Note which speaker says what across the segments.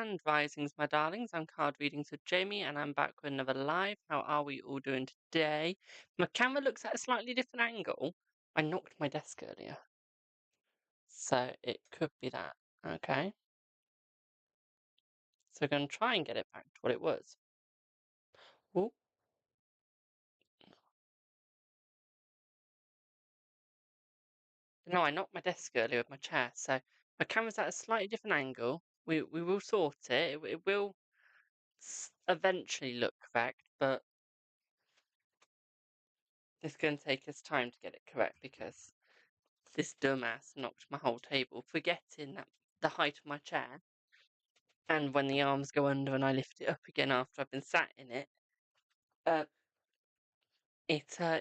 Speaker 1: Grand Risings, my darlings. I'm Card Readings with Jamie, and I'm back with another live. How are we all doing today? My camera looks at a slightly different angle. I knocked my desk earlier, so it could be that. Okay, so we're going to try and get it back to what it was. Oh, no, I knocked my desk earlier with my chair, so my camera's at a slightly different angle. We will sort it. It will eventually look correct, but it's going to take us time to get it correct because this dumbass knocked my whole table, forgetting that the height of my chair, and when the arms go under and I lift it up again after I've been sat in it, uh,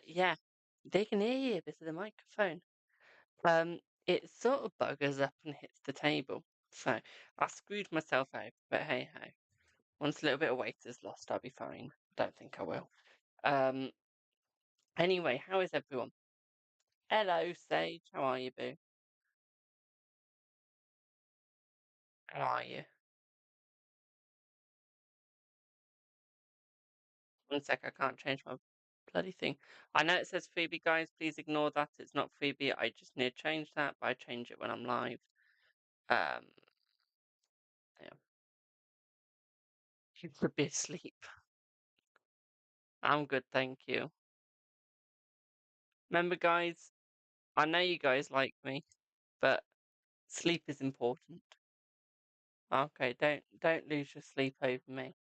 Speaker 1: yeah, they can hear you because of the microphone. It sort of buggers up and hits the table, so I screwed myself out, but hey ho. Once a little bit of weight is lost, I'll be fine. Don't think I will. Um, anyway, how is everyone? Hello, Sage. How are you, boo? How are you? One sec, I can't change my bloody thing. I know it says freebie, guys. Please ignore that. It's not freebie. I just need to change that, but I change it when I'm live. Yeah. You could be asleep. I'm good, thank you. Remember, guys, I know you guys like me, but sleep is important. Okay, don't lose your sleep over me.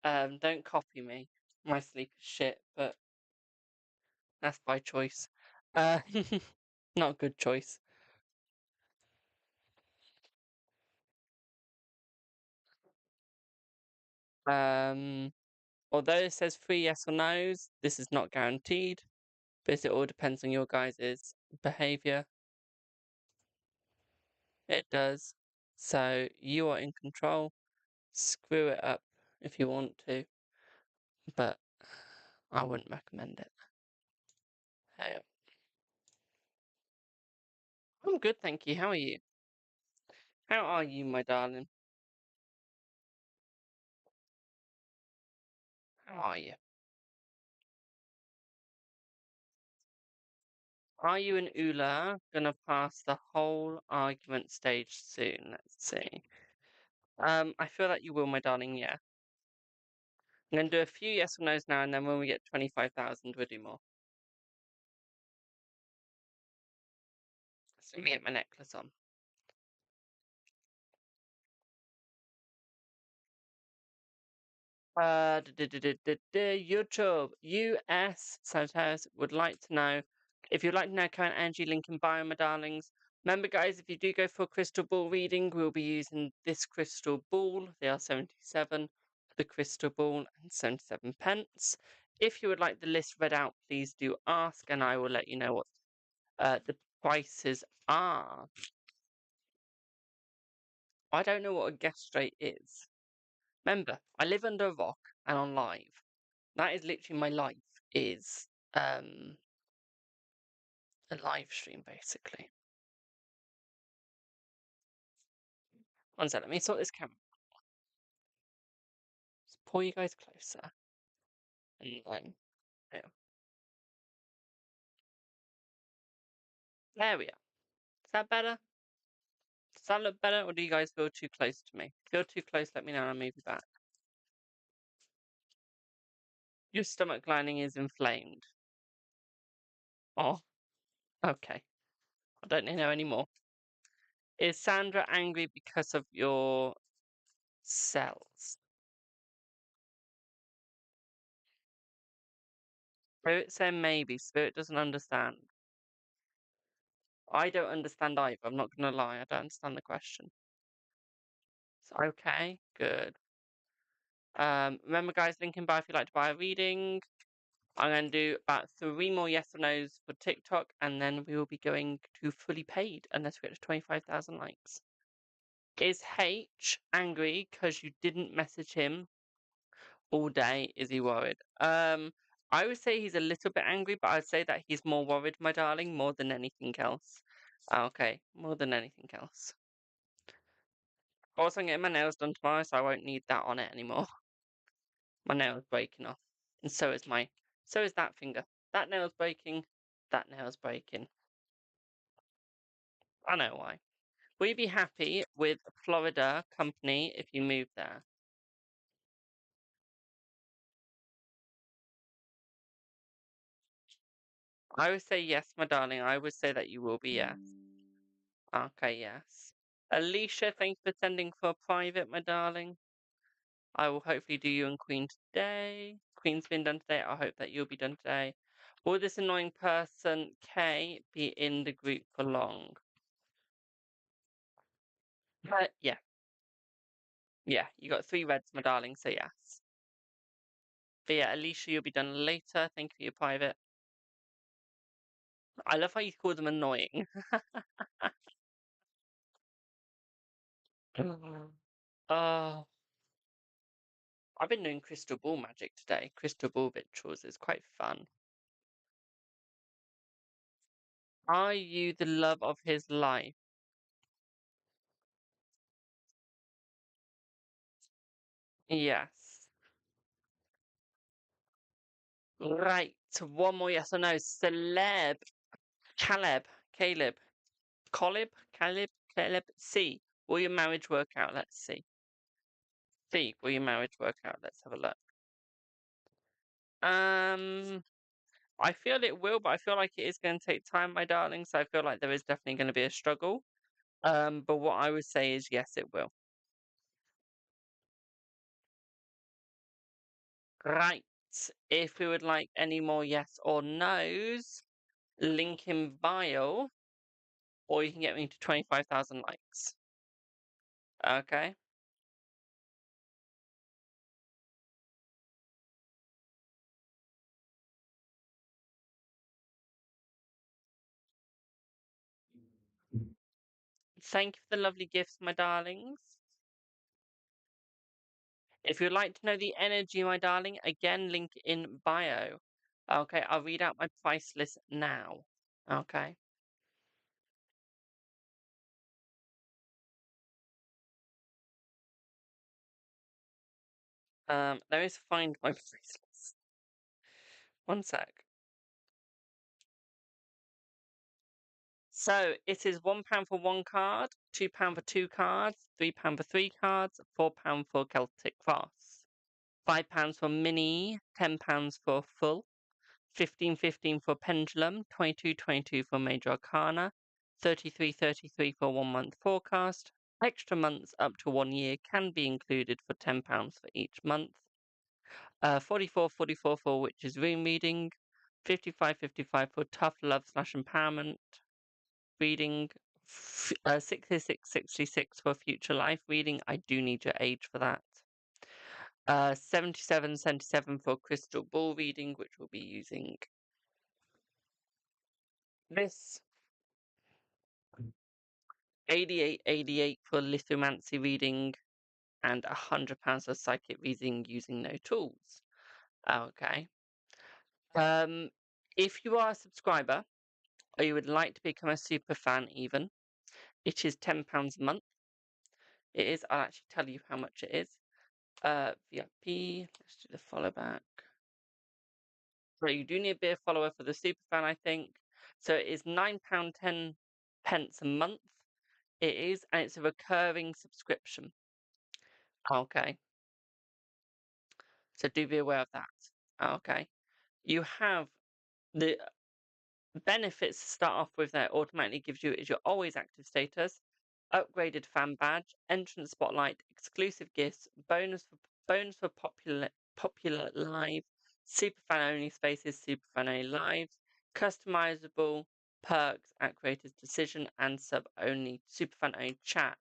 Speaker 1: Don't copy me. My sleep is shit, but that's by choice. Uh, not a good choice. Although it says 3 yes or no's, this is not guaranteed, because it all depends on your guys' behavior. It does. So you are in control. Screw it up if you want to, but I wouldn't recommend it. Hey, I'm good, thank you. How are you? How are you, my darling? How are you? Are you and Ula gonna pass the whole argument stage soon? Let's see. I feel like you will, my darling, yeah. I'm gonna do a few yes or no's now, and then when we get 25,000, we'll do more. So let me get my necklace on. YouTube, US Santos would like to know if you'd like to know current energy link in bio, my darlings. Remember, guys, if you do go for a crystal ball reading, we'll be using this crystal ball. They are 77 for the crystal ball and 77 pence. If you would like the list read out, please do ask, and I will let you know what the prices are. I don't know what a guest rate is. Remember, I live under a rock and on live. That is literally my life, is a live stream, basically. One sec, let me sort this camera. Just pull you guys closer. And then, yeah. There we are. Is that better? Does that look better, or do you guys feel too close to me? If you feel too close, let me know and I'll move you back. Your stomach lining is inflamed. Oh, okay. I don't know anymore. Is Sandra angry because of your cells? Spirit said maybe. Spirit doesn't understand. I don't understand either. I'm not going to lie. I don't understand the question. So, okay, good. Remember, guys, link in bio if you'd like to buy a reading. I'm going to do about 3 more yes or no's for TikTok, and then we will be going to fully paid unless we get to 25,000 likes. Is H angry because you didn't message him all day? Is he worried? I would say he's a little bit angry, but I'd say that he's more worried, my darling, more than anything else. Okay, more than anything else. Also, I'm getting my nails done tomorrow, so I won't need that on it anymore. My nail's breaking off. And so is that finger. That nail's breaking. That nail's breaking. I know why. Will you be happy with Florida company if you move there? I would say yes, my darling. I would say that you will be yes. Okay, yes. Alicia, thanks for sending for a private, my darling. I will hopefully do you and Queen today. Queen's been done today. I hope that you'll be done today. Will this annoying person, K, be in the group for long? Yeah. Yeah, you got 3 reds, my darling, so yes. But yeah, Alicia, you'll be done later. Thank you for your private. I love how you call them annoying. Oh, I've been doing crystal ball magic today. Crystal ball rituals is quite fun. Are you the love of his life? Yes. Right. One more yes or no. Celeb. Caleb. Caleb. C. Will your marriage work out? Let's see. C. Will your marriage work out? Let's have a look. I feel it will, but I feel like it is going to take time, my darling. So I feel like there is definitely going to be a struggle. But what I would say is yes, it will. Right. If we would like any more yes or no's, link in bio, or you can get me to 25,000 likes. Okay. Thank you for the lovely gifts, my darlings. If you'd like to know the energy, my darling, again, link in bio. Okay, I'll read out my price list now. Okay. Let me just find my price list. One sec. So it is £1 for 1 card, £2 for 2 cards, £3 for 3 cards, £4 for Celtic Cross, £5 for mini, £10 for full, 15.15 for pendulum, 22.22 for major arcana, 33.33 for 1 month forecast. Extra months up to 1 year can be included for £10 for each month. 44.44 for which is rune reading, 55.55 for tough love slash empowerment reading, 66.66 for future life reading. I do need your age for that. 77.77 for crystal ball reading, which we'll be using this. 88.88 for lithomancy reading, and £100 for psychic reading using no tools. Okay. If you are a subscriber or you would like to become a super fan even, it is £10 a month. It is, I'll actually tell you how much it is. VIP, let's do the follow back. So you do need to be a follower for the super fan, I think. So it is £9.10 a month. It is, and it's a recurring subscription. Okay. So do be aware of that. Okay. You have the benefits to start off with that automatically gives you is your always active status, upgraded fan badge, entrance spotlight, exclusive gifts, bonus for popular live, super fan only spaces, super fan only lives, customizable perks at creator's decision, and sub only super fan only chat.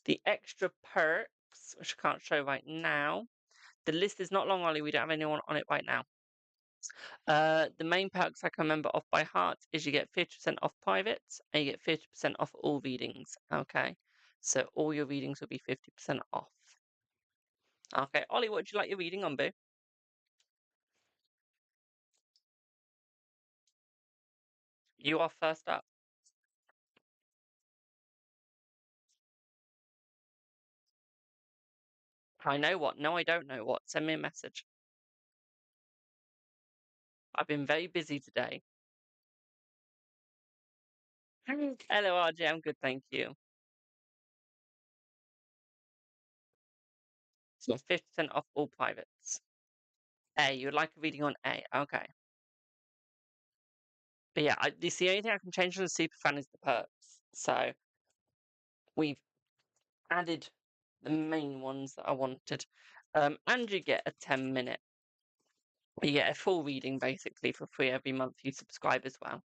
Speaker 1: The extra perks, which I can't show right now. The list is not long, Ollie. We don't have anyone on it right now. The main perks I can remember off by heart is you get 50% off privates and you get 50% off all readings. Okay, so all your readings will be 50% off. Okay, Ollie, what would you like your reading on, boo? You are first up. I know what. No, I don't know what. Send me a message. I've been very busy today. Hello, RJ. I'm good, thank you. So 50% off all privates. A, you would like a reading on A. Okay. But yeah, this the only thing I can change on the super fan is the perks. So we've added the main ones that I wanted. And you get a 10-minute. You get a full reading basically for free every month you subscribe as well.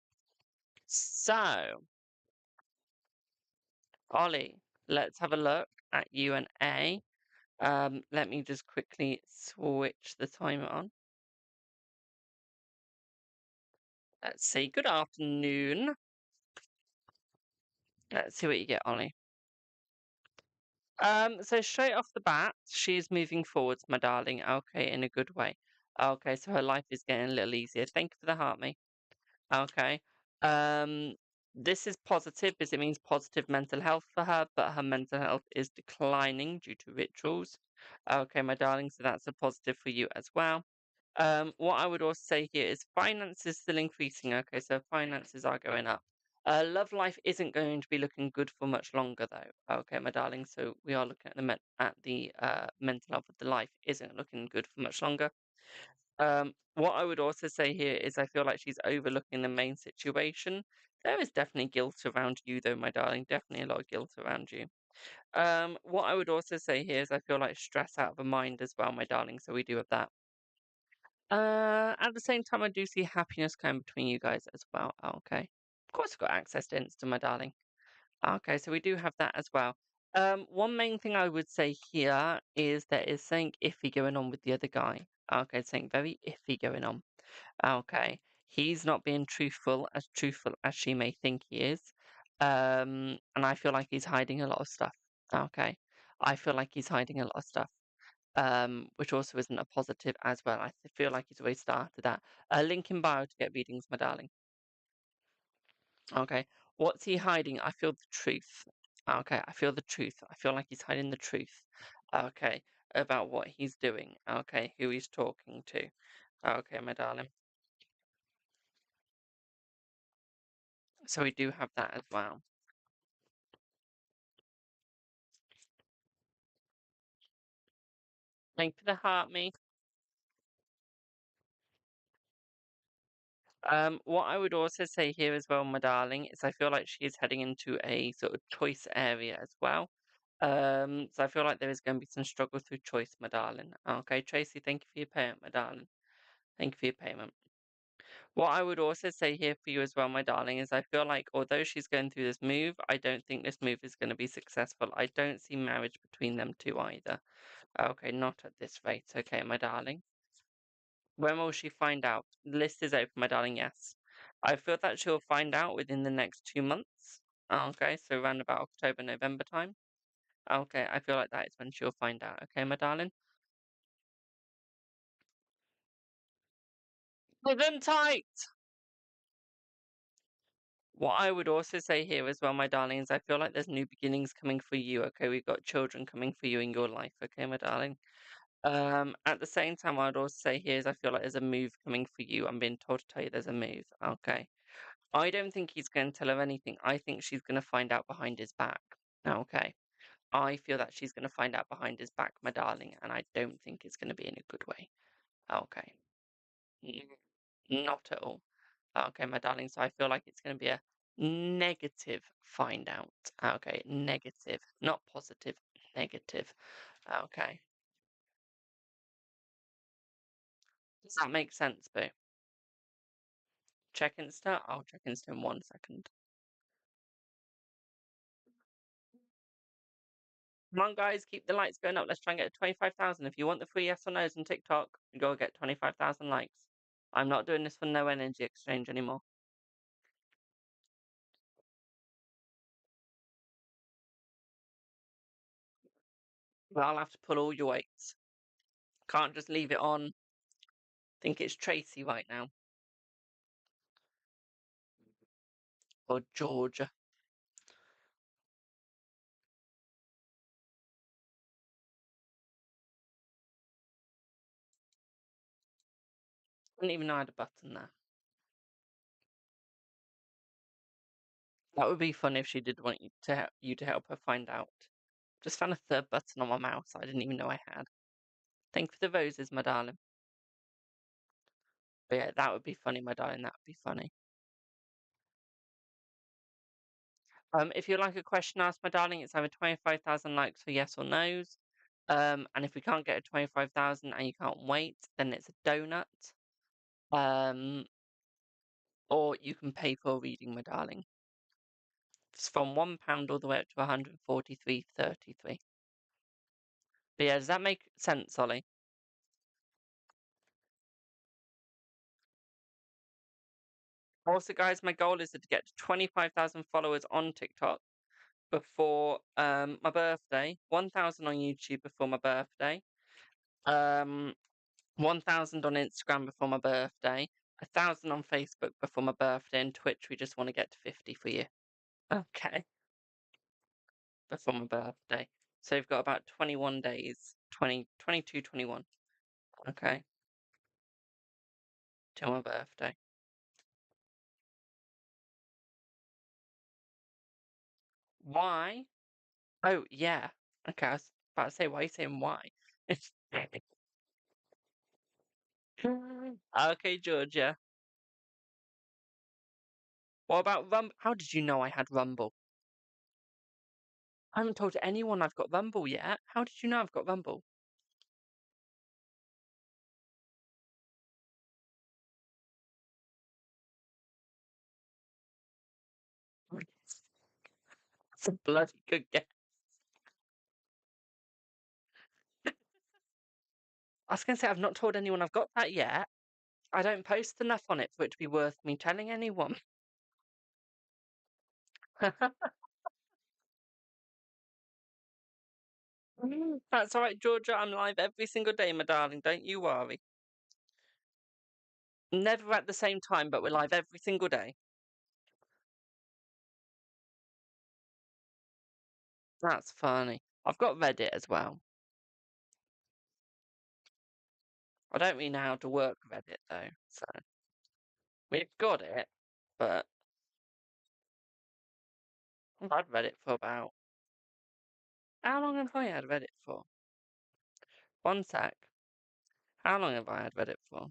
Speaker 1: So, Ollie, let's have a look at you and A. Let me just quickly switch the timer on. Let's see. Good afternoon. Let's see what you get, Ollie. So straight off the bat, she's moving forwards, my darling. Okay, in a good way. Okay, so her life is getting a little easier. Thank you for the heart, mate. Okay. Um, this is positive because it means positive mental health for her, but her mental health is declining due to rituals. Okay, my darling, so that's a positive for you as well. What I would also say here is finance is still increasing. Okay, so finances are going up. Love life isn't going to be looking good for much longer, though. Okay, my darling. So we are looking at the mental health of the life isn't looking good for much longer. What I would also say here is I feel like she's overlooking the main situation. There is definitely guilt around you, though, my darling. Definitely a lot of guilt around you. What I would also say here is I feel like stress out of her mind as well, my darling. So we do have that. At the same time, I do see happiness going between you guys as well. Okay. Of course, I've got access to Insta, my darling. Okay, so we do have that as well. One main thing I would say here is there is something iffy going on with the other guy. Okay, something very iffy going on. Okay. He's not being truthful as she may think he is. And I feel like he's hiding a lot of stuff. Okay. I feel like he's hiding a lot of stuff. Which also isn't a positive as well. Feel like he's already started that. Link in bio to get readings, my darling. Okay. What's he hiding? I feel the truth. Okay, I feel the truth. I feel like he's hiding the truth. Okay, about what he's doing. Okay, who he's talking to. Okay, my darling. So we do have that as well. Thank you for the heart, me. What I would also say here as well, my darling, is I feel like she is heading into a sort of choice area as well. So I feel like there is going to be some struggle through choice, my darling. Okay, Tracy, thank you for your payment, my darling. Thank you for your payment. What I would also say here for you as well, my darling, is I feel like although she's going through this move, I don't think this move is going to be successful. I don't see marriage between them two either. Okay, not at this rate. Okay, my darling. When will she find out? The list is open, my darling, yes. I feel that she'll find out within the next 2 months. Okay, so around about October, November time. Okay, I feel like that is when she'll find out. Okay, my darling? Hold them tight! What I would also say here as well, my darling, is I feel like there's new beginnings coming for you. Okay, we've got children coming for you in your life. Okay, my darling? At the same time, I'd also say here is I feel like there's a move coming for you. I'm being told to tell you there's a move. Okay. I don't think he's going to tell her anything. I think she's going to find out behind his back. Okay. I feel that she's going to find out behind his back, my darling, and I don't think it's going to be in a good way. Okay. Not at all. Okay, my darling. So I feel like it's going to be a negative find out. Okay. Negative. Not positive. Negative. Okay. Does that make sense, Boo? Check Insta? I'll check Insta in 1 second. Come on, guys, keep the likes going up. Let's try and get 25,000. If you want the free yes or no's on TikTok, go get 25,000 likes. I'm not doing this for no energy exchange anymore. But I'll have to pull all your weights. Can't just leave it on. Think it's Tracy right now. Or Georgia. Didn't even know I had a button there. That would be fun if she did want you to help her find out. Just found a third button on my mouse I didn't even know I had. Thank you for the roses, my darling. But yeah, that would be funny, my darling. That would be funny. If you'd like a question asked, my darling, it's either 25,000 likes for yes or no's. And if we can't get a 25,000 and you can't wait, then it's a donut. Um, or you can pay for a reading, my darling. It's from £1 all the way up to 143.33. But yeah, does that make sense, Ollie? Also, guys, my goal is to get to 25,000 followers on TikTok before my birthday, 1,000 on YouTube before my birthday, 1,000 on Instagram before my birthday, 1,000 on Facebook before my birthday, and Twitch, we just want to get to 50 for you. Okay, before my birthday. So we've got about 21 days, 20, 22, 21. Okay, till my birthday. Why? Oh, yeah. Okay, I was about to say, why are you saying why? Okay, Georgia. What about Rumble? How did you know I had Rumble? I haven't told anyone I've got Rumble yet. How did you know I've got Rumble? It's a bloody good guess. I was going to say, I've not told anyone I've got that yet. I don't post enough on it for it to be worth me telling anyone. That's all right, Georgia. I'm live every single day, my darling. Don't you worry. Never at the same time, but we're live every single day. That's funny. I've got Reddit as well. I don't really know how to work Reddit though, so we've got it, but I've had Reddit for about how long have I had Reddit for? One sec. How long have I had Reddit for?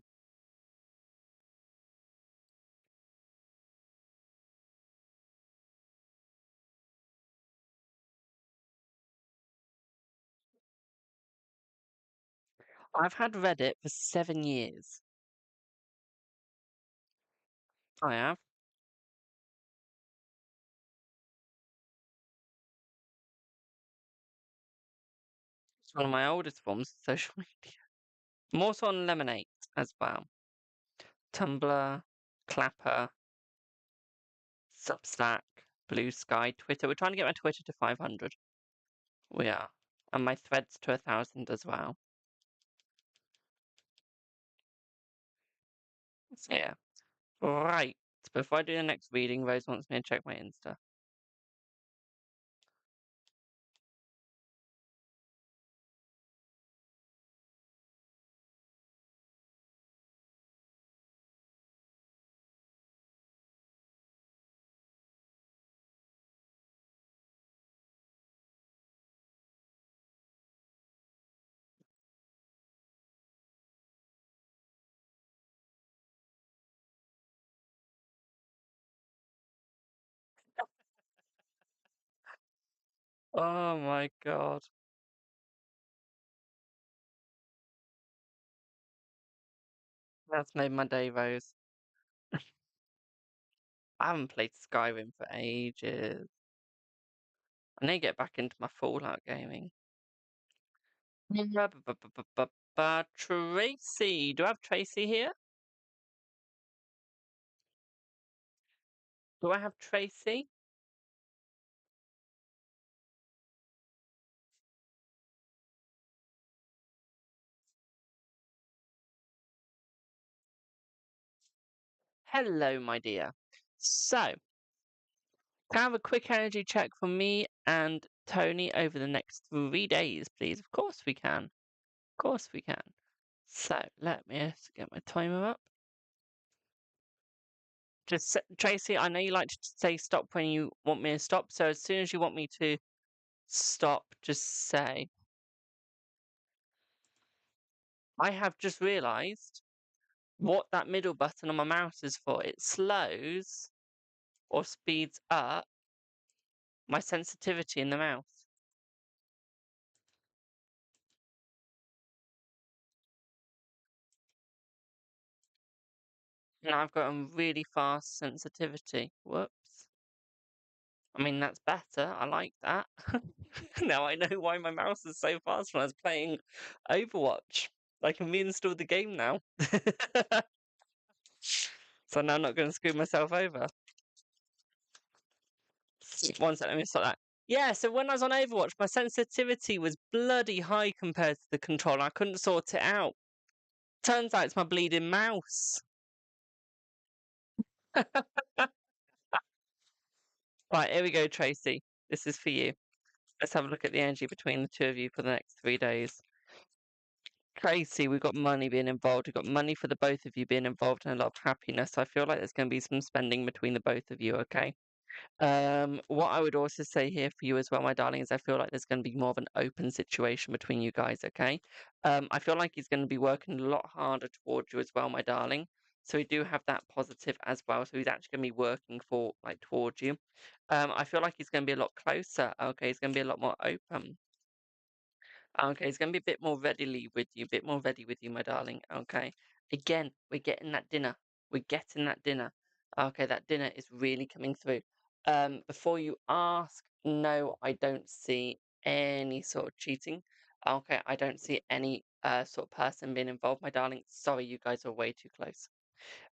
Speaker 1: I've had Reddit for 7 years. I have. It's one of my oldest forms of social media. I'm also on Lemonade as well. Tumblr, Clapper, Substack, Blue Sky, Twitter. We're trying to get my Twitter to 500. We are. And my threads to 1,000 as well. So yeah. Right. Before I do the next reading, Rose wants me to check my Insta. Oh my god. That's made my day, Rose. I haven't played Skyrim for ages. I need to get back into my Fallout gaming. Tracy. Do I have Tracy here? Do I have Tracy? Hello, my dear. So, can I have a quick energy check for me and Tony over the next 3 days, please? Of course we can. Of course we can. So, let me just get my timer up. Just Tracy, I know you like to say stop when you want me to stop, so as soon as you want me to stop, just say. I have just realised what that middle button on my mouse is for. It slows or speeds up my sensitivity in the mouse. Now I've got a really fast sensitivity. Whoops. I mean, that's better. I like that. Now I know why my mouse is so fast when I was playing Overwatch. I can reinstall the game now. So now I'm not going to screw myself over. One second, let me stop that. Yeah, so when I was on Overwatch, my sensitivity was bloody high compared to the controller. I couldn't sort it out. Turns out it's my bleeding mouse. Right, here we go, Tracy. This is for you. Let's have a look at the energy between the two of you for the next 3 days. Tracy, we've got money being involved. We've got money for the both of you being involved and a lot of happiness. I feel like there's going to be some spending between the both of you, okay? What I would also say here for you as well, my darling, is I feel like there's going to be more of an open situation between you guys, okay? I feel like he's going to be working a lot harder towards you as well, my darling. So we do have that positive as well. So he's actually going to be working for like towards you. I feel like he's going to be a lot closer. Okay, he's going to be a lot more open. Okay, he's going to be a bit more readily with you, a bit more ready with you, my darling. Okay. Again, we're getting that dinner. We're getting that dinner. Okay, that dinner is really coming through. Before you ask, no, I don't see any sort of cheating. Okay, I don't see any sort of person being involved, my darling. Sorry, you guys are way too close.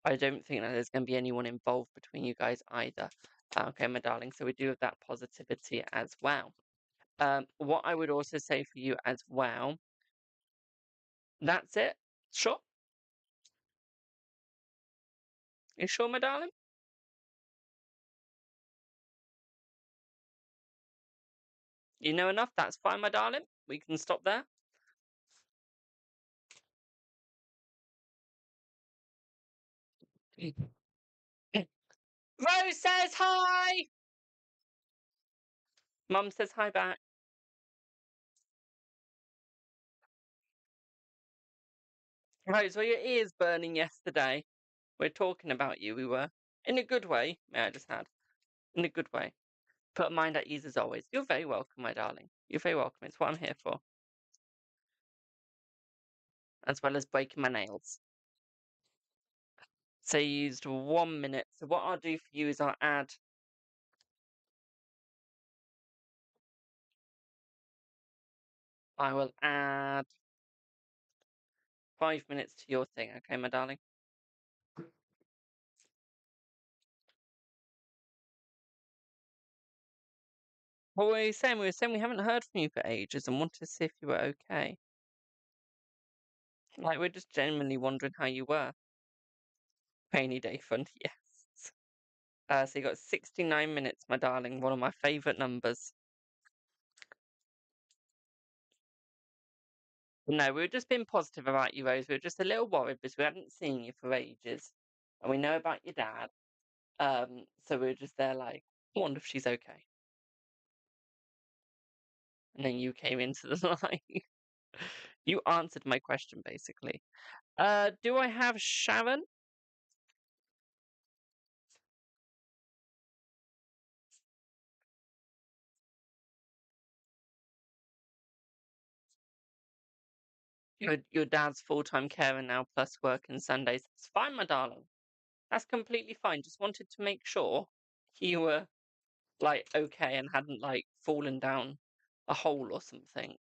Speaker 1: I don't think that there's going to be anyone involved between you guys either. Okay, my darling. So we do have that positivity as well. What I would also say for you as well, that's it. Sure. You sure, my darling? You know enough? That's fine, my darling. We can stop there. Rose says hi! Mum says hi back. Rose, were your ears burning yesterday? We're talking about you, we were. In a good way, may I just add. In a good way. Put mind at ease as always. You're very welcome, my darling. You're very welcome. It's what I'm here for. As well as breaking my nails. So you used 1 minute. So what I'll do for you is I'll add I will add 5 minutes to your thing, okay, my darling? What were you saying? We were saying we haven't heard from you for ages and wanted to see if you were okay. Like, we're just genuinely wondering how you were. Rainy day fun, yes. So you got 69 minutes, my darling, one of my favourite numbers. No, we were just being positive about you, Rose. We were just a little worried because we hadn't seen you for ages. And we know about your dad. So we were just there like, I wonder if she's okay. And then you came into the line. You answered my question, basically. Do I have Sharon? Your dad's full-time carer now, plus working Sundays. It's fine, my darling. That's completely fine. Just wanted to make sure you were like okay and hadn't like fallen down a hole or something.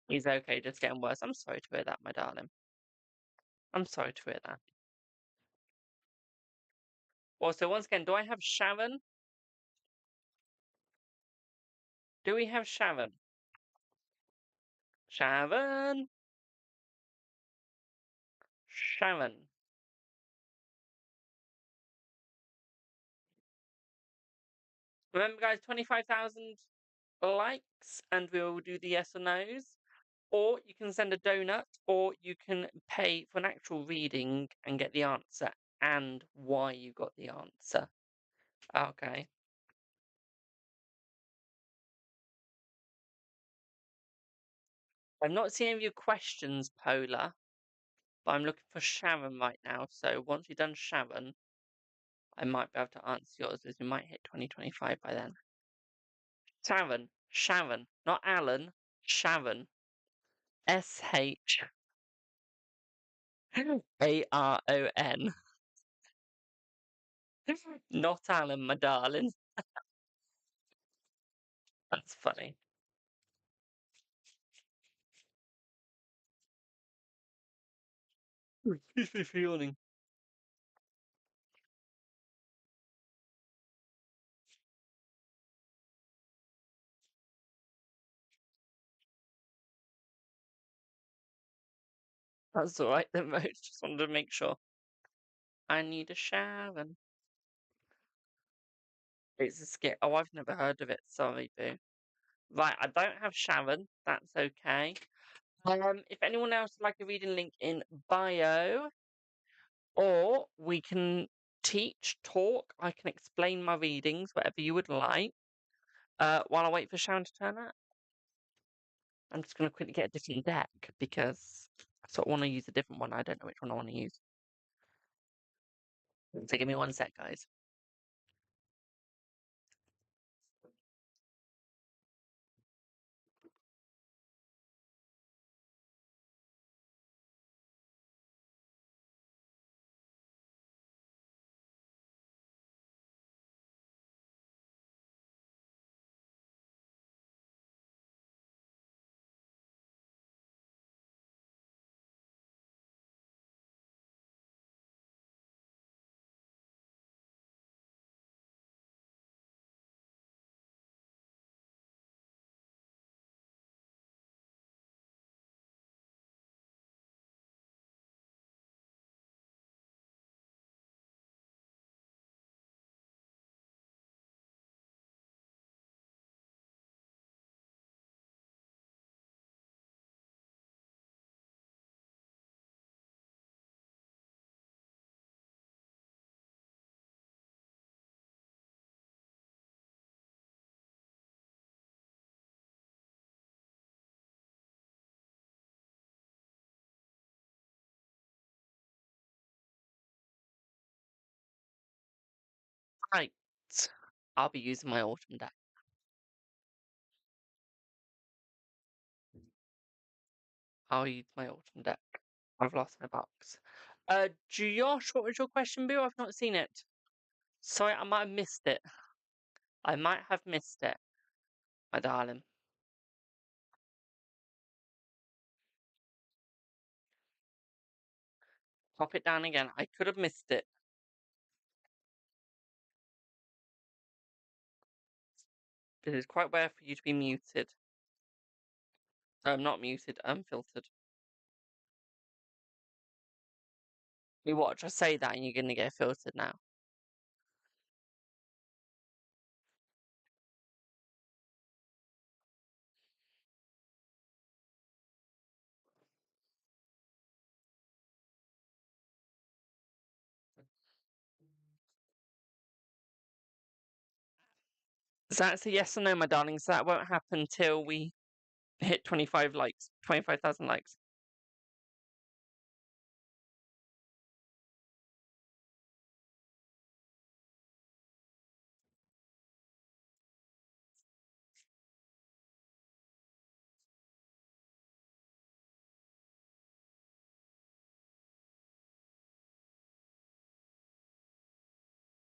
Speaker 1: He's okay, just getting worse. I'm sorry to hear that, my darling. I'm sorry to hear that. Also, once again, do I have Sharon? Do we have Sharon? Sharon? Sharon. Remember, guys, 25,000 likes and we'll do the yes or no's. Or you can send a donut, or you can pay for an actual reading and get the answer and why you got the answer. Okay. I'm not seeing any of your questions, Polar, but I'm looking for Sharon right now. So once you've done Sharon, I might be able to answer yours, as we might hit 2025 by then. Sharon, not Alan, Sharon. Sharon. Not Alan, my darling. That's funny. Excuse me for yawning. That's alright then, Rose. Just wanted to make sure. I need a Sharon. It's a skit. Oh, I've never heard of it. Sorry, boo. Right, I don't have Sharon. That's okay. If anyone else would like a reading link in bio, or we can teach, talk, I can explain my readings, whatever you would like. While I wait for Sharon to turn up. I'm just going to quickly get a different deck because I sort of want to use a different one. I don't know which one I want to use. So give me one sec, guys. Right. I'll be using my autumn deck. I'll use my autumn deck. I've lost my box. Josh, what was your question, Boo? I've not seen it. Sorry, I might have missed it. I might have missed it, my darling. Pop it down again. I could have missed it. It is quite rare for you to be muted. Not muted, unfiltered. You watch, I say that and you're gonna get filtered now. So that's a yes or no, my darling. So that won't happen till we hit 25 likes, 25,000 likes.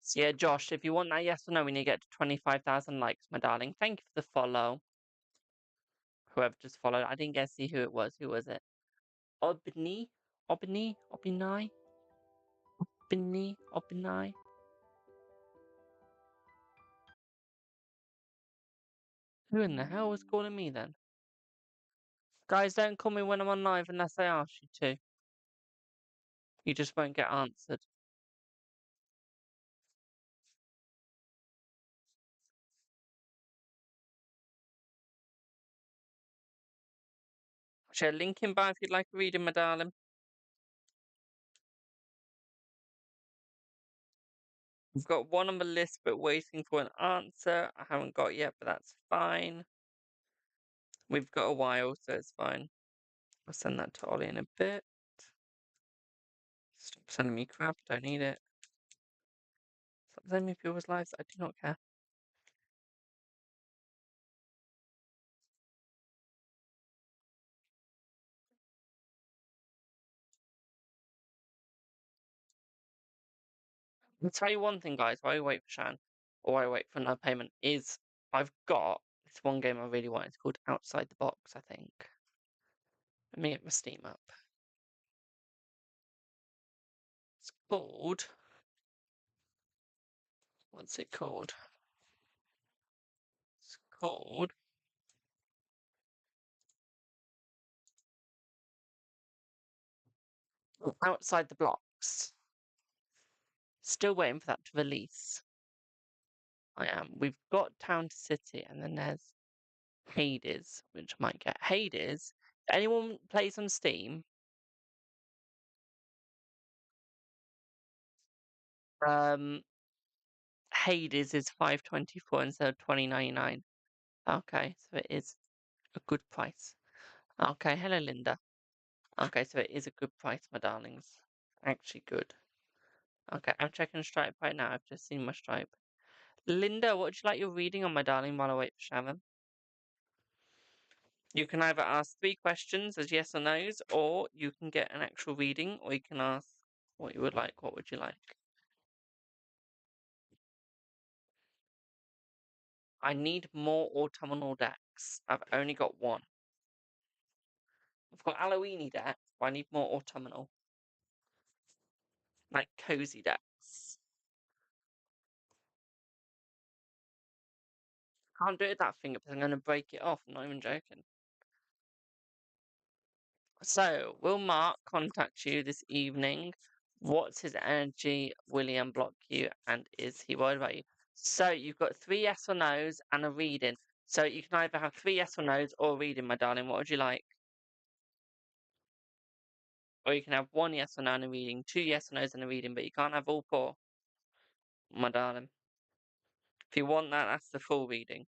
Speaker 1: So yeah, Josh, if you want that yes or no, we need to get to 25,000 likes, my darling. Thank you for the follow. Whoever just followed. I didn't get to see who it was. Who was it? Obni? Obni? Obni? Obni? Obni? Who in the hell was calling me then? Guys, don't call me when I'm on live unless I ask you to. You just won't get answered. Share link in bio if you'd like a reading, my darling. We've got one on the list, but waiting for an answer. I haven't got yet, but that's fine. We've got a while, so it's fine. I'll send that to Ollie in a bit. Stop sending me crap, don't need it. Stop sending me people's lives, I do not care. I'll tell you one thing, guys, while I wait for Shan, or while I wait for another payment, is I've got this one game I really want. It's called Outside the Box, I think. Let me get my Steam up. It's called. What's it called? It's called. Outside the Blocks. Still waiting for that to release. I am. We've got Town to City, and then there's Hades, which I might get. Hades. Anyone plays on Steam? Um, Hades is $5.24 instead of $20.99. Okay, so it is a good price. Okay, hello Linda. Okay, so it is a good price, my darlings. Actually good. Okay, I'm checking Stripe right now. I've just seen my Stripe. Linda, what would you like your reading on, my darling, while I wait for Sharon? You can either ask 3 questions as yes or no's, or you can get an actual reading, or you can ask what you would like. What would you like? I need more autumnal decks. I've only got one. I've got Halloweeny decks, but I need more autumnal. Like cozy decks. Can't do it with that finger because I'm going to break it off. I'm not even joking. So, will Mark contact you this evening? What's his energy? Will he unblock you? And is he worried about you? So, you've got 3 yes or no's and a reading. So, you can either have 3 yes or no's or a reading, my darling. What would you like? Or you can have 1 yes or no and a reading, 2 yes or no's and a reading, but you can't have all 4, my darling. If you want that, that's the full reading.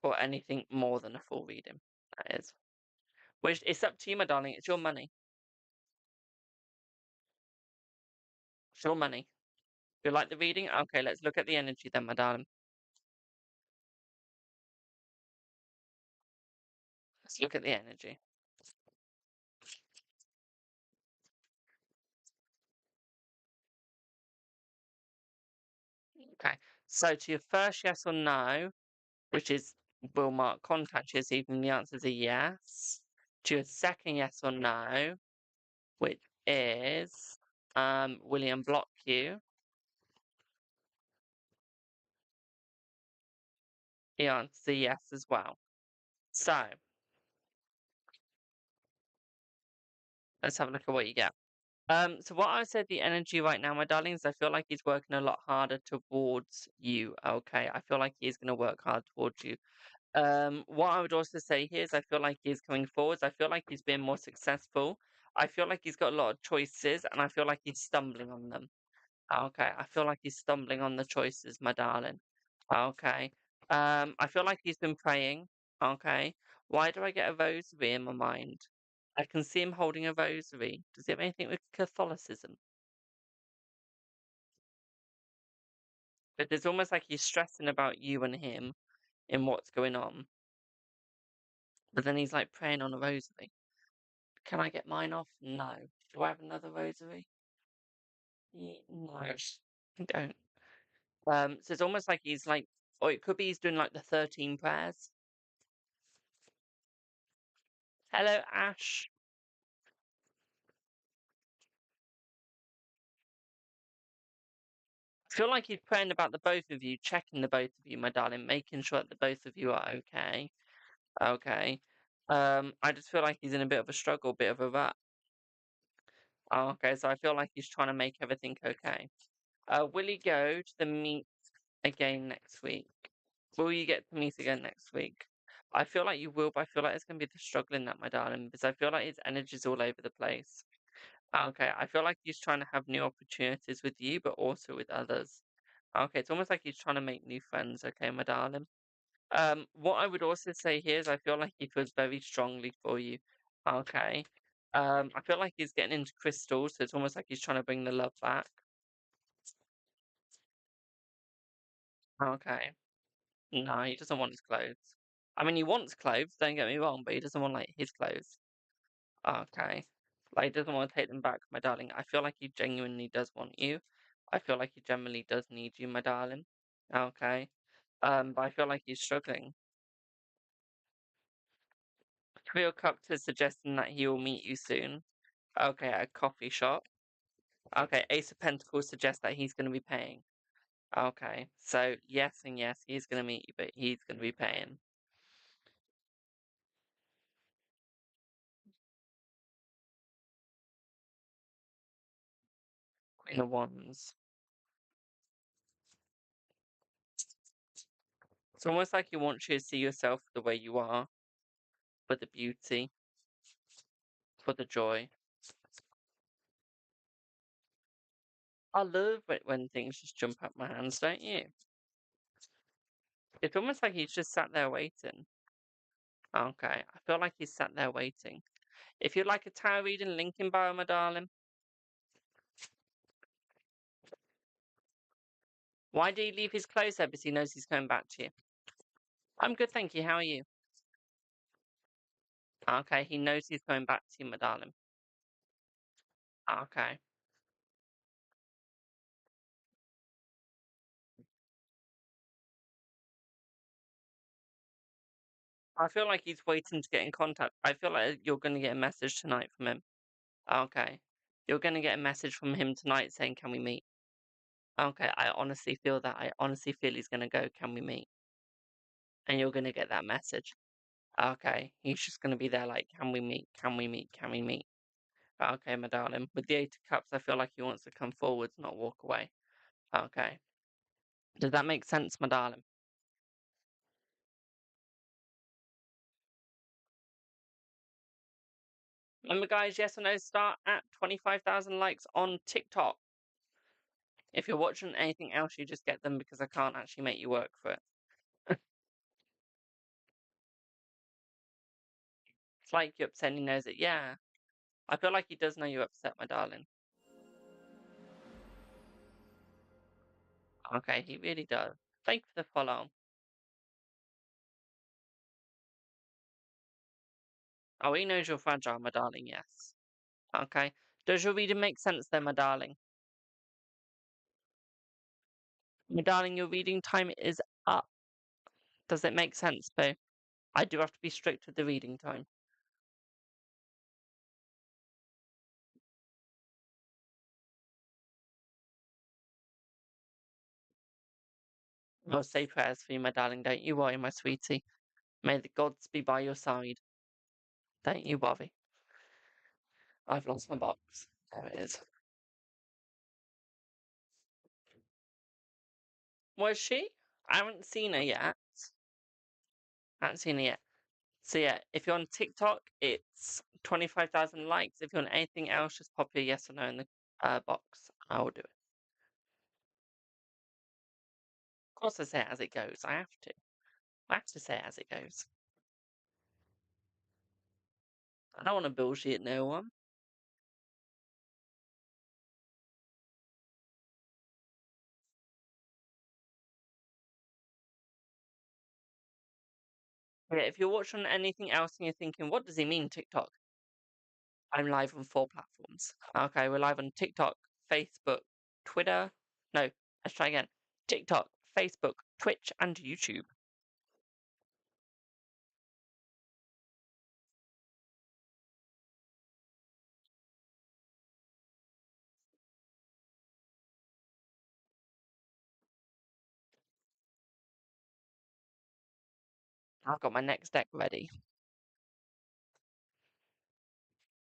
Speaker 1: Or anything more than a full reading, that is. Which, it's up to you, my darling. It's your money. It's your money. You like the reading? Okay, let's look at the energy then, my darling. Let's look at the energy. Okay, so to your first yes or no, which is will Mark contact you this evening, the answer is a yes. To your second yes or no, which is William block you, the answer is a yes as well. So let's have a look at what you get. So what I said the energy right now, my darlings, I feel like he's working a lot harder towards you. Okay, I feel like he's gonna work hard towards you. What I would also say here is I feel like he's coming forwards. I feel like he's being more successful. I feel like he's got a lot of choices, and I feel like he's stumbling on them. Okay, I feel like he's stumbling on the choices, my darling. Okay. I feel like he's been praying. Okay. Why do I get a rosary in my mind? I can see him holding a rosary. Does it have anything with Catholicism? But it's almost like he's stressing about you and him in what's going on. But then he's like praying on a rosary. Can I get mine off? No. Do I have another rosary? No, I don't. So it's almost like he's like, or it could be he's doing like the 13 prayers. Hello, Ash. I feel like he's praying about the both of you, checking the both of you, my darling, making sure that the both of you are okay. Okay. I just feel like he's in a bit of a struggle, bit of a rut. Okay, so I feel like he's trying to make everything okay. Will he go to the meet again next week? Will you get to meet again next week? I feel like you will, but I feel like it's going to be the struggle in that, my darling, because I feel like his energy's all over the place. Okay, I feel like he's trying to have new opportunities with you, but also with others. Okay, it's almost like he's trying to make new friends, okay, my darling. What I would also say here is I feel like he feels very strongly for you. Okay. I feel like he's getting into crystals, so it's almost like he's trying to bring the love back. Okay. No, he doesn't want his clothes. I mean, he wants clothes, don't get me wrong, but he doesn't want like his clothes. Okay. Like, he doesn't want to take them back, my darling. I feel like he genuinely does want you. I feel like he generally does need you, my darling. Okay. But I feel like he's struggling. Three of Cups is suggesting that he will meet you soon. Okay, at a coffee shop. Okay, Ace of Pentacles suggests that he's going to be paying. Okay, so yes and yes, he's going to meet you, but he's going to be paying. Queen of Wands. It's almost like he wants you to see yourself the way you are, for the beauty, for the joy. I love it when things just jump out my hands, don't you? It's almost like he's just sat there waiting. Okay, I feel like he's sat there waiting. If you'd like a tarot reading, link in bio, my darling. Why did he leave his clothes there? Because he knows he's coming back to you. I'm good, thank you. How are you? Okay, he knows he's coming back to you, my darling. Okay. I feel like he's waiting to get in contact. I feel like you're going to get a message tonight from him. Okay. You're going to get a message from him tonight saying, "Can we meet?" Okay, I honestly feel that. I honestly feel he's going to go, "Can we meet?" And you're going to get that message. Okay. He's just going to be there like, "Can we meet? Can we meet? Can we meet?" Okay, my darling. With the Eight of Cups, I feel like he wants to come forwards, not walk away. Okay. Does that make sense, my darling? Remember, guys, yes or no, start at 25,000 likes on TikTok. If you're watching anything else, you just get them because I can't actually make you work for it. It's like you're upset and he knows it. Yeah, I feel like he does know you're upset, my darling. Okay, he really does. Thank you for the follow. Oh, he knows you're fragile, my darling, yes. Okay. Does your reading make sense then, my darling? My darling, your reading time is up. Does it make sense, Boo? I do have to be strict with the reading time. I'll say prayers for you, my darling. Don't you worry, my sweetie. May the gods be by your side. Don't you worry. I've lost my box. There it is. Was she? I haven't seen her yet. I haven't seen her yet. So yeah, if you're on TikTok, it's 25,000 likes. If you want anything else, just pop your yes or no in the box. I will do it. Of course, I say it as it goes. I have to. I have to say it as it goes. I don't want to bullshit no one. Yeah, if you're watching anything else and you're thinking, what does he mean TikTok? I'm live on 4 platforms. Okay, we're live on TikTok, Facebook, Twitter. No, let's try again. TikTok, Facebook, Twitch, and YouTube. I've got my next deck ready.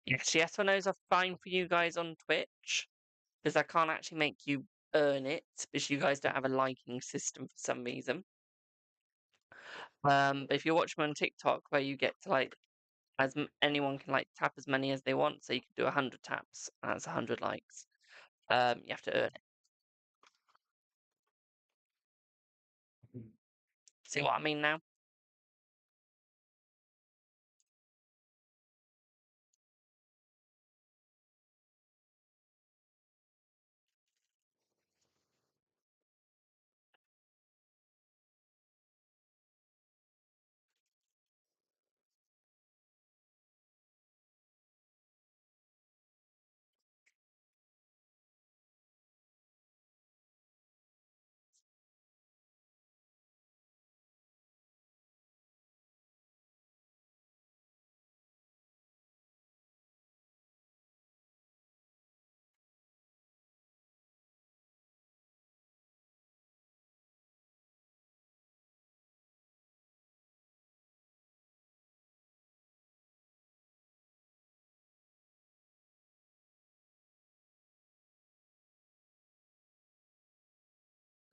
Speaker 1: Yes or no's are fine for you guys on Twitch because I can't actually make you earn it because you guys don't have a liking system for some reason. But if you're watching me on TikTok where you get to like anyone can like tap as many as they want, so you can do 100 taps, and that's 100 likes. You have to earn it. See what I mean now?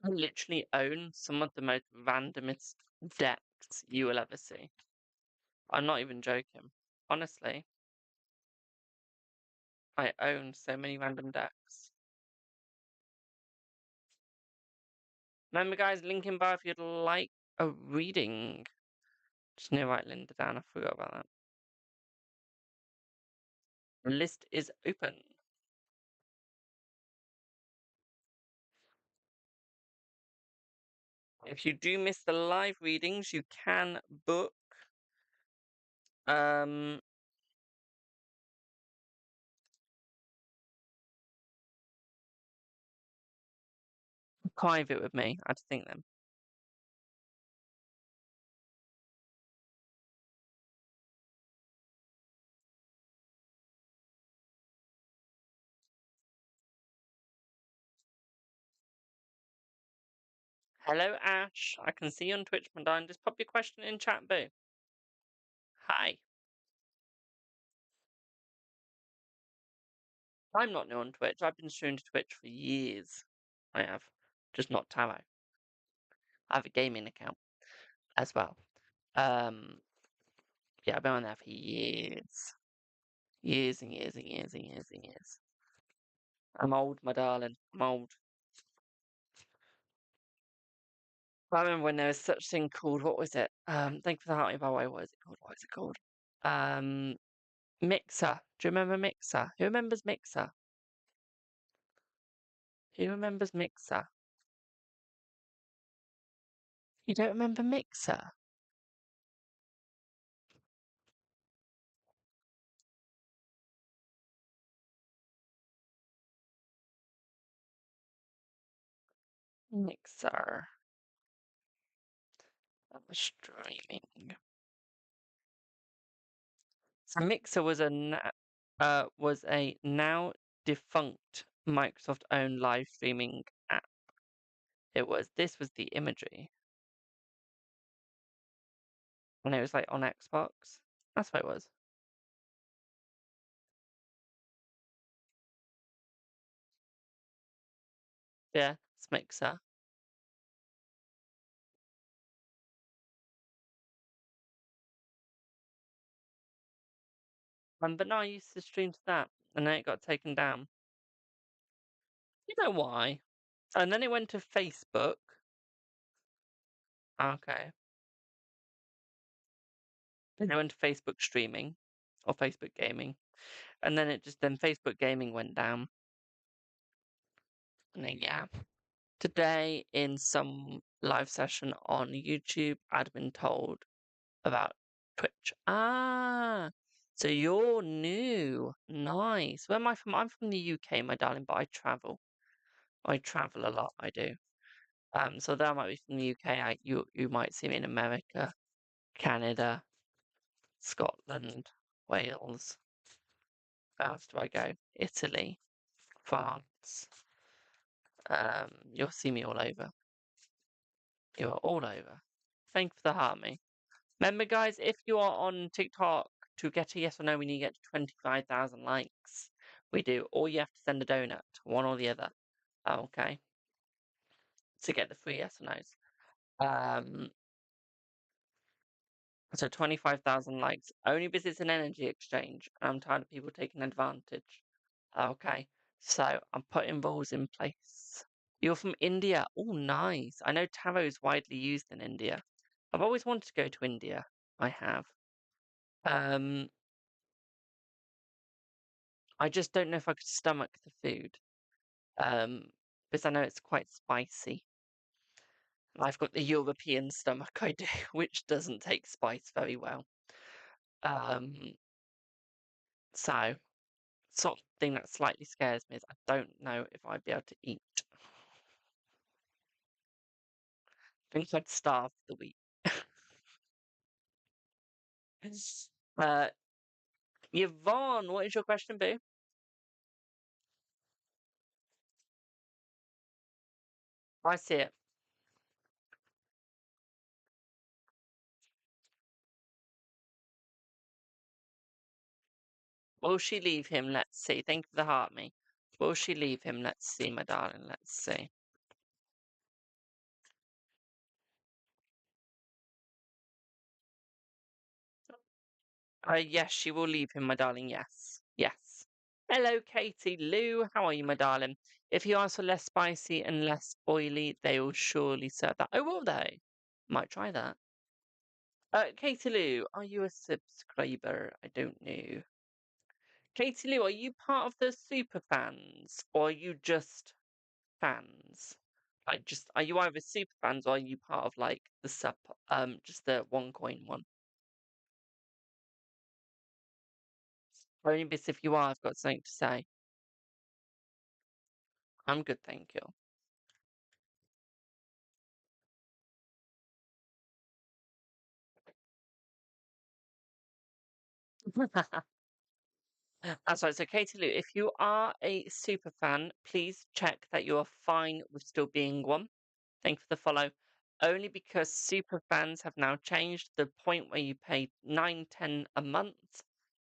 Speaker 1: I literally own some of the most randomest decks you will ever see. I'm not even joking. Honestly, I own so many random decks. Remember, guys, link in bio if you'd like a reading. Just need to write Linda down. I forgot about that. The list is open. If you do miss the live readings, you can book private with me. I had to think them. Hello, Ash. I can see you on Twitch, my darling. Just pop your question in chat, boo. Hi. I'm not new on Twitch. I've been streaming to Twitch for years. I have. Just not tarot. I have a gaming account as well. Yeah, I've been on there for years. Years and years and years and years and years. I'm old, my darling. I'm old. I remember when there was such thing called, what was it? Thank you for the heart, by the way. What is it called? What is it called? Mixer. Do you remember Mixer? Who remembers Mixer? Who remembers Mixer? You don't remember Mixer? Mixer. Streaming. So Mixer was a now defunct Microsoft-owned live streaming app. This was the imagery. And it was like on Xbox. That's what it was. Yeah, it's Mixer. But no, I used to stream to that, and then it got taken down. You know why? And then it went to Facebook. Okay. Then it went to Facebook streaming, or Facebook gaming, and then Facebook gaming went down. And then yeah. Today, in some live session on YouTube, I'd been told about Twitch. Ah, so you're new. Nice. Where am I from? I'm from the UK, my darling, but I travel. I travel a lot. I do. So that might be from the UK. You might see me in America, Canada, Scotland, Wales. Where else do I go? Italy, France. You'll see me all over. You are all over. Thank you for the heart, me. Remember, guys, if you are on TikTok to get a yes or no, we need to get to 25,000 likes. We do. Or you have to send a donut, one or the other. Okay. To get the free yes or no's. So 25,000 likes. Only because it's an energy exchange. And I'm tired of people taking advantage. Okay. So I'm putting rules in place. You're from India. Oh, nice. I know tarot is widely used in India. I've always wanted to go to India. I have. Um, I just don't know if I could stomach the food. Because I know it's quite spicy. I've got the European stomach, I do, which doesn't take spice very well. Um, so sort of thing that slightly scares me is I don't know if I'd be able to eat. I think I'd starve for the week. uh, Yvonne, what is your question, Boo? I see it. Will she leave him? Let's see. Thank you for the heart, me. Will she leave him? Let's see, my darling. Let's see. Yes, she will leave him, my darling. Yes. Yes. Hello, Katie Lou. How are you, my darling? If you ask for less spicy and less oily, they will surely serve that. Oh, will they? Might try that. Katie Lou, are you a subscriber? I don't know. Katie Lou, are you part of the super fans or are you just fans? Like, just are you either super fans or are you part of like the just the one coin one? Only because if you are, I've got something to say. I'm good, thank you. That's right. So, Katie Lou, if you are a super fan, please check that you are fine with still being one. Thank you for the follow. Only because super fans have now changed the point where you pay 9.10 a month.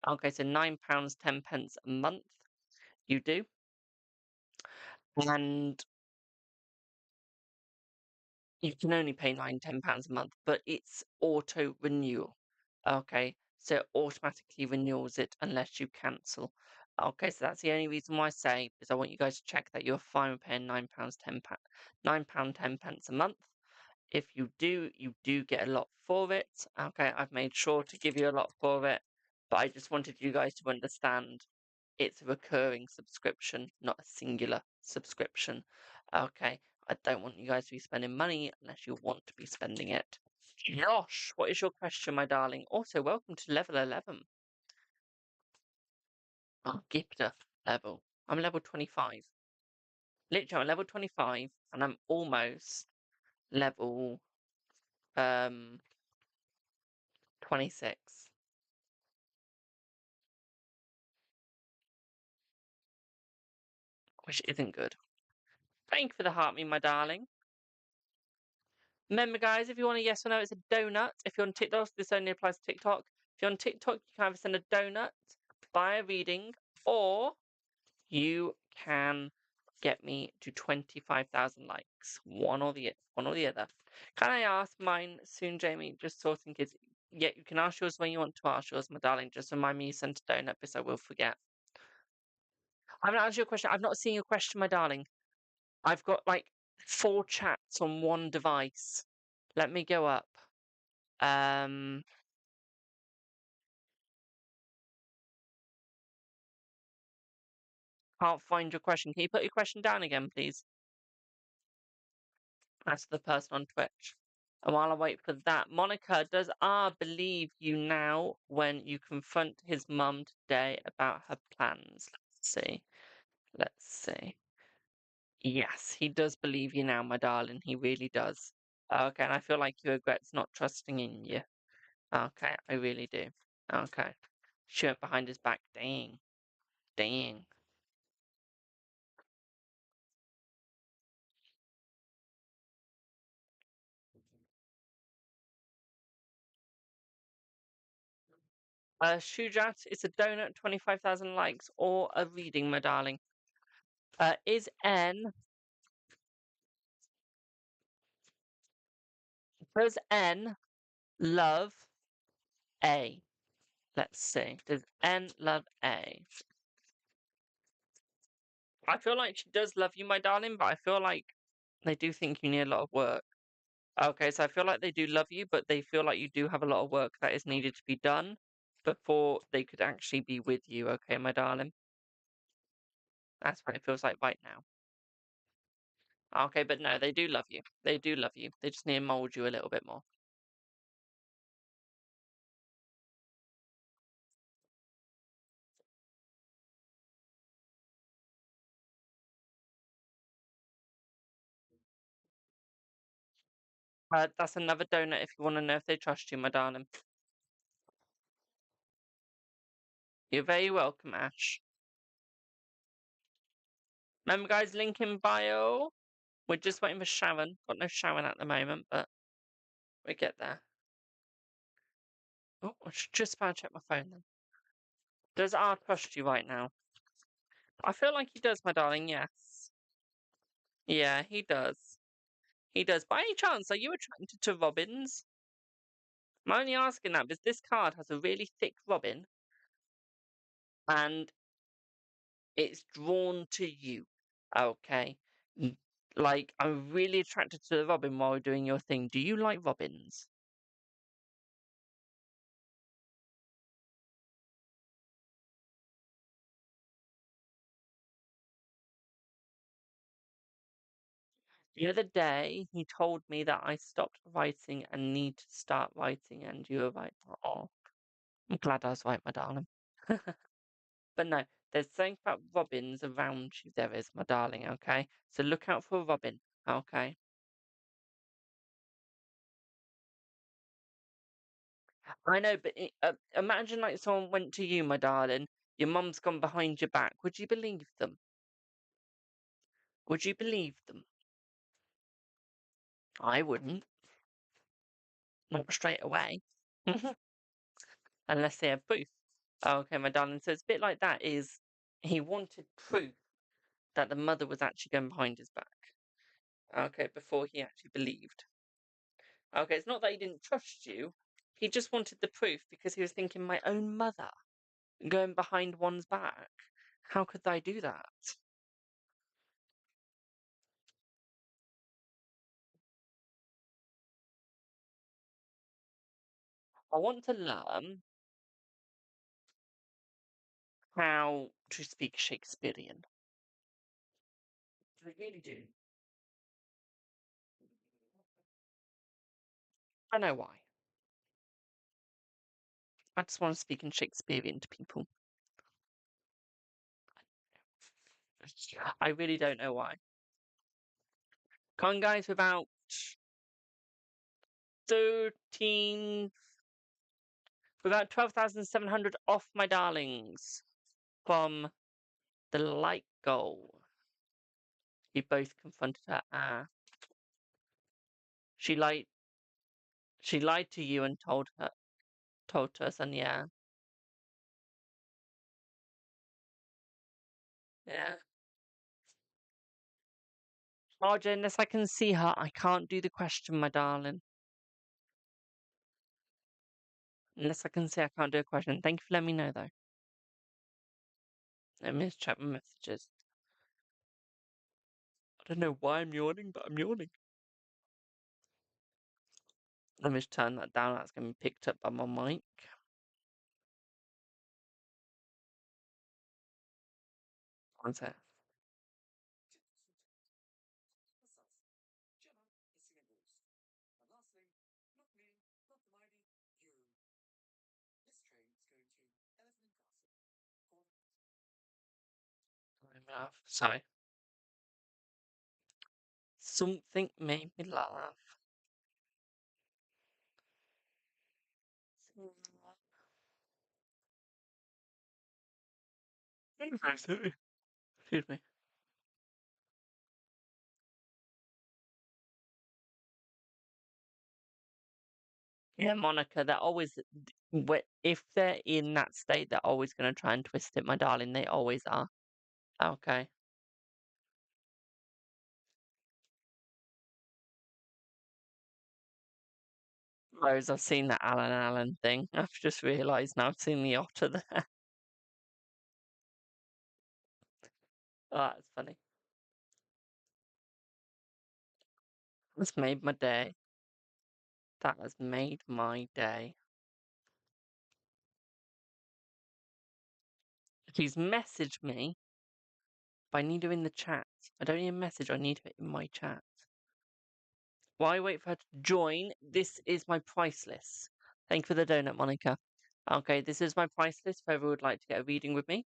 Speaker 1: Okay, so £9 10 pence a month. You do, and you can only pay £9 10 a month, but it's auto renewal. Okay, so it automatically renews it unless you cancel. Okay, so that's the only reason why I say is I want you guys to check that you're fine with paying £9 10 pence a month. If you do get a lot for it. Okay, I've made sure to give you a lot for it, but I just wanted you guys to understand it's a recurring subscription, not a singular subscription. Okay, I don't want you guys to be spending money unless you want to be spending it. Josh, what is your question, my darling? Also, welcome to level 11. Oh, Gifter level. I'm level 25. Literally, I'm level 25, and I'm almost level 26, which isn't good. Thank you for the heart, me, my darling. Remember, guys, if you want a yes or no, it's a donut. If you're on TikTok, this only applies to TikTok. If you're on TikTok, you can either send a donut, buy a reading, or you can get me to 25,000 likes. One or the other. Can I ask mine soon, Jamie? Just sorting kids. Yeah, you can ask yours when you want to ask yours, my darling. Just remind me you sent a donut because I will forget. I haven't asked you a question. I've not seen your question, my darling. I've got like 4 chats on one device. Let me go up. Um, can't find your question. Can you put your question down again, please? That's the person on Twitch. And while I wait for that, Monica, does R believe you now when you confront his mum today about her plans? Let's see. Let's see. Yes, he does believe you now, my darling. He really does. Okay, and I feel like he regrets not trusting in you. Okay, I really do. Okay. She went behind his back. Dang. Dang. Shujat, it's a donut, 25,000 likes, or a reading, my darling. Is N, does N love A? Let's see. Does N love A? I feel like she does love you, my darling, but I feel like they do think you need a lot of work. Okay, so I feel like they do love you, but they feel like you do have a lot of work that is needed to be done before they could actually be with you, okay, my darling? That's what it feels like right now. Okay, but no, they do love you. They do love you. They just need to mold you a little bit more. That's another donut if you want to know if they trust you, my darling. You're very welcome, Ash. Remember, guys, link in bio. We're just waiting for Sharon. Got no Sharon at the moment, but we get there. Oh, I should just about check my phone then. Does R trust you right now? I feel like he does, my darling, yes. Yeah, he does. He does. By any chance, are you attracted to robins? I'm only asking that because this card has a really thick robin and it's drawn to you. Okay. Like, I'm really attracted to the robin while we're doing your thing. Do you like robins? The other day, he told me that I stopped writing and need to start writing, and you were right. Oh, I'm glad I was right, my darling. But no, there's something about robins around you, there is, my darling, okay? So look out for a robin, okay? I know, but imagine like someone went to you, my darling. Your mum's gone behind your back. Would you believe them? Would you believe them? I wouldn't. Not straight away. Unless they have proof. Okay, my darling. So it's a bit like that is he wanted proof that the mother was actually going behind his back. Okay, before he actually believed. Okay, it's not that he didn't trust you. He just wanted the proof because he was thinking, my own mother going behind one's back. How could I do that? I want to learn how to speak Shakespearean. I really do. I don't know why. I just want to speak in Shakespearean to people. I really don't know why. Come on, guys, about 13, about 12,700 off, my darlings, from the light goal. You both confronted her. She lied. She lied to you and told us, and yeah, yeah. RJ, unless I can see her, I can't do the question, my darling. Unless I can see, I can't do a question. Thank you for letting me know, though. Let me just check my messages. I don't know why I'm yawning, but I'm yawning. Let me just turn that down. That's going to be picked up by my mic. One sec. Sorry. Something made me laugh. Excuse me. Yeah, Monica, they're always, if they're in that state, they're always going to try and twist it, my darling. They always are. Okay. Rose, I've seen that Alan Allen thing. I've just realised now I've seen the otter there. Oh, that's funny. That's made my day. That has made my day. He's messaged me, but I need her in the chat. I don't need a message, I need her in my chat. Why wait for her to join? This is my price list. Thank you for the donut, Monica. Okay, this is my price list for whoever would like to get a reading with me.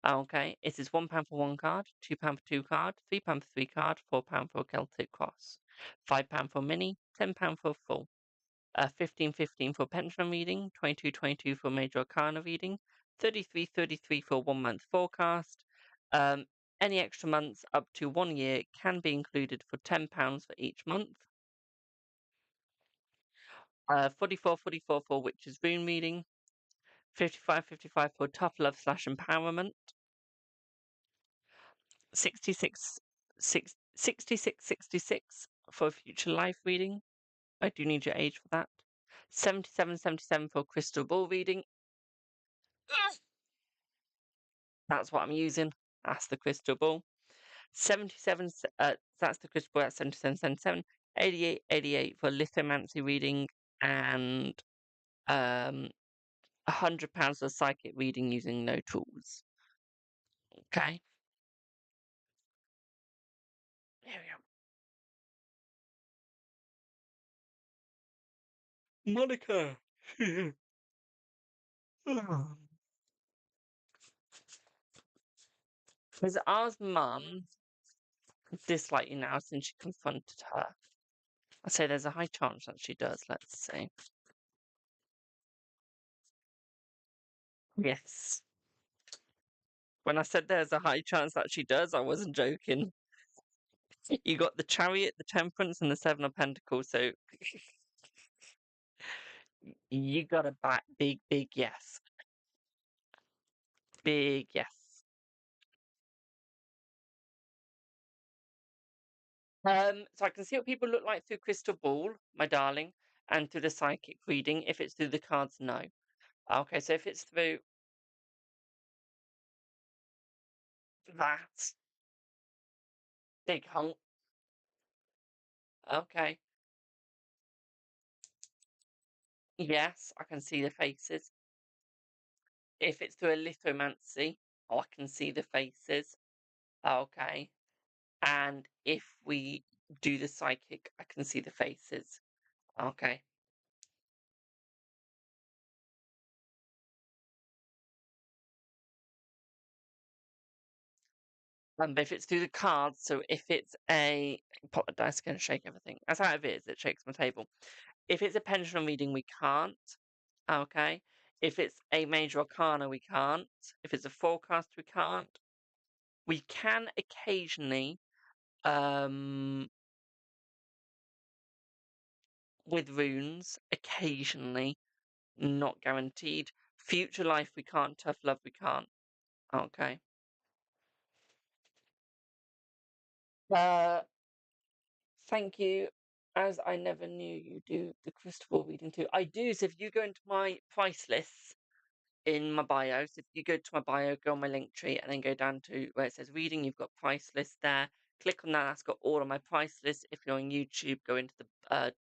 Speaker 1: Okay, it is £1 for one card, £2 for two card, £3 for three card, £4 for a Celtic Cross, £5 for mini, £10 for full, 15 for pendulum reading, 22 for major arcana reading, 33 for 1 month forecast. Any extra months up to 1 year can be included for £10 for each month. 44 for witches rune reading, 55 for tough love / empowerment, 66 for future life reading. I do need your age for that. 77 for crystal ball reading. That's what I'm using. That's the crystal ball. 77, that's the crystal ball, that's 77. 88 for lithomancy reading, and £100 for psychic reading using no tools. Okay. There we go. Monica. Because ours mum dislike you now since you confronted her. I say there's a high chance that she does. Let's see. Yes. When I said there's a high chance that she does, I wasn't joking. You got the Chariot, the Temperance, and the Seven of Pentacles, so you got a big yes. Big yes. So I can see what people look like through crystal ball, my darling, and through the psychic reading. If it's through the cards, no. Okay, so if it's through that big hunk, okay. Yes, I can see the faces. If it's through a lithomancy, I can see the faces. Okay. And if we do the psychic, I can see the faces. Okay. But if it's through the cards, so if it's a pop the dice again, shake everything. That's how it is. It shakes my table. If it's a pendulum reading, we can't. Okay. If it's a major arcana, we can't. If it's a forecast, we can't. We can occasionally, with runes, occasionally, not guaranteed. Future life, we can't. Tough love, we can't. Okay. Uh, Thank you. As I never knew you do the crystal ball reading too. I do. So if you go into my price lists in my bio, so if you go to my bio, go on my link tree, and then go down to where it says reading, you've got price list there. Click on that. That's got all of my price lists. If you're on YouTube, go into the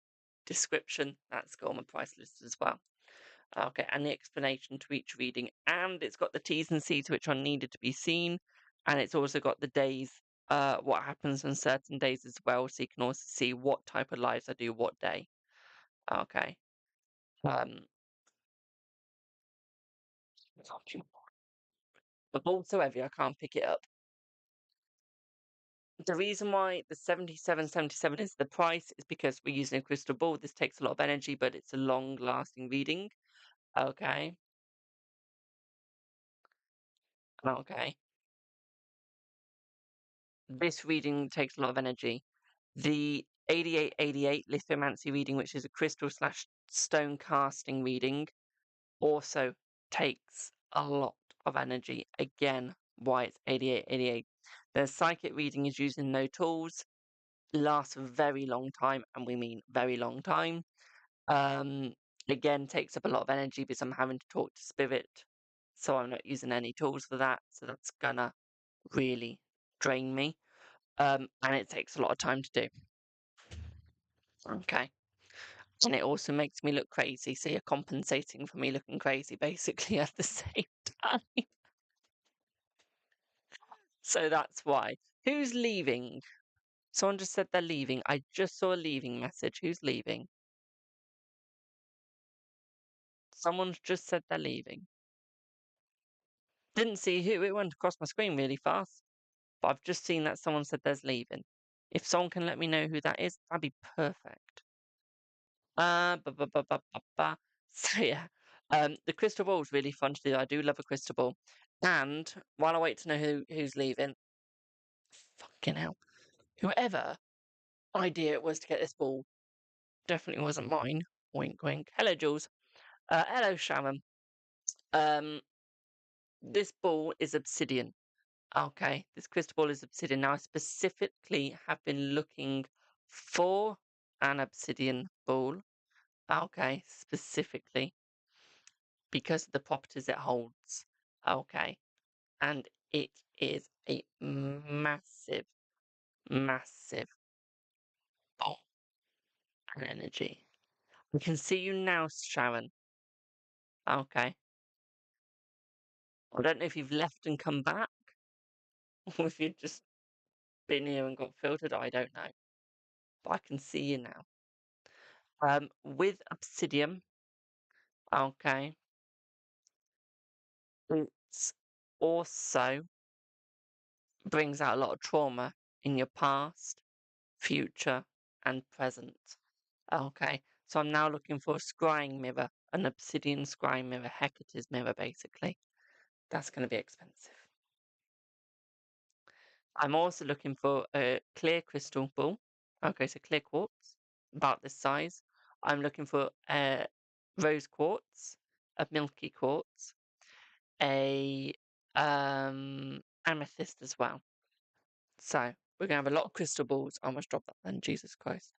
Speaker 1: description. That's got all my price lists as well. Okay, and the explanation to each reading, and it's got the T's and C's which are needed to be seen, and it's also got the days, what happens on certain days as well, so you can also see what type of lives I do what day. Okay. The ball's so heavy I can't pick it up. The reason why the 77 is the price is because we're using a crystal ball. This takes a lot of energy, but it's a long-lasting reading. Okay. Okay. This reading takes a lot of energy. The 88 lithomancy reading, which is a crystal / stone casting reading, also takes a lot of energy. Again, why it's 88. The psychic reading is using no tools, lasts a very long time, and we mean very long time. Um, Again, takes up a lot of energy because I'm having to talk to spirit, so I'm not using any tools for that. So that's gonna really drain me. And it takes a lot of time to do. Okay. And it also makes me look crazy. So you're compensating for me looking crazy basically at the same time. So that's why. Who's leaving? Someone just said they're leaving. I just saw a leaving message. Who's leaving? Someone's just said they're leaving. Didn't see who. It went across my screen really fast. But I've just seen that someone said there's leaving. If someone can let me know who that is, that'd be perfect. Ba, ba, ba, ba, ba, ba. So yeah, the crystal ball is really fun to do. I do love a crystal ball. And while I wait to know who's leaving, fucking hell, whoever idea it was to get this ball definitely wasn't mine. Wink, wink. Hello, Jules. Hello, Shaman. Um, this ball is obsidian. Okay, this crystal ball is obsidian. Now, I specifically have been looking for an obsidian ball. Okay, specifically because of the properties it holds. Okay, and it is a massive, massive ball and energy. I can see you now, Sharon. Okay. I don't know if you've left and come back, or if you've just been here and got filtered. I don't know, but I can see you now. With obsidian, okay, it's also brings out a lot of trauma in your past, future, and present. Okay, so I'm now looking for a scrying mirror, an obsidian scrying mirror, Hecate's mirror, basically. That's going to be expensive. I'm also looking for a clear crystal ball. Okay, so clear quartz, about this size. I'm looking for a rose quartz, a milky quartz, a amethyst as well. So we're gonna have a lot of crystal balls. I almost dropped that then, Jesus Christ.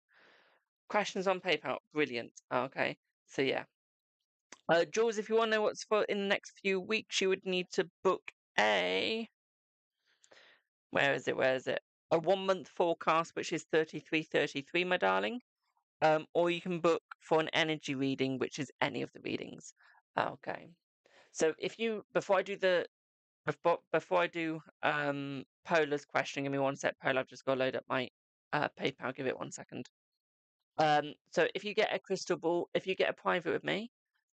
Speaker 1: Questions on PayPal, brilliant. Okay, so yeah. Jules, if you want to know what's for in the next few weeks, you would need to book a where is it? Where is it? A 1 month forecast, which is 3333, my darling. Or you can book for an energy reading, which is any of the readings. Okay. So if you before I do Polar's question, give me one sec, Polar. I've just got to load up my PayPal. Give it 1 second. So if you get a crystal ball, if you get a private with me,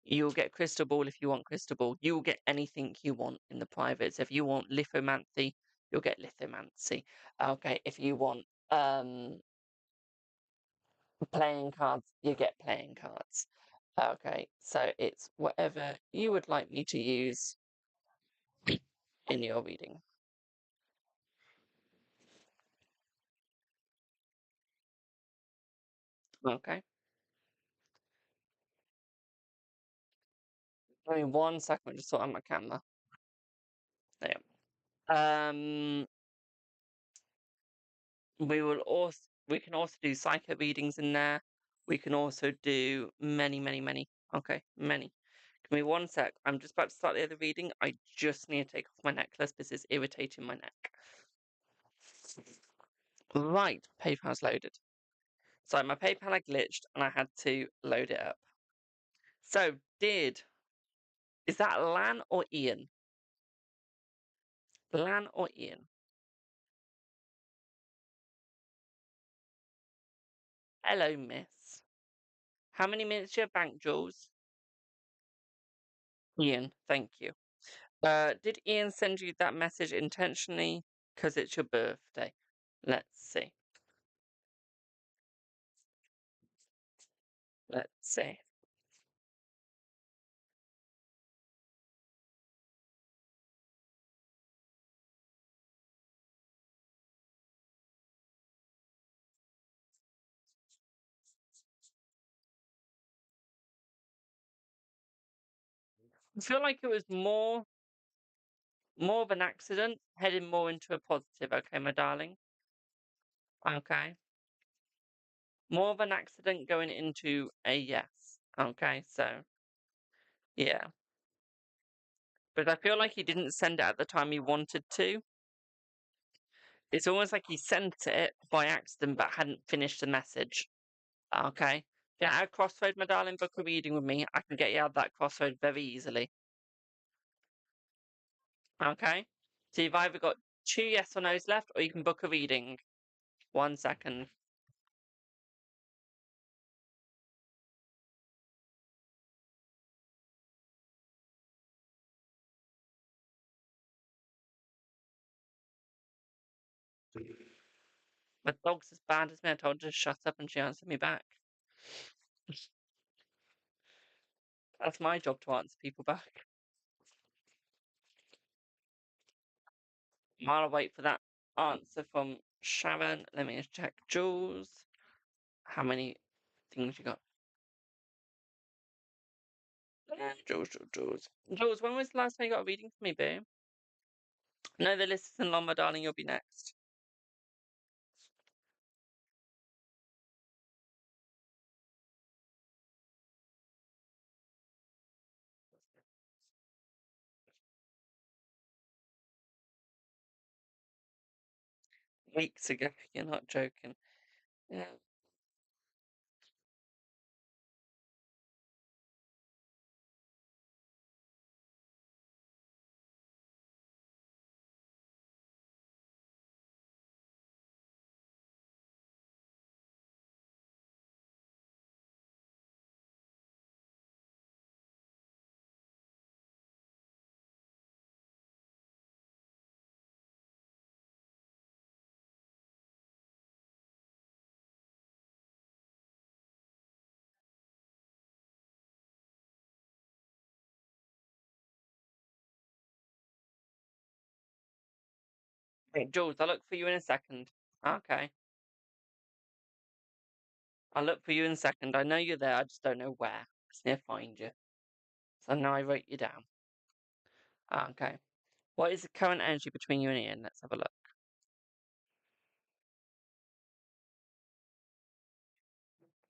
Speaker 1: you'll get crystal ball if you want crystal ball. You will get anything you want in the private. So if you want lithomancy, you'll get lithomancy. Okay, if you want playing cards, you get playing cards. Okay, so it's whatever you would like me to use in your reading. Okay. Give me 1 second, just sort out my camera. There. We can also do psychic readings in there. We can also do many. Okay, many. Give me 1 sec. I'm just about to start the other reading. I just need to take off my necklace because it's irritating my neck. Right, PayPal's loaded. So my PayPal had glitched and I had to load it up. So is that Lan or Ian? Lan or Ian? Hello, miss. How many minutes do you have bank, Jules? Ian, thank you. Did Ian send you that message intentionally? Because it's your birthday. Let's see. Let's see. I feel like it was more of an accident, heading more into a positive, okay, my darling? Okay. More of an accident going into a yes. Okay, so yeah. But I feel like he didn't send it at the time he wanted to. It's almost like he sent it by accident but hadn't finished the message. Okay. Yeah, at a crossroad, my darling, book a reading with me. I can get you out of that crossroad very easily. Okay? So you've either got 2 yes or no's left, or you can book a reading. 1 second. My dog's as bad as me. I told her to shut up and she answered me back. That's my job to answer people back. While I wait for that answer from Sharon, let me just check. Jules, how many things you got? Jules. Jules, when was the last time you got a reading from me, babe? No, the list isn't long, my darling. You'll be next. Weeks ago. You're not joking. Yeah. Hey, Jules, I'll look for you in a second. Okay. I'll look for you in a second. I know you're there. I just don't know where. I just need to find you. So now I wrote you down. Okay. What is the current energy between you and Ian? Let's have a look.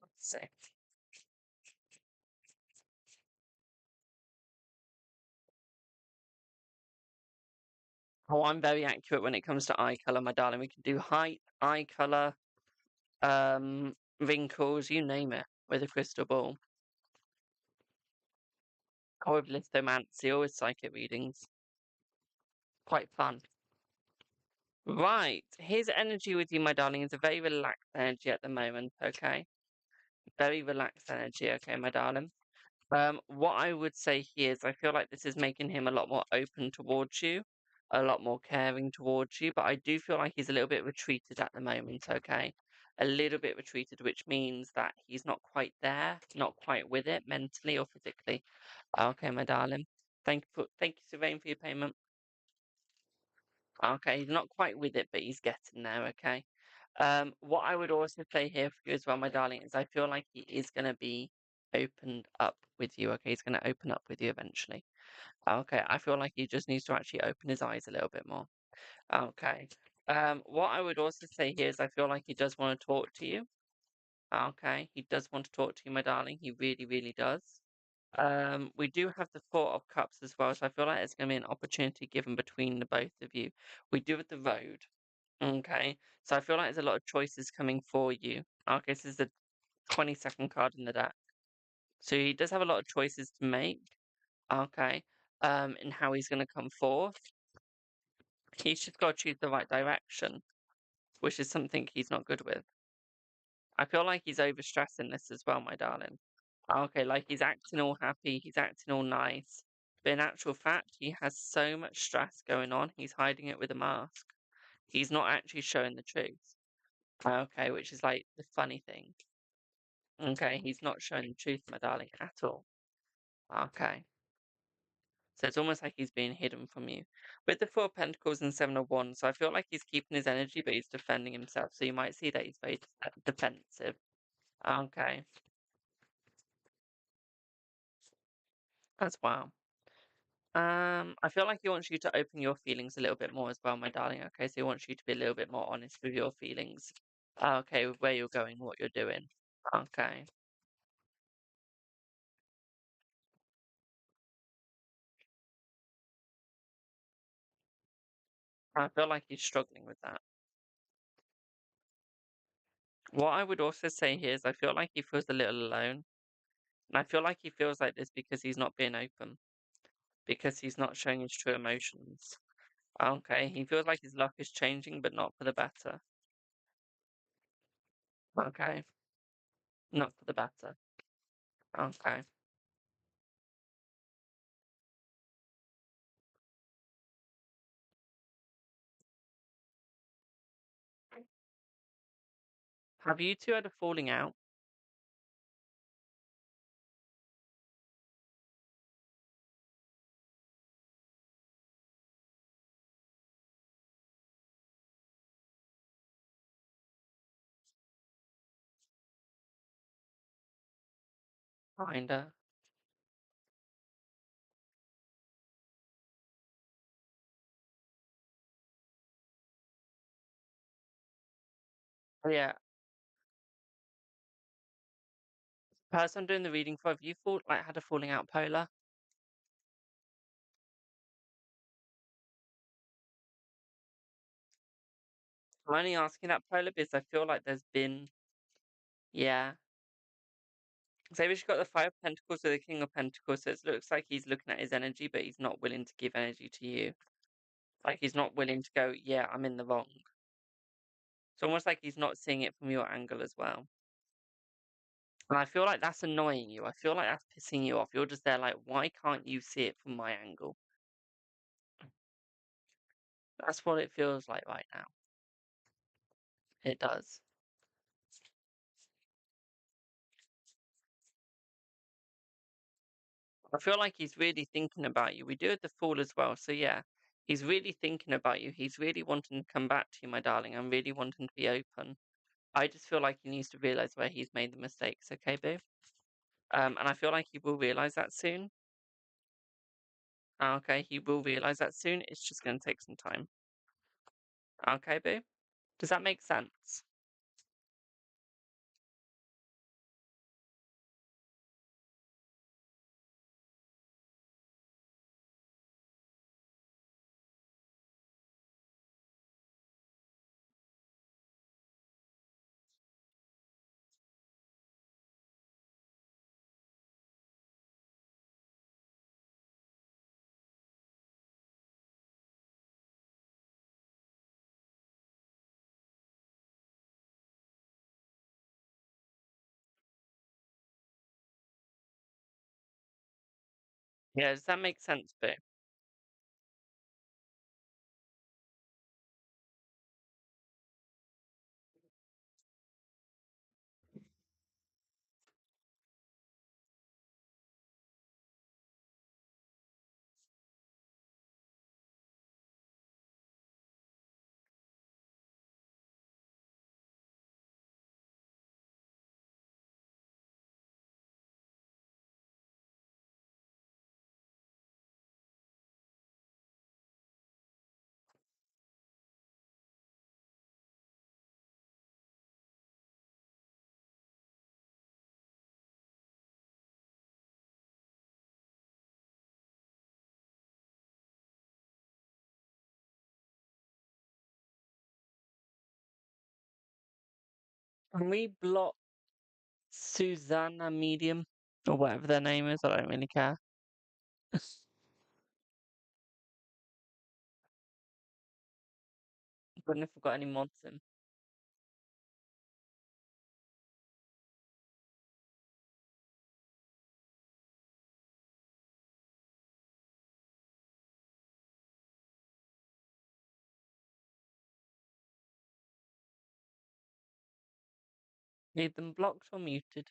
Speaker 1: Let's see. Oh, I'm very accurate when it comes to eye color, my darling. We can do height, eye color, wrinkles, you name it, with a crystal ball. Or with lithomancy, or with psychic readings. Quite fun. Right. His energy with you, my darling, is a very relaxed energy at the moment, okay? Very relaxed energy, okay, my darling? What I would say here is I feel like this is making him a lot more open towards you, a lot more caring towards you, but I do feel like he's a little bit retreated at the moment, okay? A little bit retreated, which means that he's not quite there, not quite with it mentally or physically. Okay, my darling. Thank you, Sylvain, for your payment. Okay, he's not quite with it, but he's getting there, okay? What I would also say here for you as well, my darling, is I feel like he is going to be opened up with you, okay? He's going to open up with you eventually. Okay, I feel like he just needs to actually open his eyes a little bit more. Okay. What I would also say here is I feel like he does want to talk to you. Okay, he does want to talk to you, my darling. He really, really does. We do have the Four of Cups as well, so I feel like there's going to be an opportunity given between the both of you. We do have the Road. Okay, so I feel like there's a lot of choices coming for you. Okay, this is the 22nd card in the deck. So he does have a lot of choices to make. Okay, in how he's going to come forth. He's just got to choose the right direction, which is something he's not good with. I feel like he's overstressing this as well, my darling. Okay, like he's acting all happy, he's acting all nice. But in actual fact, he has so much stress going on, he's hiding it with a mask. He's not actually showing the truth. Okay, which is like the funny thing. Okay, he's not showing the truth, my darling, at all. Okay. So it's almost like he's being hidden from you. With the Four of Pentacles and Seven of Wands, so I feel like he's keeping his energy, but he's defending himself. So you might see that he's very defensive. Okay, as well. I feel like he wants you to open your feelings a little bit more as well, my darling. Okay, so he wants you to be a little bit more honest with your feelings. Okay, with where you're going, what you're doing. Okay. I feel like he's struggling with that. What I would also say here is I feel like he feels a little alone. And I feel like he feels like this because he's not being open, because he's not showing his true emotions. Okay, he feels like his luck is changing, but not for the better. Okay, not for the better. Okay. Have you two had a falling out? Kinda. Yeah. Person doing the reading for, have you had a falling out polar? I'm only asking that polar because I feel like there's been, yeah. So we've got the Five of Pentacles with the King of Pentacles, so it looks like he's looking at his energy, but he's not willing to give energy to you. Like he's not willing to go, yeah, I'm in the wrong. It's almost like he's not seeing it from your angle as well. And I feel like that's annoying you. I feel like that's pissing you off. You're just there like, why can't you see it from my angle? That's what it feels like right now. It does. I feel like he's really thinking about you. We do have the Fool as well, so yeah. He's really thinking about you. He's really wanting to come back to you, my darling. I'm really wanting to be open. I just feel like he needs to realize where he's made the mistakes, okay, boo? And I feel like he will realize that soon. Okay, he will realize that soon. It's just going to take some time. Okay, boo? Does that make sense? Yeah, does that make sense, boo? Can we block Susanna Medium? Or whatever their name is, I don't really care. But if we've got any mods in. Need them blocked or muted?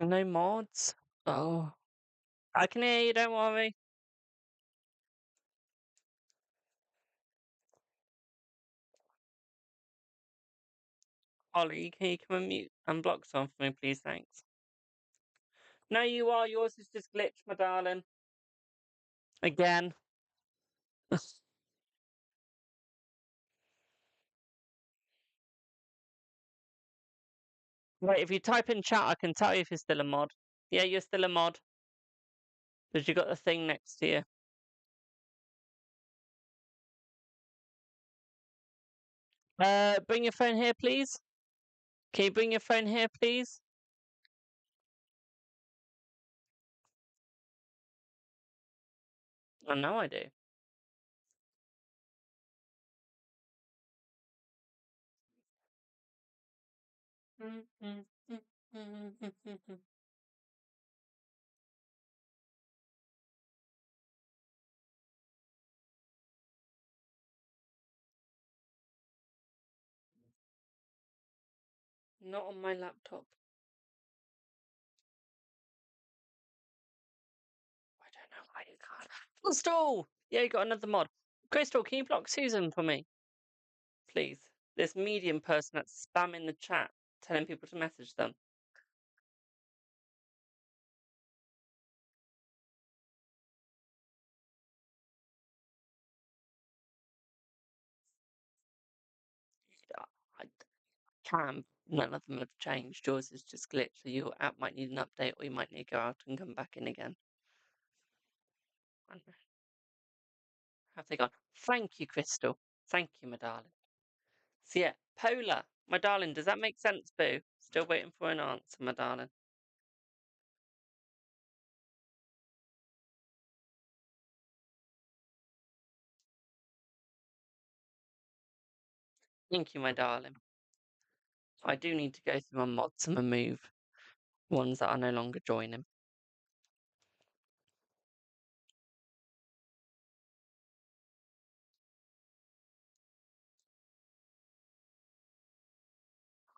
Speaker 1: No mods? Oh. I can hear you, don't worry. Ollie, can you come and mute and block some for me, please? Thanks. No, you are. Yours is just glitched, my darling. Again. Wait, if you type in chat, I can tell you if you're still a mod. Yeah, you're still a mod. Because you got the thing next to you. Bring your phone here, please. Can you bring your phone here, please? I know I do. Not on my laptop. I don't know why you can't. Crystal! Yeah, you got another mod. Crystal, can you block Susan for me? Please. This medium person that's spamming the chat, telling people to message them. I can. None of them have changed. Yours is just glitched, so your app might need an update, or you might need to go out and come back in again. Have they gone? Thank you, Crystal. Thank you, my darling. So yeah, Polar, my darling, does that make sense, Boo? Still waiting for an answer, my darling. Thank you, my darling. I do need to go through my mods and remove ones that are no longer joining.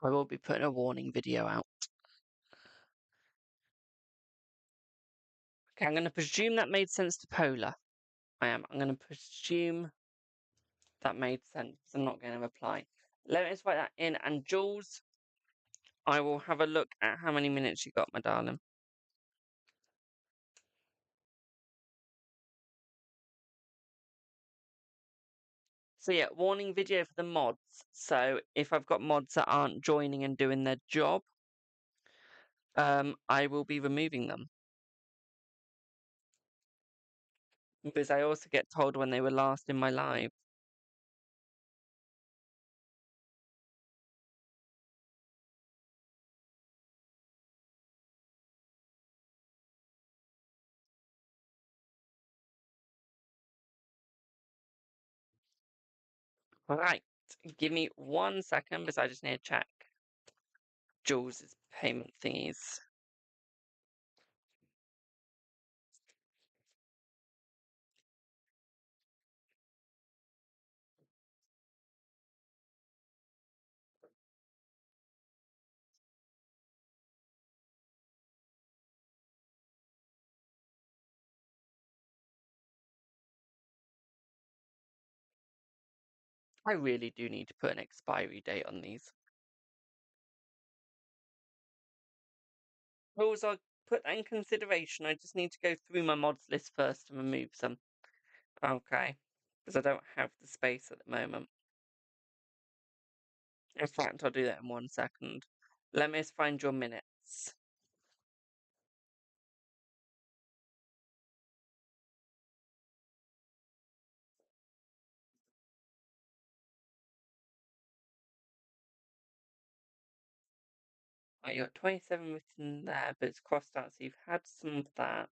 Speaker 1: I will be putting a warning video out. Okay, I'm going to presume that made sense to Polar. I am. I'm going to presume that made sense. I'm not going to reply. Let me just write that in. And Jules, I will have a look at how many minutes you got, my darling. So yeah, warning video for the mods. So if I've got mods that aren't joining and doing their job, I will be removing them. Because I also get told when they were last in my live. Right, give me 1 second because I just need to check Jules's payment thingies. I really do need to put an expiry date on these. Rules, I'll put that in consideration. I just need to go through my mods list first and remove some. Okay. Because I don't have the space at the moment. In fact, I'll do that in 1 second. Let me just find your minutes. Right, you got 27 written there, but it's crossed out, so you've had some of that.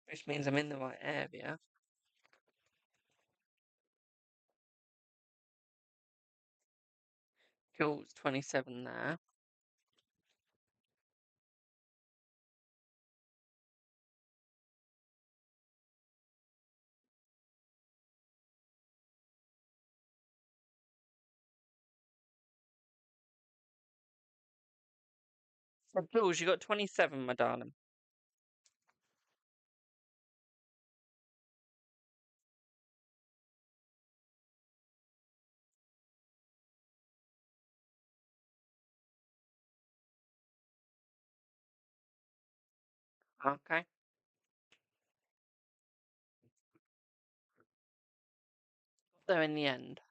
Speaker 1: Which means I'm in the right area. Jules, 27 there. So Jules, you got 27, my darling. Okay. There in the end.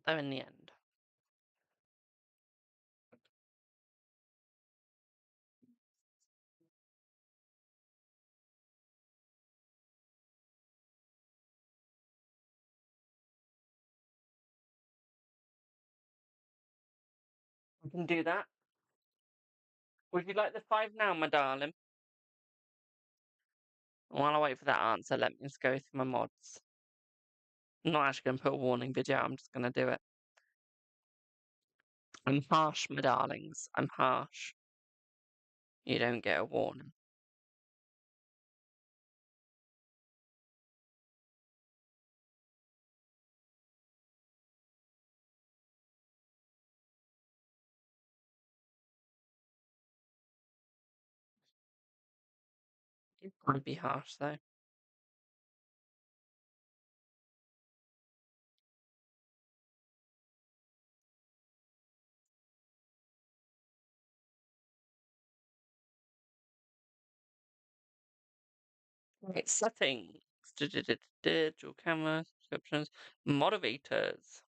Speaker 1: There in the end. I can do that. Would you like the 5 now, my darling? While I wait for that answer, let me just go through my mods. I'm not actually going to put a warning video, I'm just going to do it. I'm harsh, my darlings. I'm harsh. You don't get a warning. I'd be harsh, though. Right, settings. Digital camera, descriptions, moderators.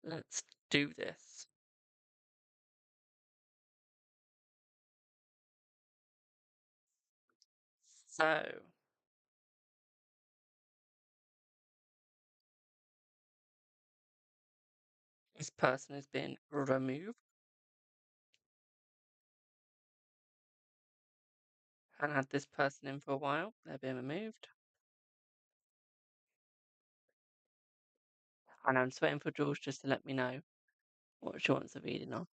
Speaker 1: Let's do this. So, this person has been removed. And had this person in for a while. They're being removed. And I'm just waiting for Jules just to let me know what she wants a reading on.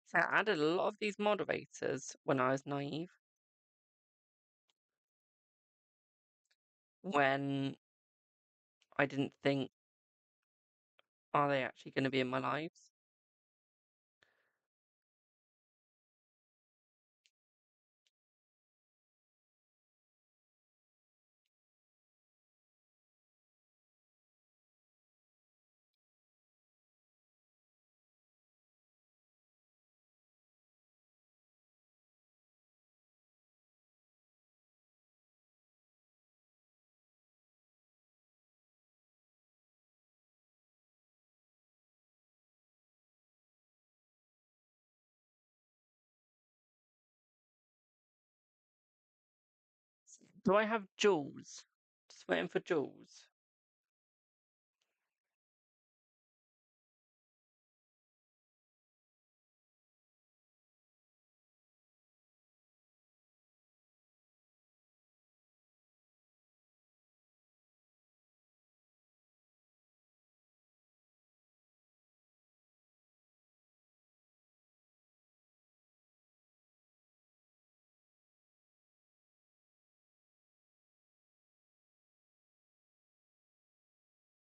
Speaker 1: So I added a lot of these moderators when I was naive. When I didn't think, are they actually going to be in my lives? Do I have Jules? Just waiting for Jules.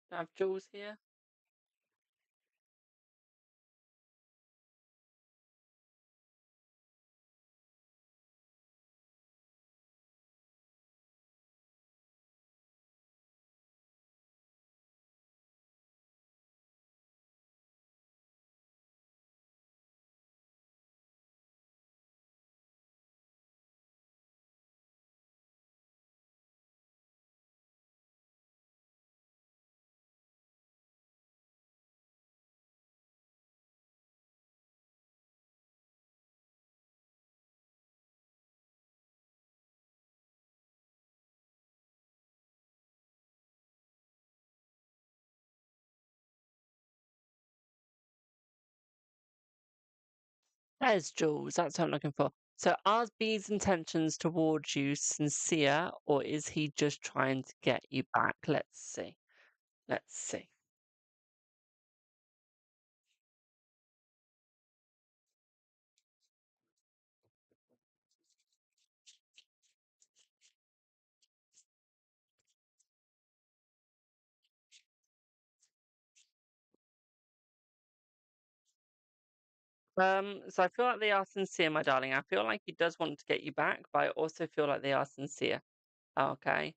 Speaker 1: Do I have Jules here? There's Jules. That's what I'm looking for. So are B's intentions towards you sincere, or is he just trying to get you back? Let's see. Let's see. So I feel like they are sincere, my darling. I feel like he does want to get you back, but I also feel like they are sincere. Okay.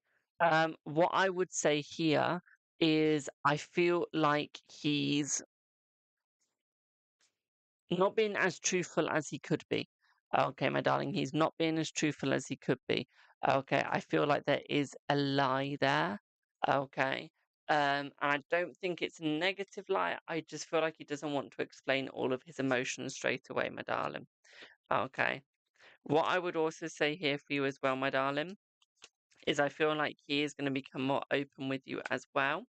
Speaker 1: What I would say here is I feel like he's not being as truthful as he could be. Okay, my darling, he's not being as truthful as he could be. Okay, I feel like there is a lie there. Okay. And I don't think it's a negative lie. I just feel like he doesn't want to explain all of his emotions straight away, my darling. Okay. What I would also say here for you as well, my darling, is I feel like he is going to become more open with you as well.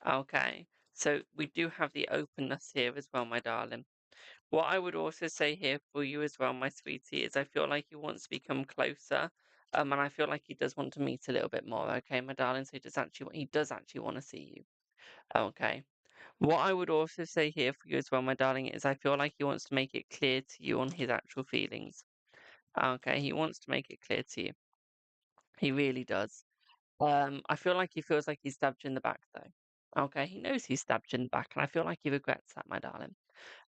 Speaker 1: Okay. So we do have the openness here as well, my darling. What I would also say here for you as well, my sweetie, is I feel like he wants to become closer. And I feel like he does want to meet a little bit more, okay, my darling. So he does actually want to see you. Okay. What I would also say here for you as well, my darling, is I feel like he wants to make it clear to you on his actual feelings. Okay, he wants to make it clear to you. He really does. I feel like he feels like he stabbed you in the back though. Okay, he knows he stabbed you in the back, and I feel like he regrets that, my darling.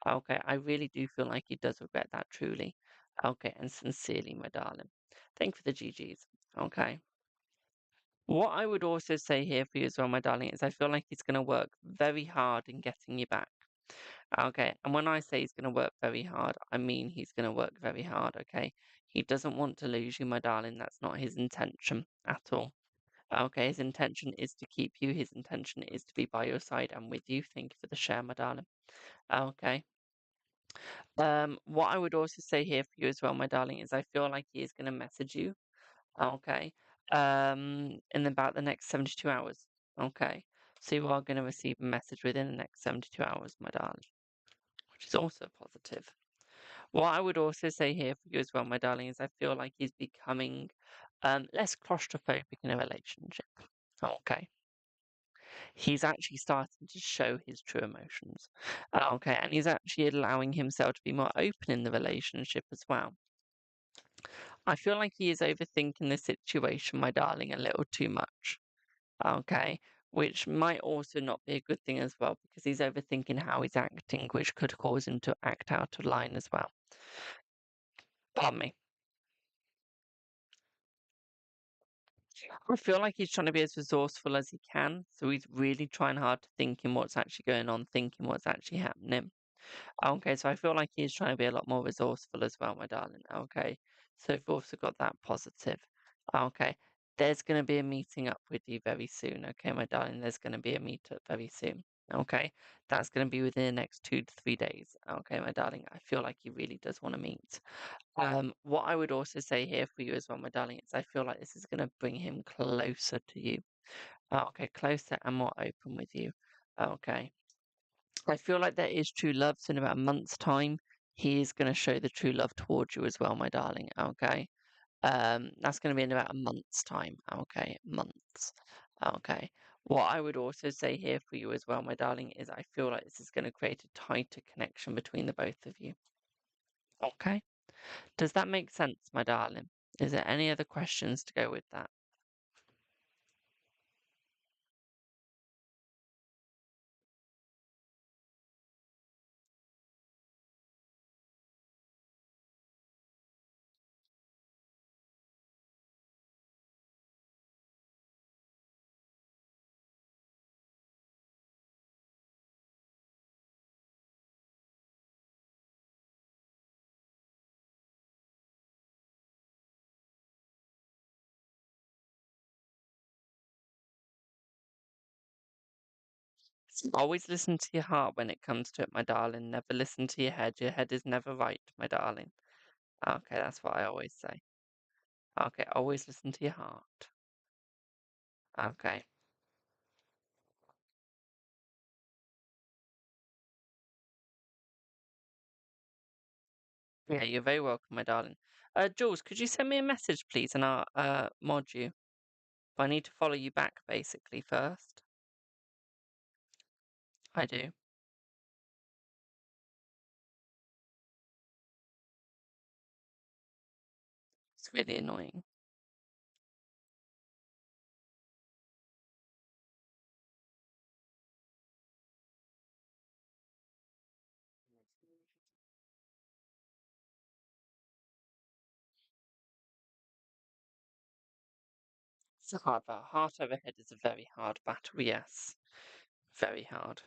Speaker 1: Okay, I really do feel like he does regret that truly. Okay, and sincerely, my darling. Thank you for the GGs. Okay. What I would also say here for you as well, my darling, is I feel like he's going to work very hard in getting you back. Okay, and when I say he's going to work very hard, I mean he's going to work very hard. Okay, he doesn't want to lose you, my darling. That's not his intention at all. Okay, his intention is to keep you. His intention is to be by your side and with you. Thank you for the share, my darling. Okay. What I would also say here for you as well, my darling, is I feel like he is going to message you, okay, in about the next 72 hours, okay? So you are going to receive a message within the next 72 hours, my darling, which is also positive. What I would also say here for you as well, my darling, is I feel like he's becoming less claustrophobic in a relationship, okay? He's actually starting to show his true emotions, okay? And he's actually allowing himself to be more open in the relationship as well. I feel like he is overthinking the situation, my darling, a little too much. Okay. Which might also not be a good thing as well, because he's overthinking how he's acting, which could cause him to act out of line as well. Pardon me. I feel like he's trying to be as resourceful as he can. So he's really trying hard to thinking what's actually going on, thinking what's actually happening. Okay, so I feel like he's trying to be a lot more resourceful as well, my darling. Okay, so we've also got that positive. Okay, there's going to be a meeting up with you very soon. Okay, my darling, there's going to be a meetup very soon. Okay, that's going to be within the next 2 to 3 days. Okay, my darling, I feel like he really does want to meet. What I would also say here for you as well, my darling, is I feel like this is going to bring him closer to you. Okay, closer and more open with you. Okay. I feel like there is true love. So in about a month's time, he is going to show the true love towards you as well, my darling. Okay. That's going to be in about a month's time. Okay. Months. Okay. What I would also say here for you as well, my darling, is I feel like this is going to create a tighter connection between the both of you. Okay. Does that make sense, my darling? Is there any other questions to go with that? Always listen to your heart when it comes to it, my darling. Never listen to your head. Your head is never right, my darling. Okay, that's what I always say. Okay, always listen to your heart. Okay. Yeah, you're very welcome, my darling. Jules, could you send me a message, please, and I'll mod you. But I need to follow you back, basically, first. I do. It's really annoying. It's a hard battle. Heart over head is a very hard battle, yes. Very hard.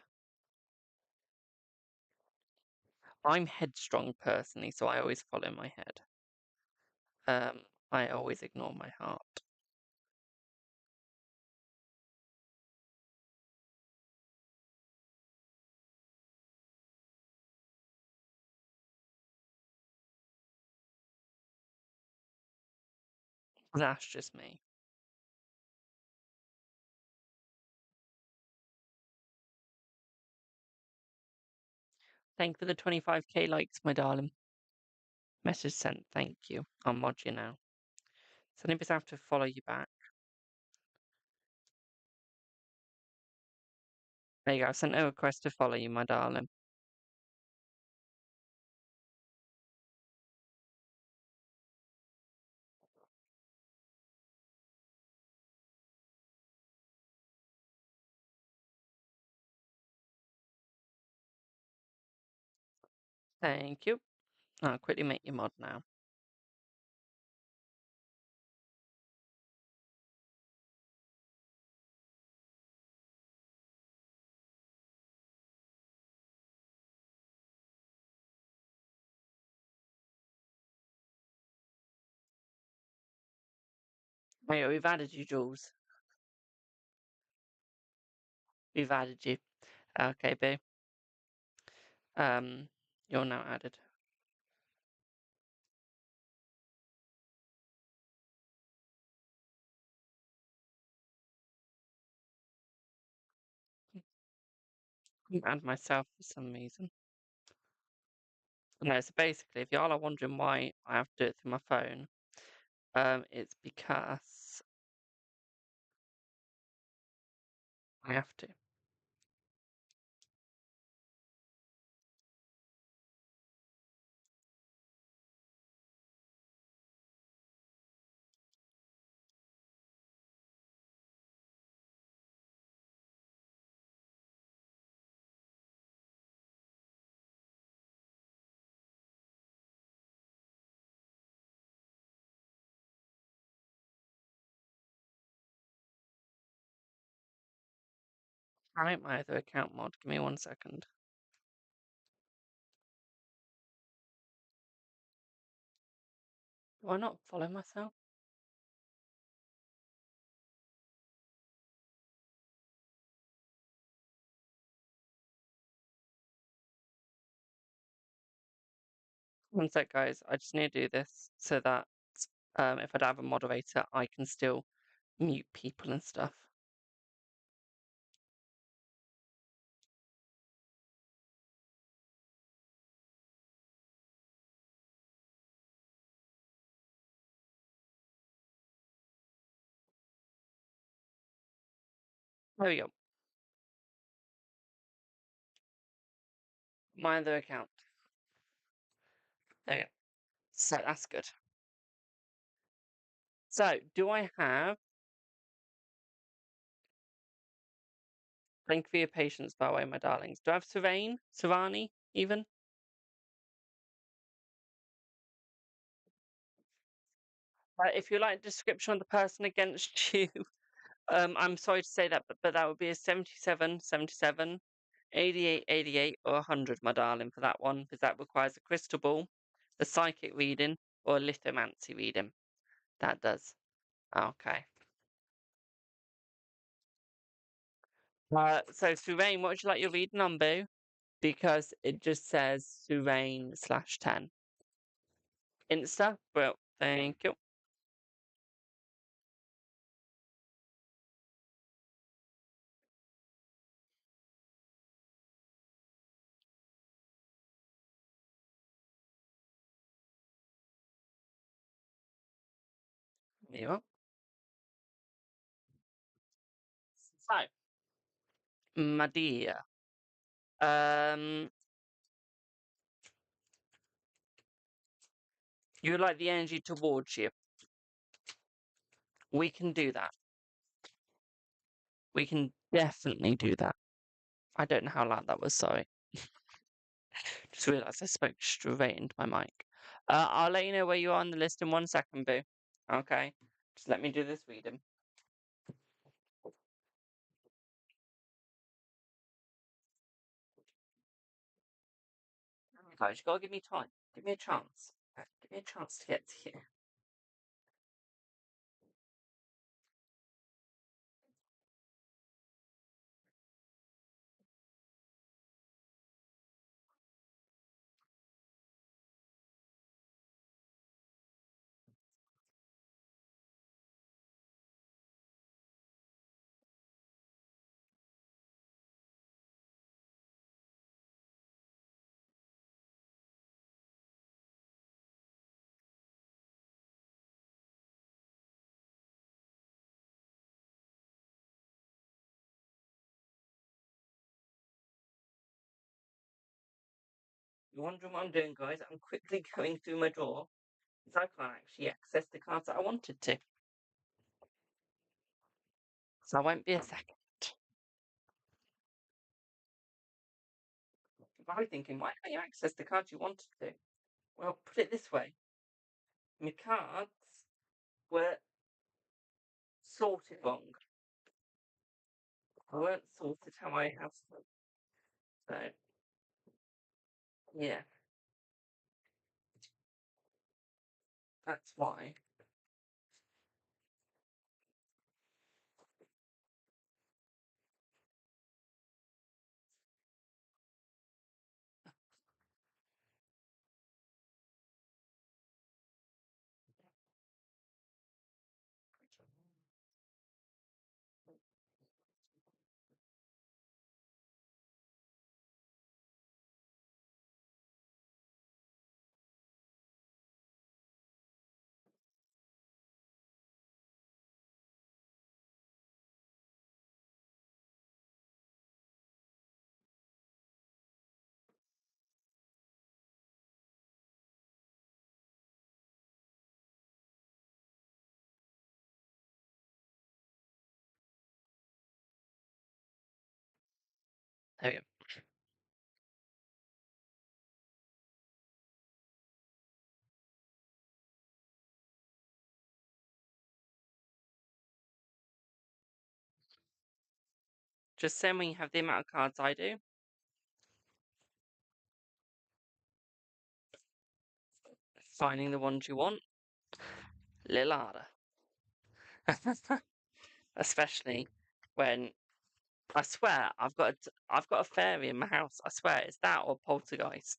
Speaker 1: I'm headstrong personally, so I always follow my head. I always ignore my heart. That's just me. Thank you for the 25k likes, my darling. Message sent, thank you. I'll mod you now. So I have to follow you back. There you go, I sent a request to follow you, my darling. Thank you. I'll quickly make you mod now. There you go, we've added you, Jules. We've added you. Okay, boo. You're now added. And myself for some reason. No, so basically, if y'all are wondering why I have to do it through my phone, it's because I have to. Alright, my other account mod. Give me 1 second. Do I not follow myself? One sec, guys. I just need to do this so that if I have a moderator, I can still mute people and stuff. There we go. My other account. There we go. So that's good. So, do I have... Thank you for your patience, by the way, my darlings. Do I have Serene? Savani, even? If you like the description of the person against you, I'm sorry to say that, but that would be a 77, 77, 88, 88, or 100, my darling, for that one, because that requires a crystal ball, a psychic reading, or a lithomancy reading. That does. Okay. So Surain, what would you like your reading on, Boo? Because it just says Surain/10. Insta? Well, thank you. There you are. So, my dear, um, you would like the energy towards you. We can do that. We can definitely do that. I don't know how loud that was, sorry. Just realised I spoke straight into my mic. I'll let you know where you are on the list in 1 second, Boo. Okay? Just let me do this reading. guys, you gotta give me time. Give me a chance. Give me a chance to get to you. You're wondering what I'm doing, guys? I'm quickly going through my drawer because I can't actually access the cards that I wanted to. So I won't be a second. You're probably thinking, why can't you access the cards you wanted to? Well, put it this way. My cards were sorted wrong. They weren't sorted how I have them. So, yeah, that's why. There we go. Just send when you have the amount of cards I do. Finding the ones you want. Little harder. Especially when I swear I've got a fairy in my house. I swear it's that or poltergeist.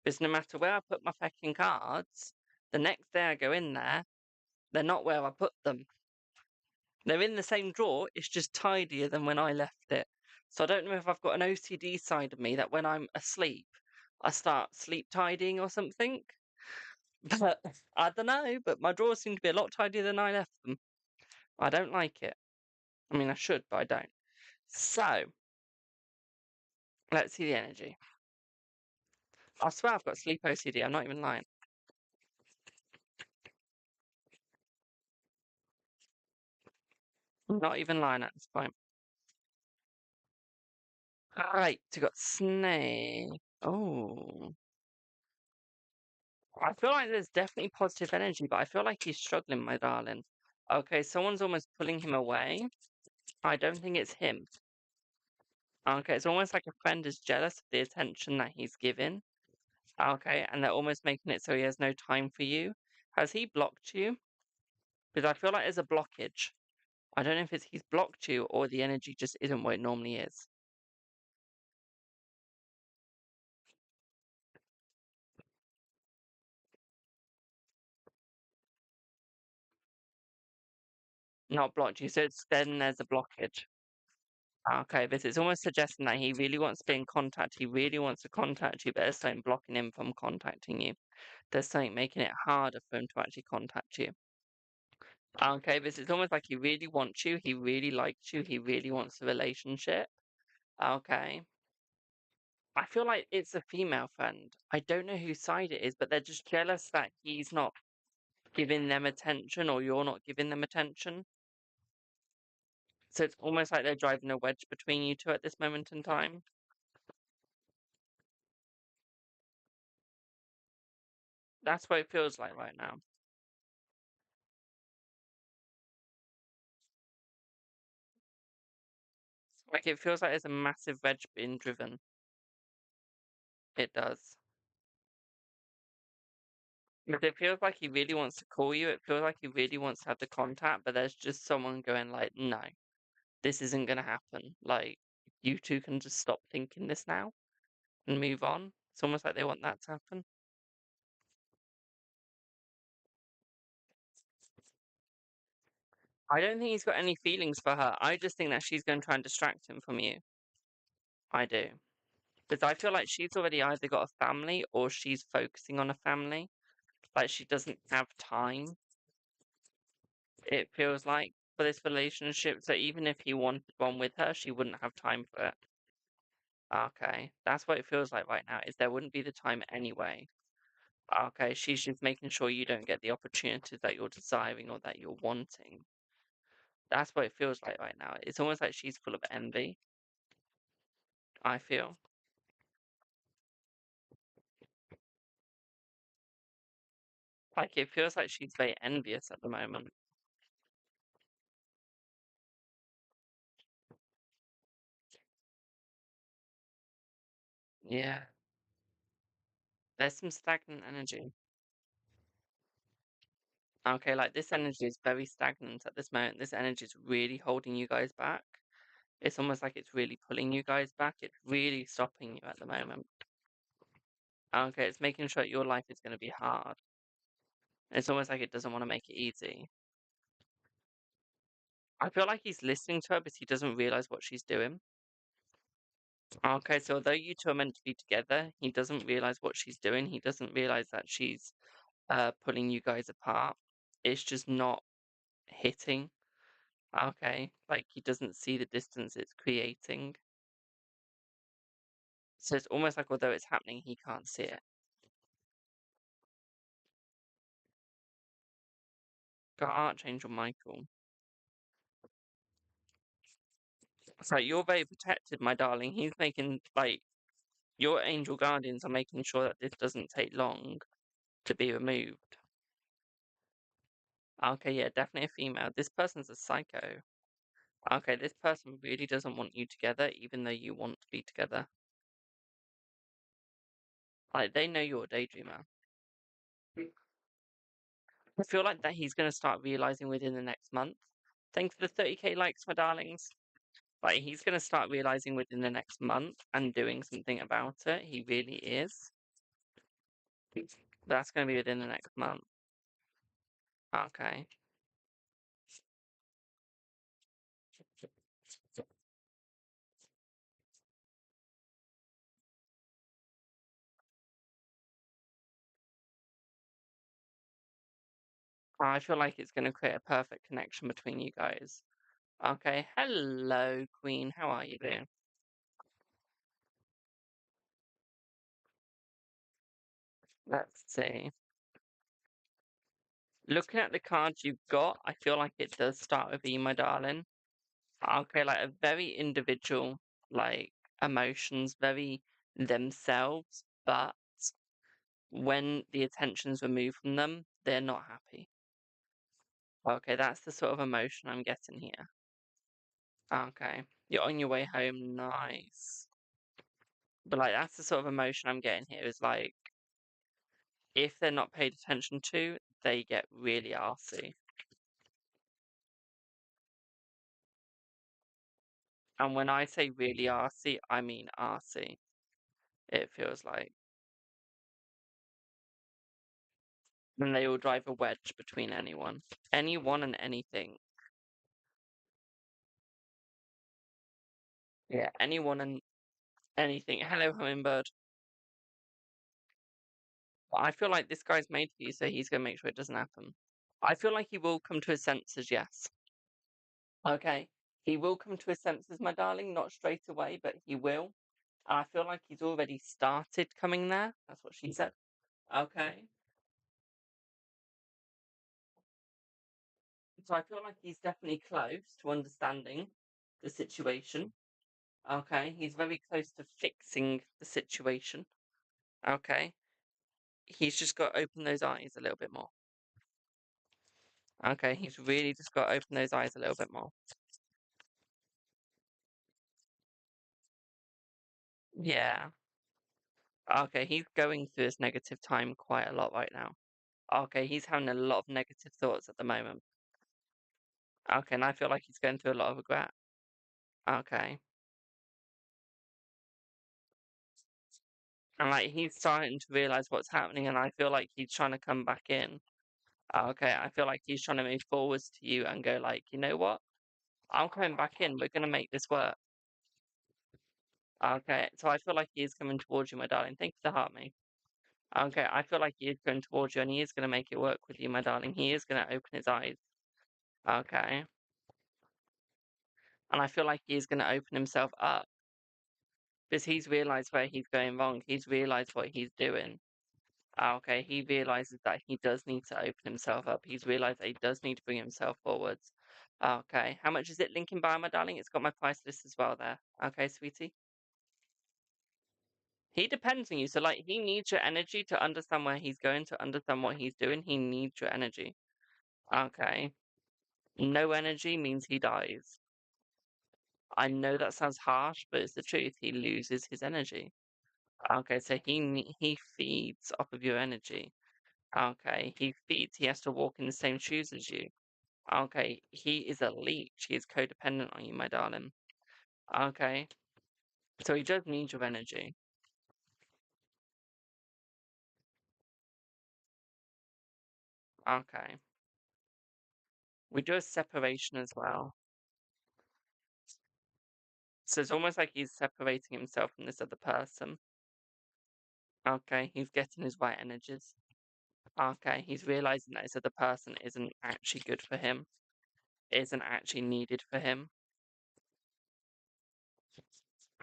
Speaker 1: Because no matter where I put my fucking cards, the next day I go in there, they're not where I put them. They're in the same drawer. It's just tidier than when I left it. So I don't know if I've got an OCD side of me that when I'm asleep, I start sleep tidying or something. But I don't know. But my drawers seem to be a lot tidier than I left them. I don't like it. I mean, I should, but I don't. So let's see the energy. I swear I've got sleep OCD. I'm not even lying. I'm not even lying at this point. Right, we got snake. Oh. I feel like there's definitely positive energy, but I feel like he's struggling, my darling. Okay, someone's almost pulling him away. I don't think it's him. Okay, it's almost like a friend is jealous of the attention that he's given. Okay, and they're almost making it so he has no time for you. Has he blocked you? Because I feel like there's a blockage. I don't know if it's he's blocked you or the energy just isn't what it normally is. Not blocked you, so it's then there's a blockage. Okay, this is almost suggesting that he really wants to be in contact. He really wants to contact you, but there's something blocking him from contacting you. There's something making it harder for him to actually contact you. Okay, this is almost like he really wants you. He really likes you. He really wants a relationship. Okay. I feel like it's a female friend. I don't know whose side it is, but they're just jealous that he's not giving them attention or you're not giving them attention. So it's almost like they're driving a wedge between you two at this moment in time. That's what it feels like right now. Like it feels like there's a massive wedge being driven. It does. But it feels like he really wants to call you. It feels like he really wants to have the contact, but there's just someone going like, no, this isn't gonna happen. Like, you two can just stop thinking this now and move on. It's almost like they want that to happen. I don't think he's got any feelings for her. I just think that she's going to try and distract him from you. I do. Because I feel like she's already either got a family or she's focusing on a family. Like she doesn't have time, it feels like, for this relationship. So even if he wanted one with her, she wouldn't have time for it. Okay. That's what it feels like right now, is there wouldn't be the time anyway. Okay, she's just making sure you don't get the opportunities that you're desiring or that you're wanting. That's what it feels like right now. It's almost like she's full of envy, I feel. Like it feels like she's very envious at the moment. Yeah. There's some stagnant energy. Okay, like this energy is very stagnant at this moment. This energy is really holding you guys back. It's almost like it's really pulling you guys back. It's really stopping you at the moment. Okay, it's making sure that your life is going to be hard. It's almost like it doesn't want to make it easy. I feel like he's listening to her, but he doesn't realize what she's doing. Okay, so although you two are meant to be together, he doesn't realize what she's doing. He doesn't realize that she's pulling you guys apart. It's just not hitting. Okay, like he doesn't see the distance it's creating. So it's almost like although it's happening, he can't see it. Got Archangel Michael. It's like you're very protected, my darling. He's making like your angel guardians are making sure that this doesn't take long to be removed. Okay, yeah, definitely a female. This person's a psycho. Okay, this person really doesn't want you together, even though you want to be together. Like they know you're a daydreamer. I feel like that he's gonna start realizing within the next month. Thanks for the 30k likes, my darlings. Like he's gonna start realizing within the next month and doing something about it. He really is. That's gonna be within the next month. Okay. I feel like it's gonna create a perfect connection between you guys. Okay. Hello, Queen. How are you doing? Let's see. Looking at the cards you've got, I feel like it does start with you, my darling. Okay, like a very individual, like emotions, very themselves, but when the attention's removed from them, they're not happy. Okay, that's the sort of emotion I'm getting here. Okay, you're on your way home, nice. But like that's the sort of emotion I'm getting here is like if they're not paid attention to, they get really arsy. And when I say really arsy, I mean arsy. It feels like. And they will drive a wedge between anyone. Anyone and anything. Yeah, anyone and anything. Hello, hummingbird. I feel like this guy's made for you, so he's gonna make sure it doesn't happen. I feel like he will come to his senses, yes. Okay. He will come to his senses, my darling, not straight away, but he will. And I feel like he's already started coming there. That's what she said. Okay. So I feel like he's definitely close to understanding the situation. Okay. He's very close to fixing the situation. Okay. He's just got to open those eyes a little bit more. Okay. He's really just got to open those eyes a little bit more. Yeah. Okay. He's going through this negative time quite a lot right now. Okay, he's having a lot of negative thoughts at the moment. Okay, and I feel like he's going through a lot of regret. Okay. And like he's starting to realize what's happening, and I feel like he's trying to come back in. Okay, I feel like he's trying to move forwards to you and go like, you know what? I'm coming back in. We're gonna make this work. Okay, so I feel like he is coming towards you, my darling. Thank you for the heart, mate. Okay, I feel like he is going towards you, and he is gonna make it work with you, my darling. He is gonna open his eyes. Okay, and I feel like he is gonna open himself up because he's realized where he's going wrong. He's realized what he's doing. Okay, he realizes that he does need to open himself up. He's realized that he does need to bring himself forwards. Okay, how much is it linking by, my darling? It's got my price list as well there. Okay, sweetie. He depends on you. So, like, he needs your energy to understand where he's going, to understand what he's doing. He needs your energy. Okay. No energy means he dies. I know that sounds harsh, but it's the truth. He loses his energy. Okay, so he feeds off of your energy. Okay, he feeds. He has to walk in the same shoes as you. Okay, he is a leech. He is codependent on you, my darling. Okay, so he does need your energy. Okay, we do a separation as well. So it's almost like he's separating himself from this other person. Okay, he's getting his right energies. Okay, he's realizing that this other person isn't actually good for him, isn't actually needed for him.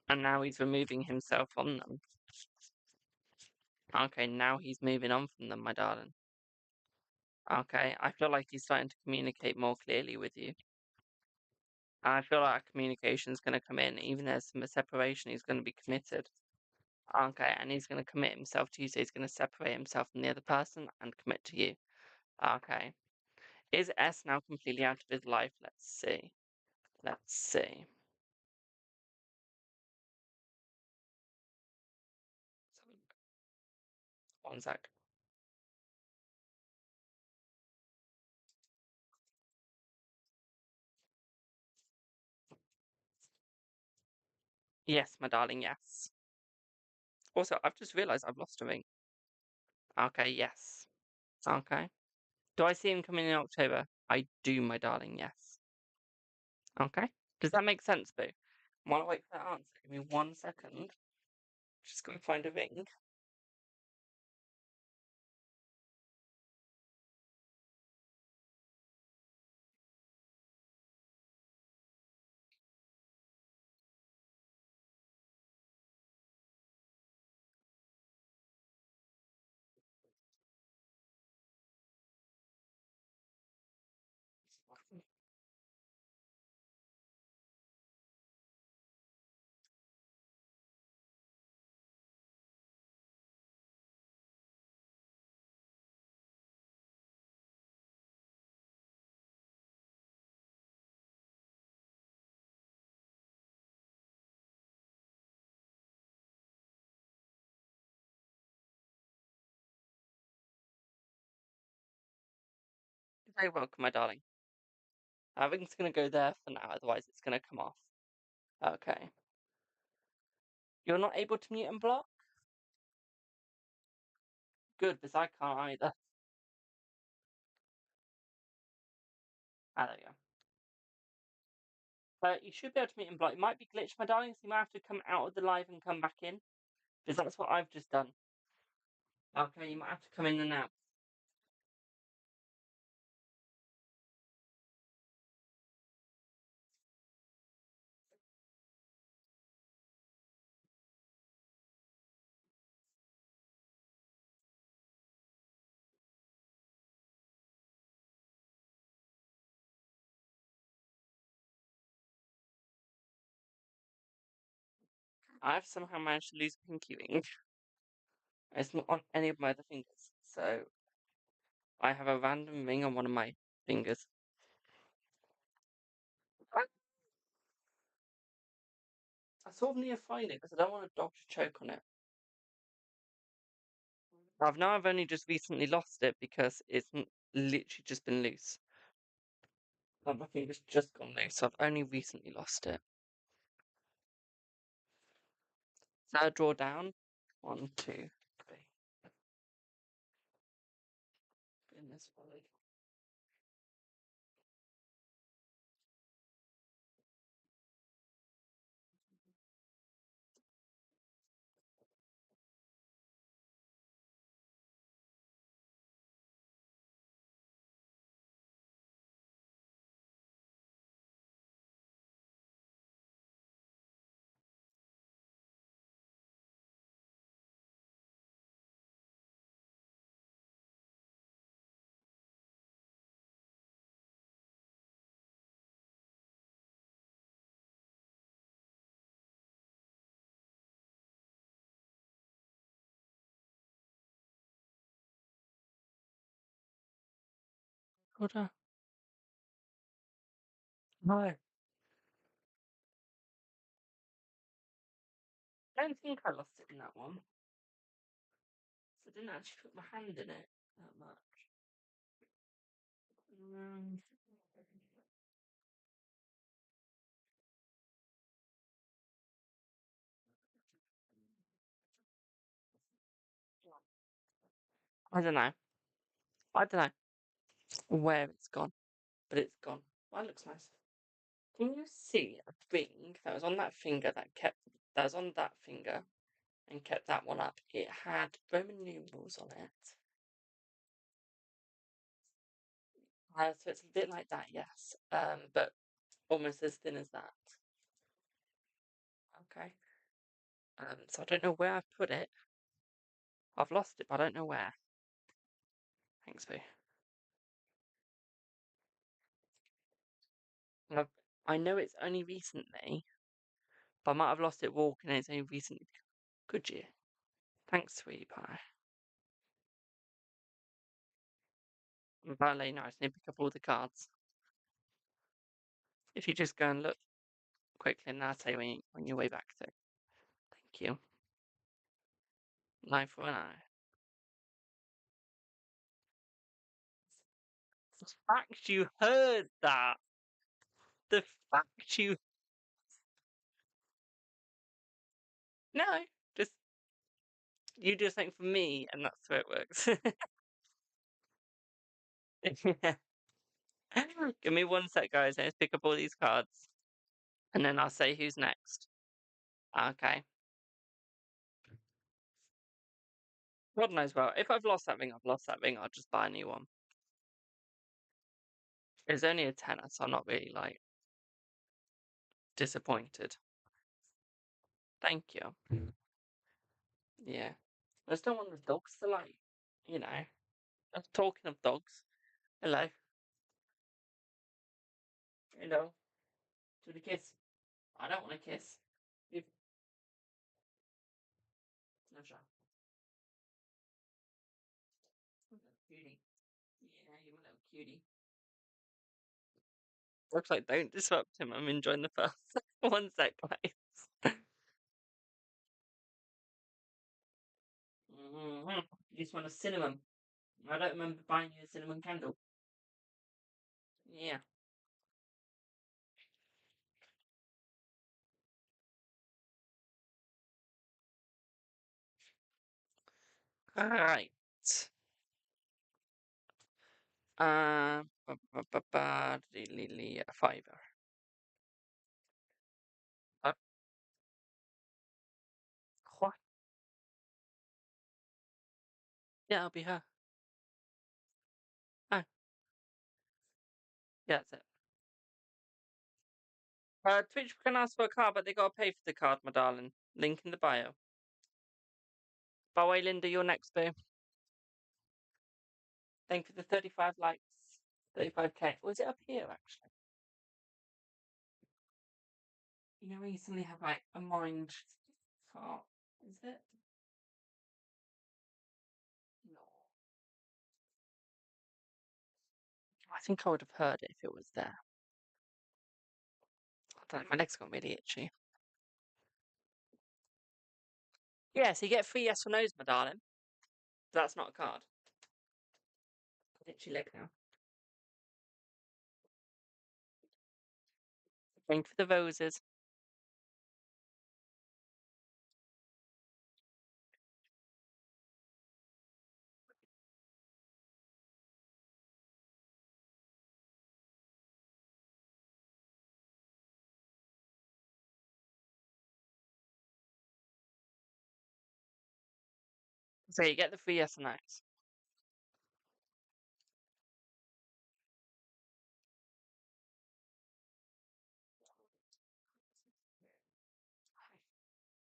Speaker 1: And now he's removing himself from them. Okay, now he's moving on from them, my darling. Okay, I feel like he's starting to communicate more clearly with you. I feel like communication is going to come in, even there's some separation, he's going to be committed. Okay, and he's going to commit himself to you, so he's going to separate himself from the other person and commit to you. Okay. Is S now completely out of his life? Let's see. Let's see. One sec. Yes, my darling, yes. Also, I've just realized I've lost a ring. Okay, yes. Okay. Do I see him coming in October? I do, my darling, yes. Okay. Does that make sense, Boo? While I wait for that answer, give me 1 second. Just gonna find a ring. You're very welcome, my darling. Ring's gonna go there for now, otherwise it's gonna come off. Okay. You're not able to mute and block? Good, because I can't either. Ah, there we go. But you should be able to mute and block. It might be glitched, my darling, so you might have to come out of the live and come back in. Because that's what I've just done. Okay, you might have to come in and out. I've somehow managed to lose pinky ring. It's not on any of my other fingers. So I have a random ring on one of my fingers. I sort of need to find it because I don't want a dog to choke on it. I've only just recently lost it because it's literally just been loose. Like, my finger's just gone loose, so I've only recently lost it. Third draw down. 1, 2, 3. Goodness, Ollie. Hold on. No. I don't think I lost it in that one. So I didn't actually put my hand in it that much. Um, I don't know. I don't know where it's gone, but it's gone. Well, it looks nice. Can you see a ring that was on that finger that was on that finger and kept that one up? It had Roman numerals on it. So it's a bit like that, yes. But almost as thin as that. Okay. So I don't know where I've put it. I've lost it, but I don't know where. Thanks, Boo. And I know it's only recently, but I might have lost it walking and it's only recently. Could you? Thanks, sweetie pie. Ballet nice and pick up all the cards. If you just go and look quickly, and I'll tell you when you're way back to. Thank you. Eye for an eye. The fact you heard that. The fact you. No, just. You do something for me, and that's the way it works. Give me one sec, guys. Let's pick up all these cards. And then I'll say who's next. Okay. God knows well. If I've lost that ring, I've lost that ring. I'll just buy a new one. It's only a tenner, so I'm not really, like, disappointed. Thank you. Yeah. I just don't want the dogs to, like, you know. Talking of dogs. Hello. Hello. To the kiss. I don't want a kiss. If... No shot. Cutie. Yeah, you're a little cutie. Looks like don't disrupt him. I'm enjoying the first. One sec, guys. You just want a cinnamon. I don't remember buying you a cinnamon candle. Yeah. Alright. A fiver. Uh, what? Yeah, I'll be her. Oh, yeah, that's it. Twitch can ask for a card, but they gotta pay for the card, my darling. Link in the bio. By the way, Linda, you're next, boo. Thank you for the 35 likes. 35k. Was it up here, actually? You know, we suddenly have, like, a mind card. Is it? No. I think I would have heard it if it was there. I don't know, my leg's got really itchy. Yeah, so you get 3 yes or no's, my darling. That's not a card. Literally look now. Thank you for the roses. So you get the free yes and no's.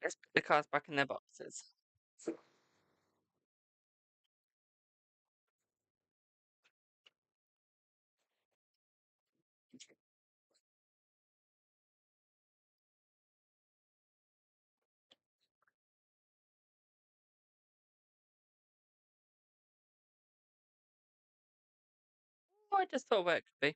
Speaker 1: Let's put the cards back in their boxes. Oh, I just thought where it could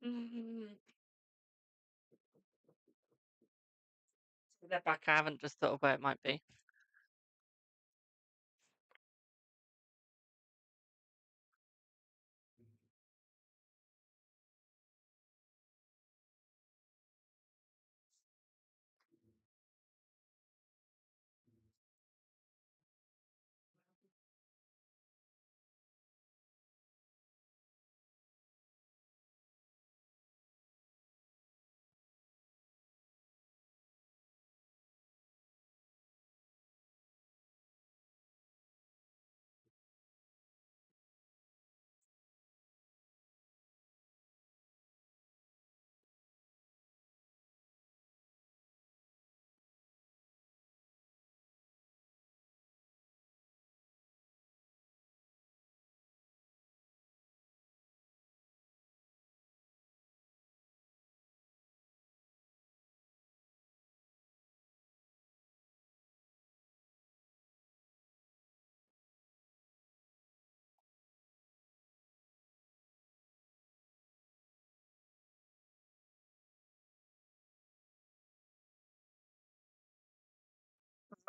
Speaker 1: be. Mm. They're back. I haven't just thought of where it might be.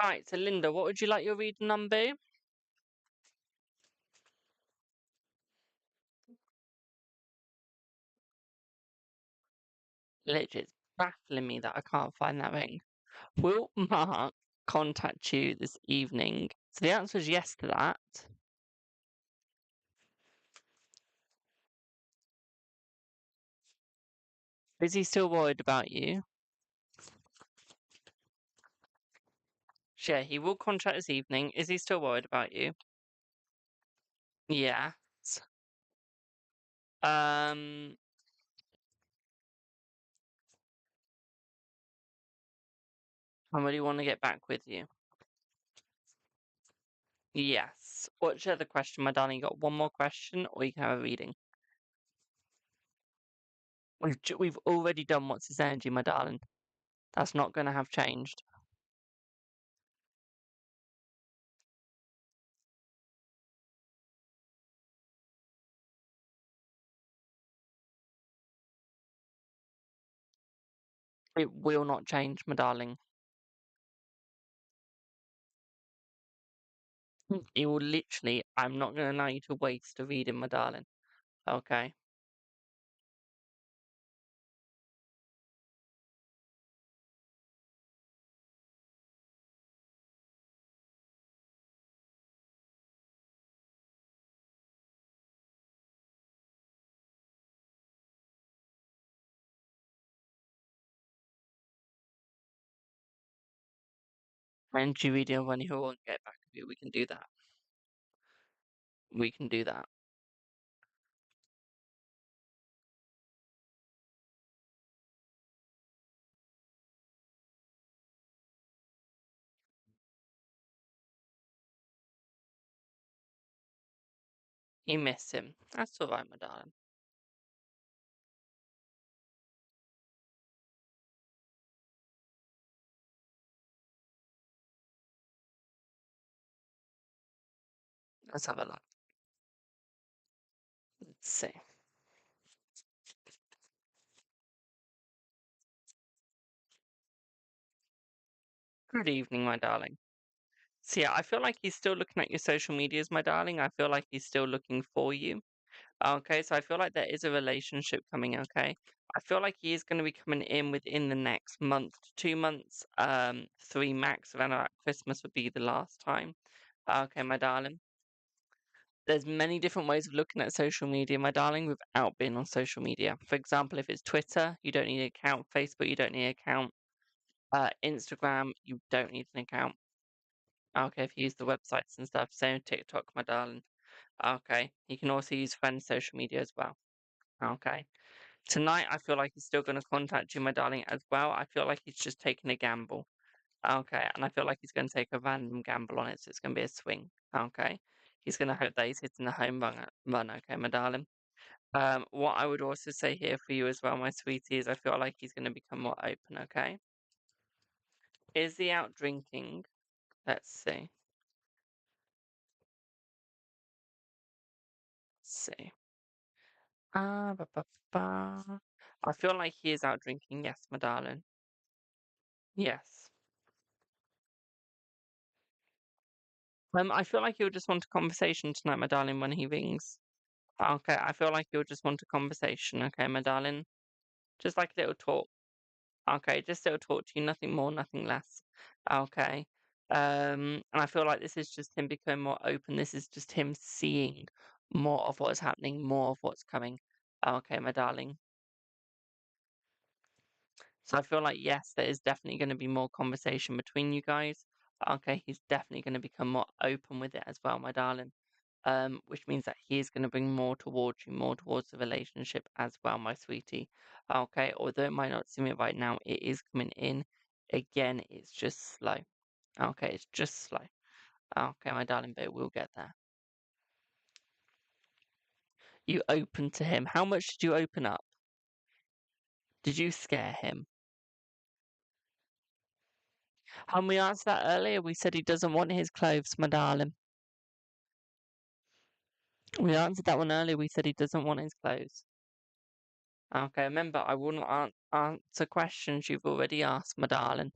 Speaker 1: Right, so Linda, what would you like your reading on be? Literally, it's baffling me that I can't find that ring. Will Mark contact you this evening? So the answer is yes to that. Is he still worried about you? Yeah, he will contact this evening. Is he still worried about you? Yes. Um, I really want to get back with you. Yes. What's your other question, my darling? You got one more question, or you can have a reading. We've already done what's his energy, my darling. That's not going to have changed. It will not change, my darling. It will literally. I'm not going to allow you to waste a reading, my darling. Okay. And you reading when he won't get back with you. We can do that. We can do that. You miss him. That's all right, my darling. Let's have a look. Let's see. Good evening, my darling. So yeah, I feel like he's still looking at your social medias, my darling. I feel like he's still looking for you. Okay, so I feel like there is a relationship coming, okay? I feel like he is going to be coming in within the next month to 2 months, three max, around about Christmas would be the last time. Okay, my darling. There's many different ways of looking at social media, my darling, without being on social media. For example, if it's Twitter, you don't need an account. Facebook, you don't need an account. Instagram, you don't need an account. Okay, if you use the websites and stuff, same TikTok, my darling. Okay, you can also use friends' social media as well. Okay. Tonight, I feel like he's still going to contact you, my darling, as well. I feel like he's just taking a gamble. Okay. And I feel like he's going to take a random gamble on it. So it's going to be a swing. Okay. He's going to hope that he's hitting the home run. Okay, my darling. What I would also say here for you as well, my sweetie, is I feel like he's going to become more open. Okay. Is he out drinking? Let's see. Let's see. Ba, ba, ba. I feel like he is out drinking. Yes, my darling. Yes. I feel like he'll just want a conversation tonight, my darling, when he rings. Okay, I feel like he'll just want a conversation, okay, my darling? Just like a little talk. Okay, just a little talk to you, nothing more, nothing less. Okay. And I feel like this is just him becoming more open. This is just him seeing more of what's happening, more of what's coming. Okay, my darling. So I feel like, yes, there is definitely going to be more conversation between you guys. Okay, he's definitely going to become more open with it as well, my darling. Which means that he is going to bring more towards you, more towards the relationship as well, my sweetie. Okay, although it might not seem it right now, it is coming in. Again, it's just slow. Okay, it's just slow. Okay, my darling, but we'll get there. You opened to him. How much did you open up? Did you scare him? And we answered that earlier. We said he doesn't want his clothes, my darling. We answered that one earlier. We said he doesn't want his clothes. Okay, remember, I wouldn't answer questions you've already asked, my darling.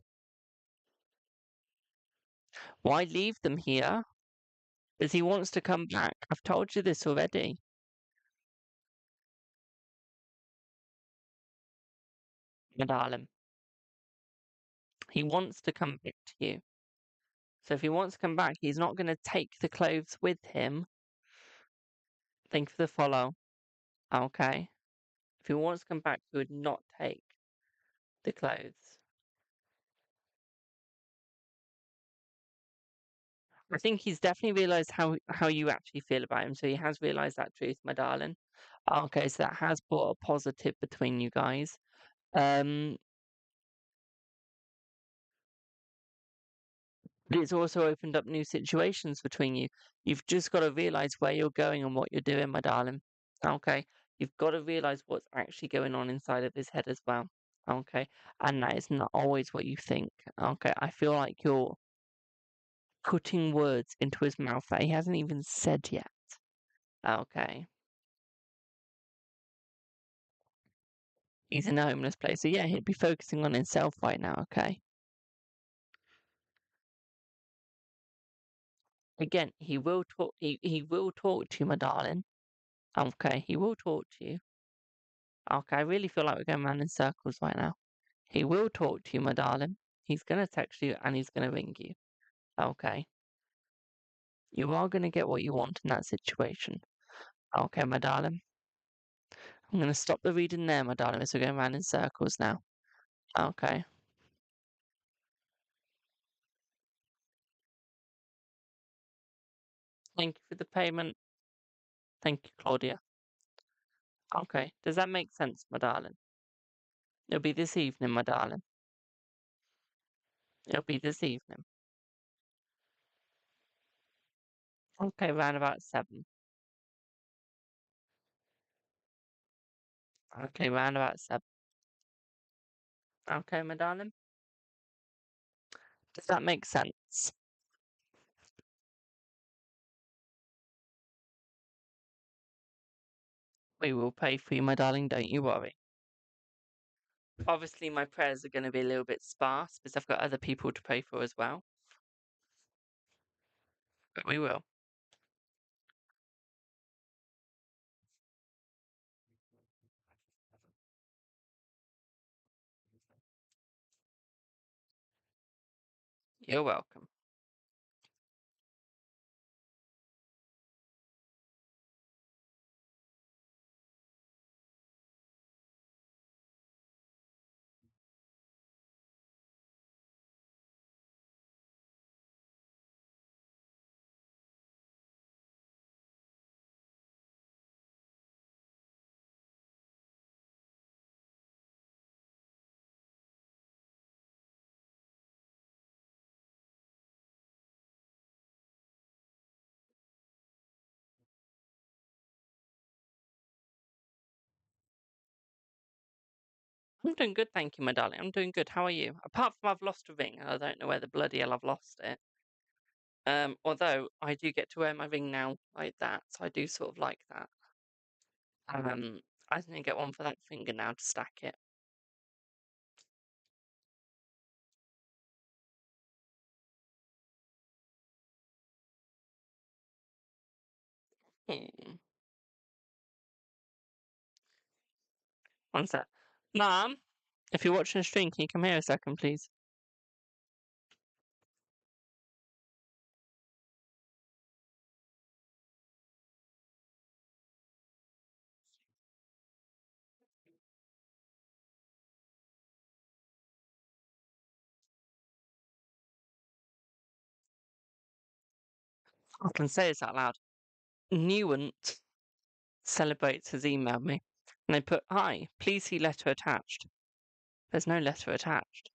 Speaker 1: Why leave them here? Because he wants to come back. I've told you this already, my darling. He wants to come back to you. So if he wants to come back, he's not going to take the clothes with him. Thank you for the follow. Okay. If he wants to come back, he would not take the clothes. I think he's definitely realised how you actually feel about him. So he has realised that truth, my darling. Okay, so that has brought a positive between you guys. Um, but it's also opened up new situations between you. You've just got to realise where you're going and what you're doing, my darling. Okay. You've got to realise what's actually going on inside of his head as well. Okay. And that is not always what you think. Okay. I feel like you're putting words into his mouth that he hasn't even said yet. Okay. He's in a homeless place. So yeah, he'd be focusing on himself right now. Okay. Again, he will talk. He will talk to you, my darling. Okay. He will talk to you. Okay. I really feel like we're going around in circles right now. He will talk to you, my darling. He's going to text you and he's going to ring you. Okay. You are going to get what you want in that situation. Okay, my darling. I'm going to stop the reading there, my darling, as we're going around in circles now. Okay. Thank you for the payment. Thank you, Claudia. Okay. Does that make sense, my darling? It'll be this evening, my darling. It'll be this evening. Okay, round about 7. Okay, round about 7. Okay, my darling. Does that make sense? We will pray for you, my darling, don't you worry. Obviously, my prayers are going to be a little bit sparse because I've got other people to pray for as well. But we will. You're welcome. I'm doing good, thank you, my darling. I'm doing good. How are you? Apart from I've lost a ring, and I don't know where the bloody hell I've lost it. Although I do get to wear my ring now like that, so I do sort of like that. I need to get one for that finger now to stack it. Hmm. One sec. Mom, if you're watching a stream, can you come here a second, please? I can say this out loud. Newant Celebrates has emailed me, and they put, "Hi, please see letter attached." There's no letter attached.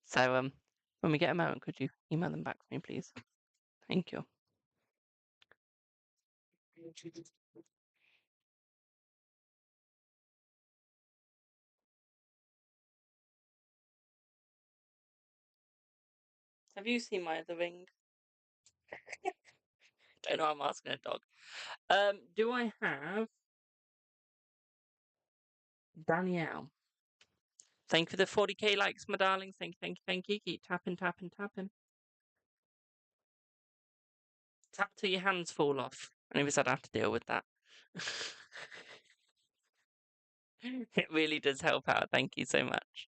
Speaker 1: So when we get a moment, could you email them back to me, please? Thank you. Have you seen my other ring? Don't know. I'm asking a dog. Do I have Danielle? Thank you for the 40k likes, my darling. Thank you, thank you, thank you. Keep tapping, tapping, tapping. Tap till your hands fall off. Anyways, I'd have to deal with that. It really does help out. Thank you so much.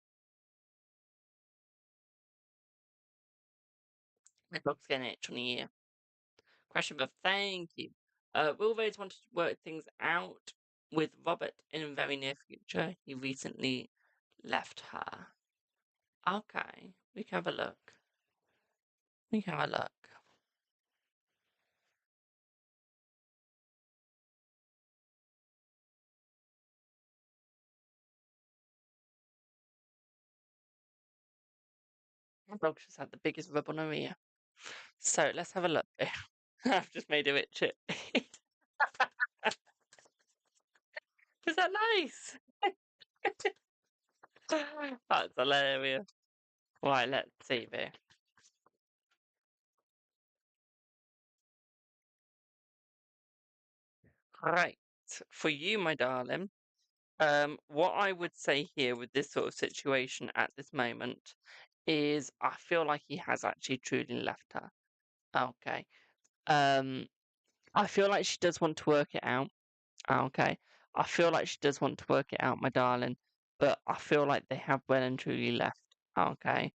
Speaker 1: My dog's getting an itch on the ear. Question, but thank you. Will Rose want to work things out with Robert in the very near future? He recently left her. Okay, we can have a look. We can have a look. My dog just had the biggest rub on her ear. So let's have a look. I've just made her itch it. Is that nice? That's hilarious. Right, let's see here. Right, for you, my darling. What I would say here with this sort of situation at this moment is I feel like he has actually truly left her. Okay. Um, I feel like she does want to work it out. Okay. I feel like she does want to work it out, my darling, but I feel like they have well and truly left. Okay.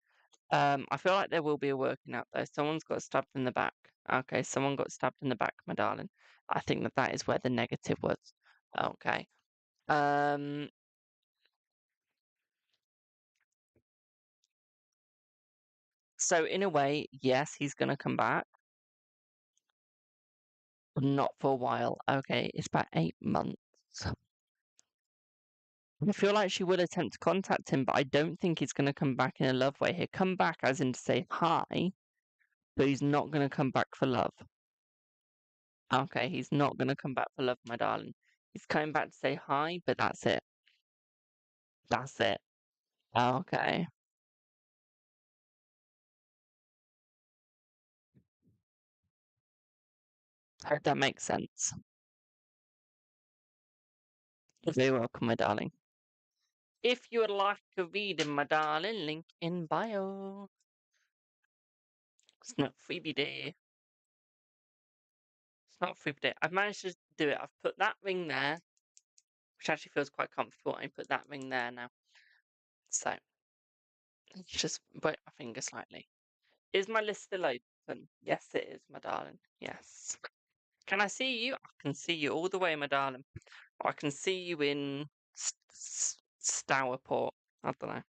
Speaker 1: I feel like there will be a working out though. Someone's got stabbed in the back. Okay, someone got stabbed in the back, my darling. I think that that is where the negative was. Okay. Um, so in a way, yes, he's gonna come back, but not for a while. Okay, it's about 8 months. I feel like she will attempt to contact him, but I don't think he's gonna come back in a love way. He'll come back as in to say hi, but he's not gonna come back for love. Okay, he's not gonna come back for love, my darling. He's coming back to say hi, but that's it. That's it. Okay. Hope that makes sense. You're very welcome, my darling. If you would like to read in my darling, link in bio. It's not freebie day. It's not freebie day. I've managed to do it. I've put that ring there, which actually feels quite comfortable. I put that ring there now. So, let's just wet my finger slightly. Is my list still open? Yes, it is, my darling. Yes. Can I see you? I can see you all the way, my darling. I can see you in Stourport. I don't know.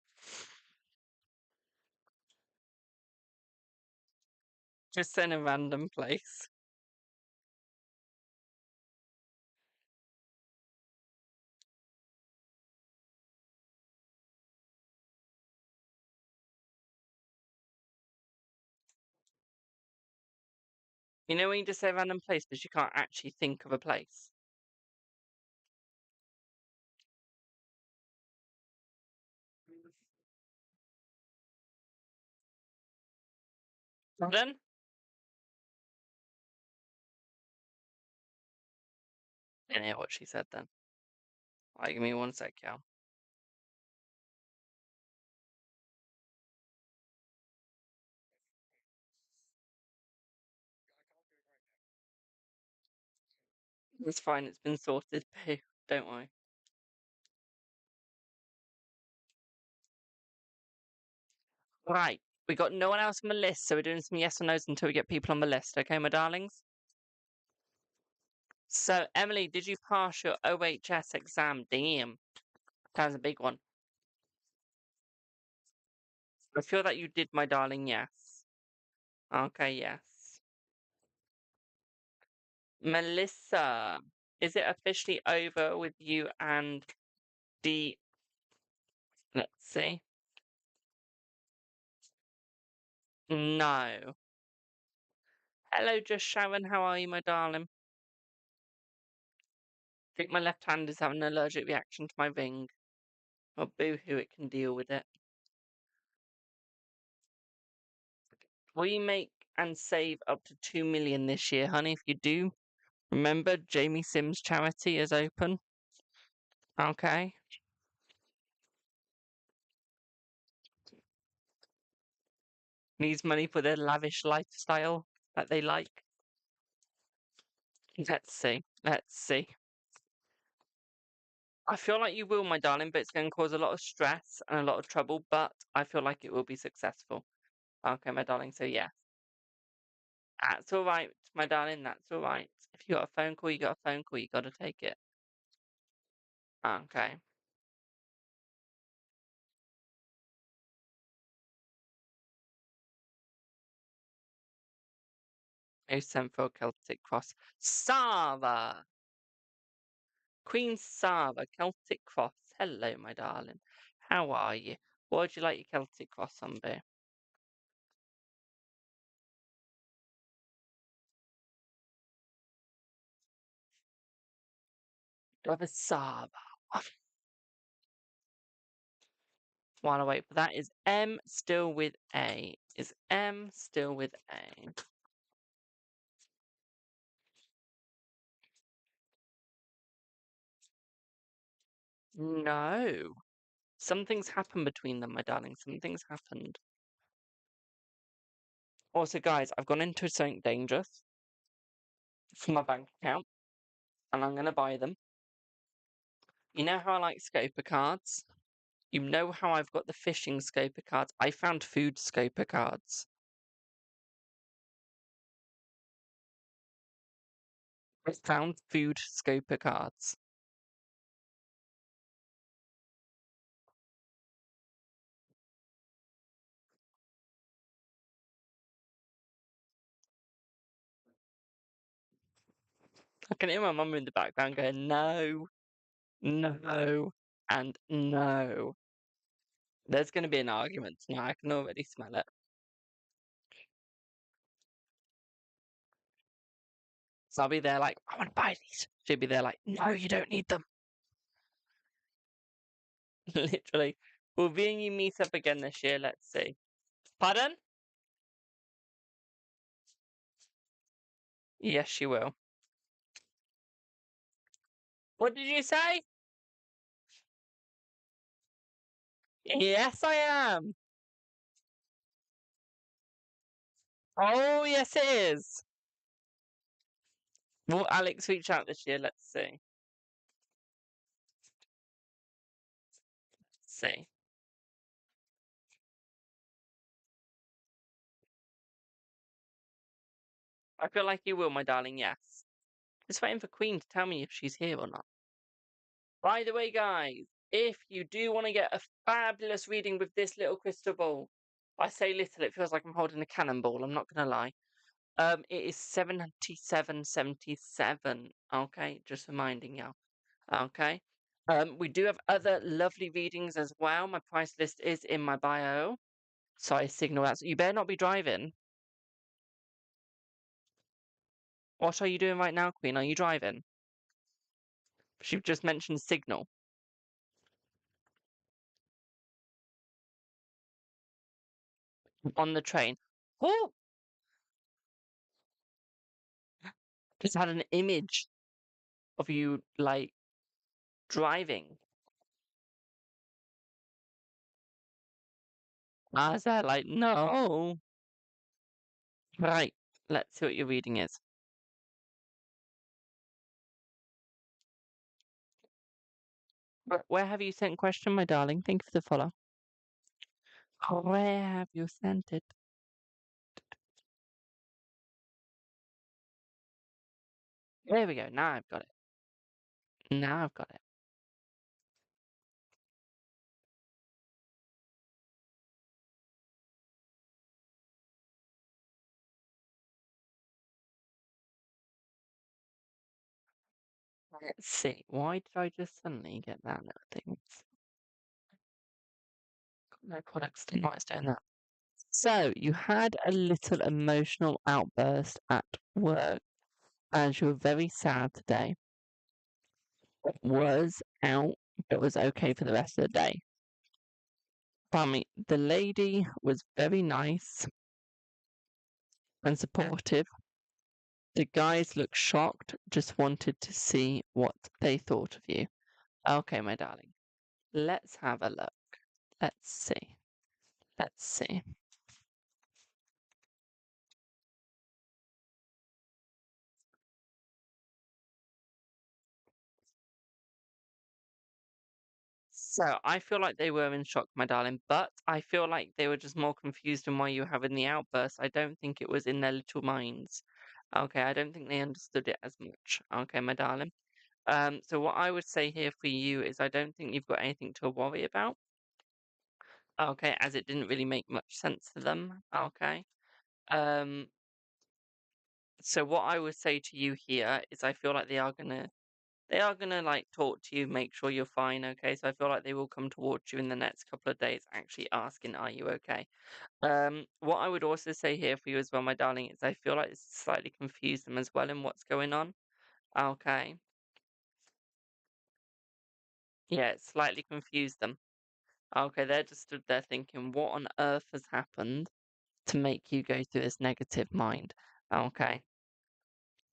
Speaker 1: Just in a random place. You know when you just say random place because you can't actually think of a place? Pardon? Didn't hear what she said then. Give me one sec, Cal. It's fine, it's been sorted, boo. Don't worry. Right, we got no one else on the list, so we're doing some yes or no's until we get people on the list, okay, my darlings? So, Emily, did you pass your OHS exam? Damn. That was a big one. I feel that you did, my darling, yes. Okay, yes. Melissa, is it officially over with you and the... Let's see. No. Hello, just Sharon. How are you, my darling? I think my left hand is having an allergic reaction to my ring. Oh, boo-hoo, it can deal with it. Will you make and save up to 2 million this year, honey? If you do, remember Jamie Sims charity is open. Okay. Needs money for their lavish lifestyle that they like. Let's see. Let's see. I feel like you will, my darling, but it's going to cause a lot of stress and a lot of trouble, but I feel like it will be successful. Okay, my darling, so yeah. That's all right, my darling, that's all right. If you got a phone call, you got a phone call, you got to take it. Okay. No Central Celtic Cross. Sava! Queen Sava, Celtic Cross. Hello, my darling. How are you? What would you like your Celtic Cross on, be? Do I have a Sava? While I wait for that, is M still with A? Is M still with A? No. Something's happened between them, my darling. Something's happened. Also, guys, I've gone into something dangerous for my bank account, and I'm going to buy them. You know how I like scoper cards? You know how I've got the fishing scoper cards? I found food scoper cards. I found food scoper cards. I can hear my mum in the background going, no, no, and no. There's going to be an argument tonight. I can already smell it. So I'll be there like, I want to buy these. She'll be there like, no, you don't need them. Literally. Will me and you meet up again this year? Let's see. Pardon? Yes, she will. What did you say? Yes, I am. Oh, yes, it is. Will Alex reach out this year? Let's see. Let's see. I feel like you will, my darling, yes. Just waiting for Queen to tell me if she's here or not. By the way, guys, if you do want to get a fabulous reading with this little crystal ball, I say little, it feels like I'm holding a cannonball, I'm not going to lie. It is 77.77. Okay, just reminding you. Okay. We do have other lovely readings as well. My price list is in my bio. So I signal that. So you better not be driving. What are you doing right now, Queen? Are you driving? She just mentioned signal on the train. Oh, just had an image of you like driving. I was there like, no. Right. Let's see what your reading is. Where have you sent question, my darling? Thank you for the follow. Where have you sent it? There we go. Now I've got it. Now I've got it. Let's see. Why did I just suddenly get that little thing? No products didn't want doing that. So you had a little emotional outburst at work and you were very sad today. Was out, but was okay for the rest of the day. Family, the lady was very nice and supportive. The guys looked shocked, just wanted to see what they thought of you. Okay, my darling. Let's have a look. Let's see. Let's see. So I feel like they were in shock, my darling, but I feel like they were just more confused in why you were having the outburst. I don't think it was in their little minds. Okay, I don't think they understood it as much. Okay, my darling. So what I would say here for you is I don't think you've got anything to worry about. Okay, as it didn't really make much sense to them. Okay. Um, so what I would say to you here is I feel like they are gonna like talk to you, make sure you're fine, okay? So I feel like they will come towards you in the next couple of days, actually asking, "Are you okay?" What I would also say here for you as well, my darling, is I feel like it's slightly confused them as well in what's going on. Okay, yeah, it slightly confused them. Okay, they're just stood there thinking, "What on earth has happened to make you go through this negative mind?" Okay,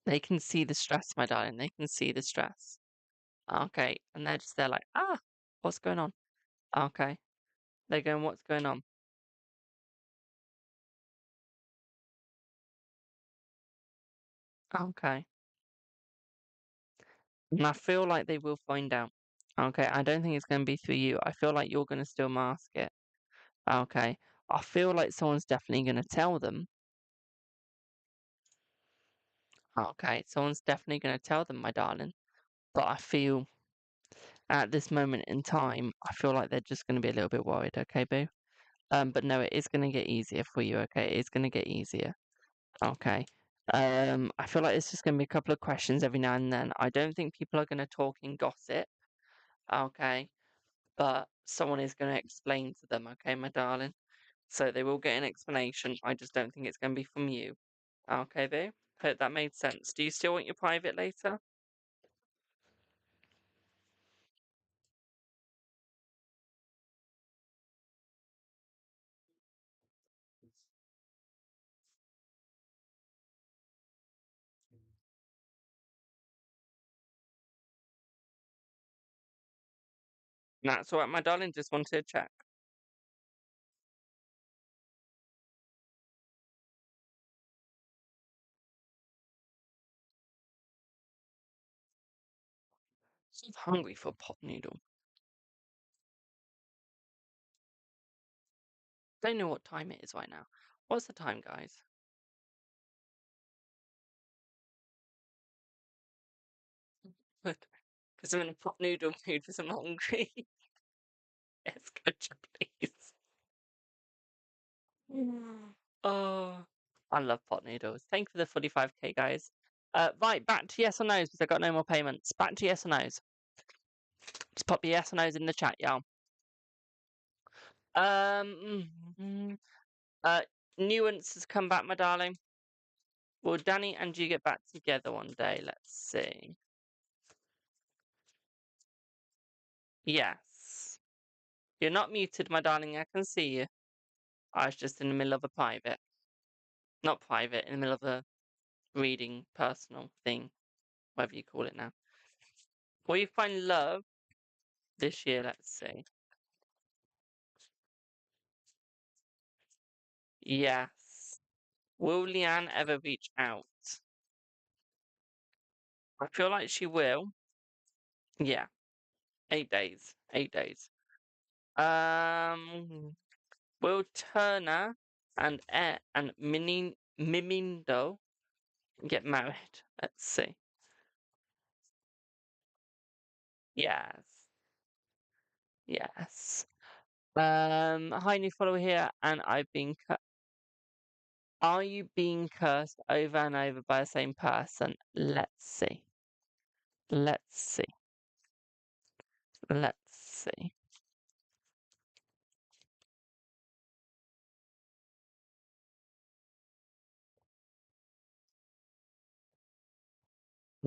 Speaker 1: they can see the stress, my darling. They can see the stress. Okay, and they're just there like, what's going on? Okay, they're going, "What's going on?" Okay. And I feel like they will find out. Okay, I don't think it's going to be through you. I feel like you're going to still mask it. Okay. I feel like someone's definitely going to tell them. Okay, someone's definitely going to tell them, my darling. But I feel at this moment in time, I feel like they're just going to be a little bit worried. Okay, boo. But no, it is going to get easier for you. Okay, it's going to get easier. Okay. I feel like it's just going to be a couple of questions every now and then. I don't think people are going to talk in gossip. Okay. But someone is going to explain to them, okay, my darling? So they will get an explanation. I just don't think it's going to be from you. Okay, boo? Hope that made sense. Do you still want your private later? That's all right, my darling. Just wanted to check. I'm hungry for a pot noodle. Don't know what time it is right now. What's the time, guys? Because I'm in a pot noodle mood because I'm hungry. Yes, could you please? Oh, I love pot noodles. Thank you for the 45k, guys. Right, back to yes or no's because I got no more payments. Back to yes or no's. Just pop your yes or no's in the chat, y'all. Mm, Nuance has come back, my darling. Will Danny and you get back together one day? Let's see. Yes. You're not muted, my darling. I can see you. I was just in the middle of a private. Not private, in the middle of a reading, personal thing, whatever you call it now. Will you find love this year? Let's see. Yes. Will Leanne ever reach out? I feel like she will. Yeah. 8 days. 8 days. Will Turner and Mimindo get married? Let's see. Yes. Yes. Hi, new follower here, and I've been. Are you being cursed over and over by the same person? Let's see. Let's see. Let's see.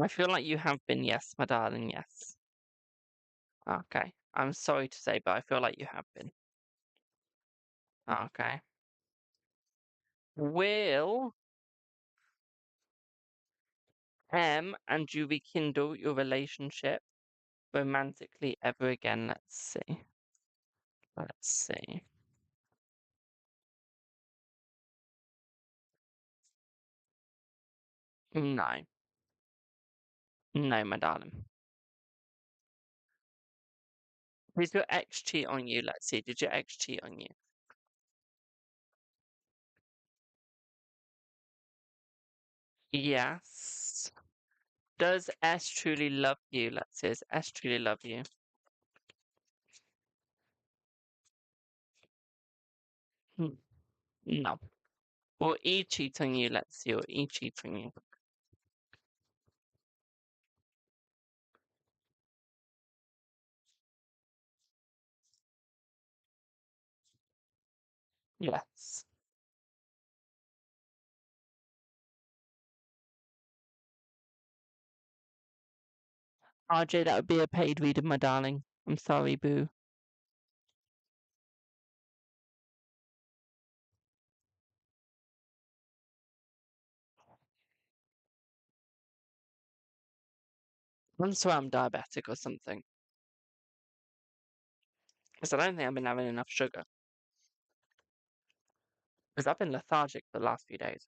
Speaker 1: I feel like you have been, yes, my darling, yes. Okay. I'm sorry to say, but I feel like you have been. Okay. Will and you rekindle your relationship romantically ever again? Let's see. Let's see. No. No, my darling. Did your ex cheat on you? Let's see. Did your ex cheat on you? Yes. Does S truly love you? Let's see. Does S truly love you? Hmm, no. Will E cheat on you? Let's see. Will E cheat on you? Yes. RJ, that would be a paid reader, my darling. I'm sorry, boo. I swear I'm diabetic or something. Because I don't think I've been having enough sugar. Because I've been lethargic for the last few days.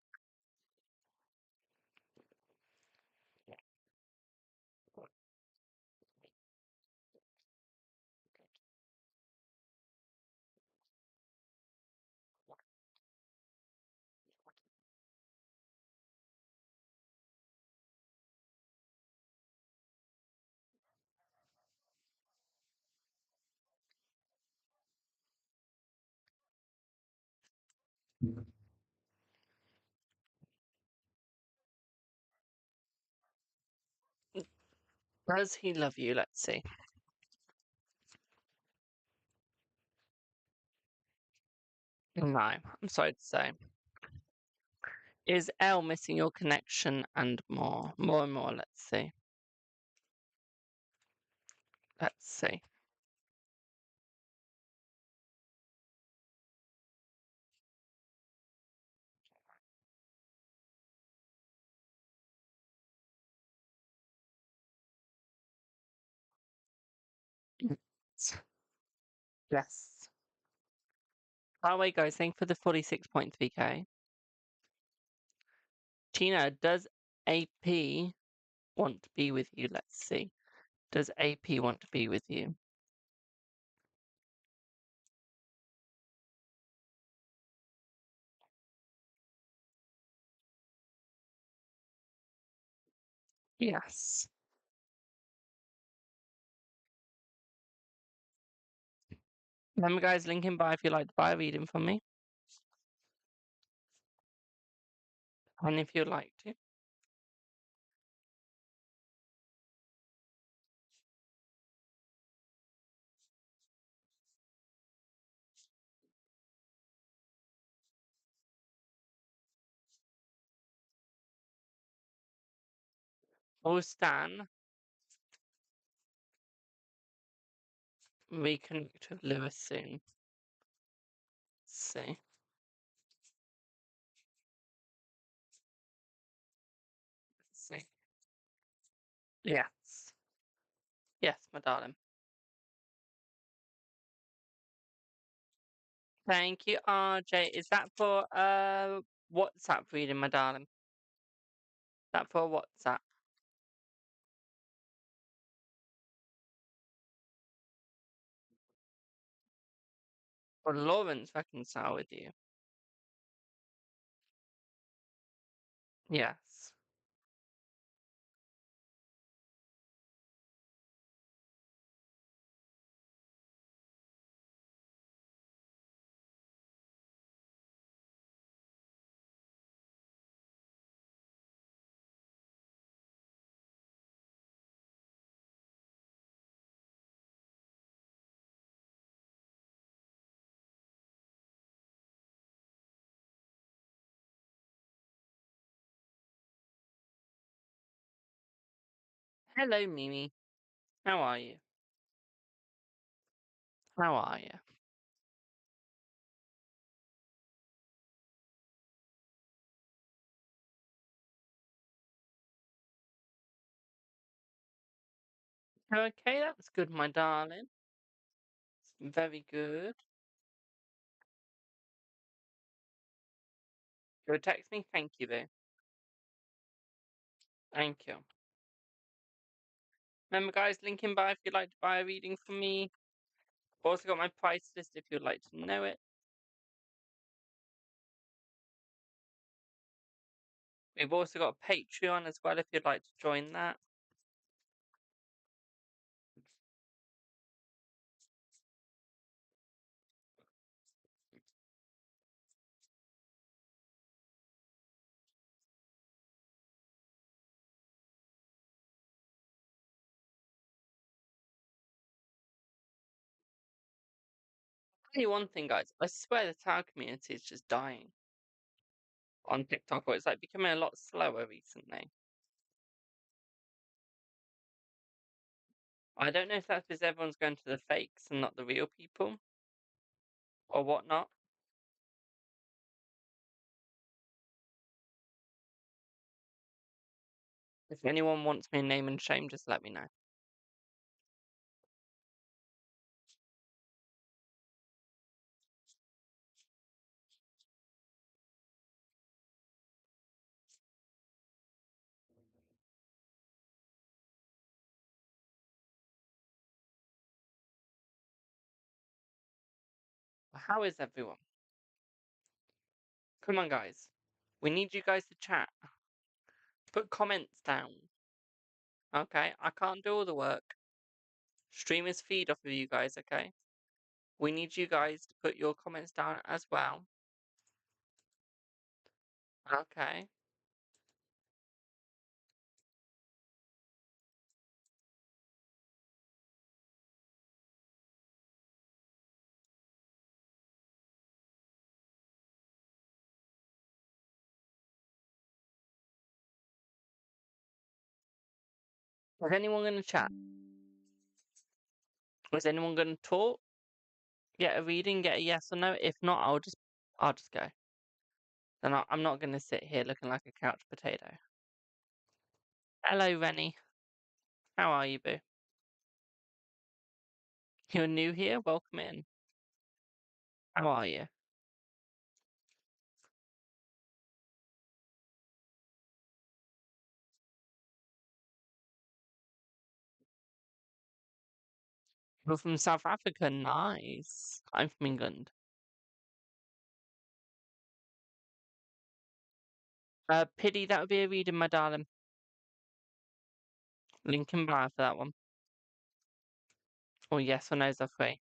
Speaker 1: Does he love you? Let's see. No, I'm sorry to say. Is L missing your connection and more? More and more, let's see. Let's see. Yes. By the way, guys, thank you for the 46.3k. Tina, does AP want to be with you? Let's see. Does AP want to be with you? Yes. Remember, guys, link in bio if you'd like to buy a reading from me, and if you'd like to. Or Stan, reconnect with Lewis soon. See. See. Yes. Yes, my darling. Thank you, RJ. Is that for WhatsApp reading, my darling? Is that for WhatsApp? Or Lawrence reconcile with you? Yes. Hello, Mimi. How are you? How are you? Okay, that's good, my darling. Very good. You'll text me? Thank you, boo. Thank you. Remember, guys, link in bio if you'd like to buy a reading from me. I've also got my price list if you'd like to know it. We've also got Patreon as well if you'd like to join that. Tell you one thing, guys. I swear the tarot community is just dying on TikTok, or it's like becoming a lot slower recently. I don't know if that's because everyone's going to the fakes and not the real people, or whatnot. If anyone wants me name and shame, just let me know. How is everyone? Come on, guys. We need you guys to chat. Put comments down. Okay? I can't do all the work. Streamers feed off of you guys, okay? We need you guys to put your comments down as well. Okay. Is anyone going to chat? Is anyone going to talk? Get a reading? Get a yes or no? If not, I'll just go. Then I'm not going to sit here looking like a couch potato. Hello, Rennie. How are you, boo? You're new here? Welcome in. How are you? You're from South Africa. Nice. I'm from England. Pity that would be a reading, my darling. Lincoln Bar for that one. Or yes or no's are free.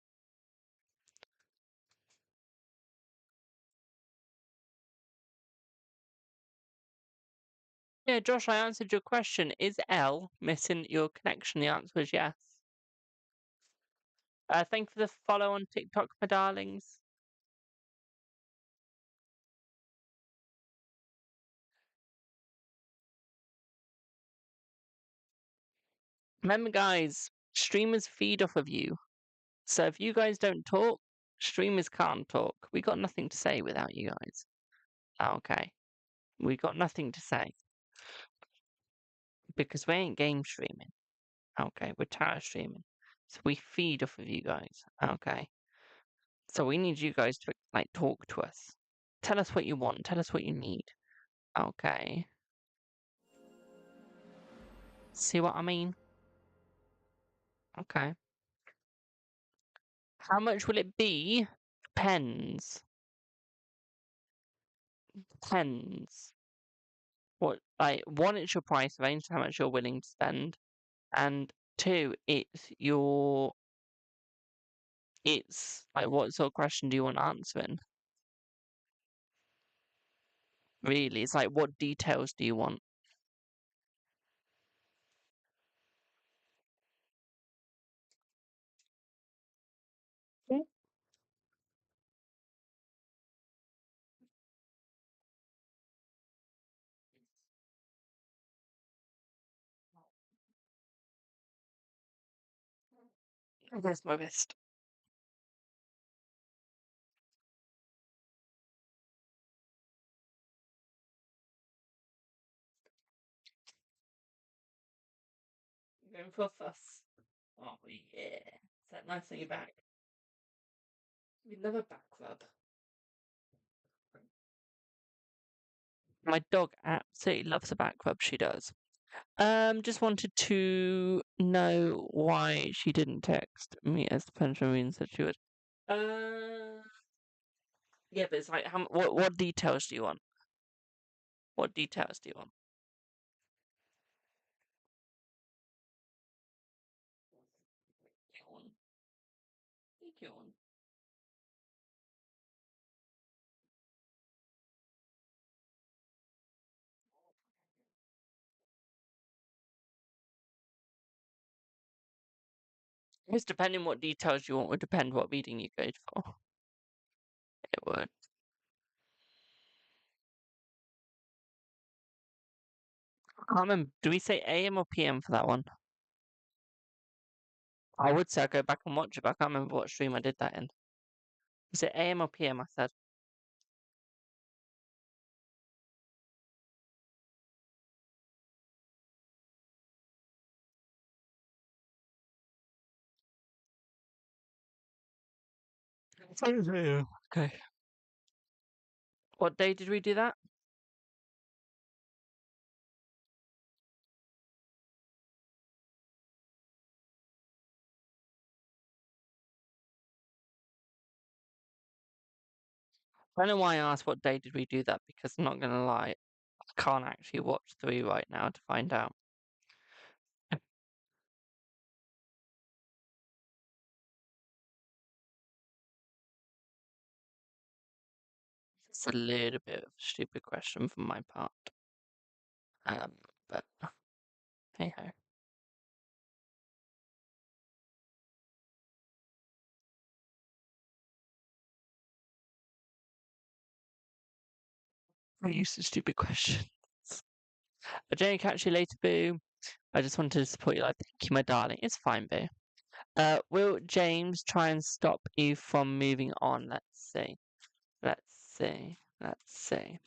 Speaker 1: Yeah, Josh, I answered your question. Is L missing your connection? The answer is yes. Thank you for the follow on TikTok, my darlings. Remember, guys, streamers feed off of you. So if you guys don't talk, streamers can't talk. We got nothing to say without you guys. Okay. We got nothing to say. Because we ain't game streaming. Okay, we're tower streaming. So we feed off of you guys. Okay. So we need you guys to like talk to us. Tell us what you want. Tell us what you need. Okay. See what I mean? Okay. How much will it be? Depends. Depends. What like one, it's your price range, how much you're willing to spend. And two, it's like what sort of question do you want answering? Really? It's like what details do you want? Yeah. Where's my wrist? Going for a fuss. Oh yeah. Is that nice on your back? We love a back rub. My dog absolutely loves a back rub, she does. Just wanted to know why she didn't text me as the Benjamin said she would. Yeah, but it's like, what details do you want? What details do you want? Yawn. Yawn. It's depending what details you want would depend what reading you go for. It would. I can't remember. Do we say AM or PM for that one? I would say I go back and watch it, but I can't remember what stream I did that in. Was it AM or PM? I said. Okay. What day did we do that? I don't know why I asked what day did we do that because I'm not gonna lie, I can't actually watch 3 right now to find out. It's a little bit of a stupid question from my part. But hey ho. I used to stupid questions. I don't catch you later, Boo. I just wanted to support you. Like, thank you, my darling. It's fine, Boo. Will James try and stop you from moving on? Let's see. Let's see. Let's see.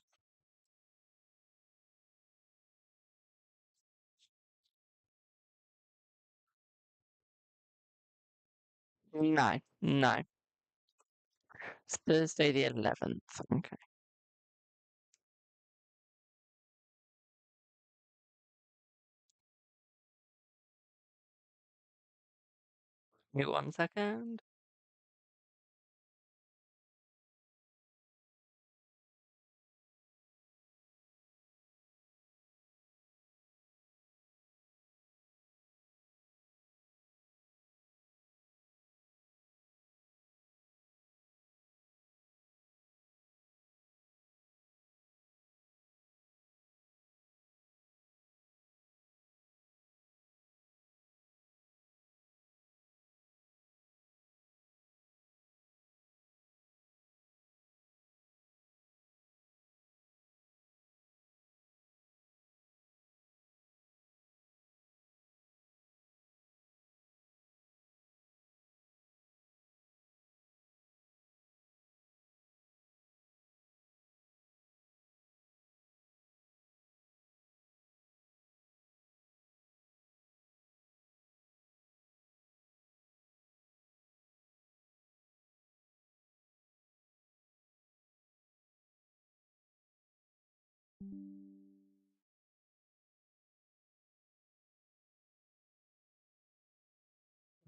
Speaker 1: No, no. It's Thursday the 11th. Okay. Give me 1 second.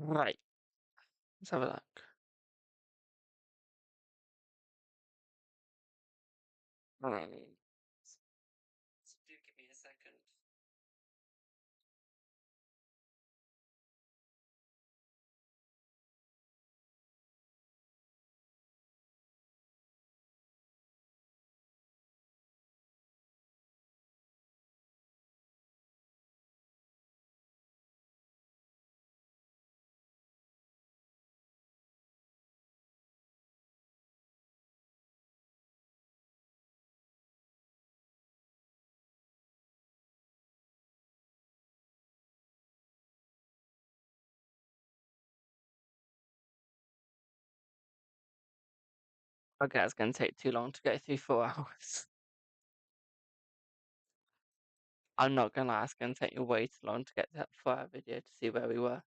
Speaker 1: Right, let's have a look. Right. So do give me a second. Okay, it's gonna take too long to go through 4 hours. I'm not gonna lie, it's gonna take you way too long to get to that 4-hour video to see where we were.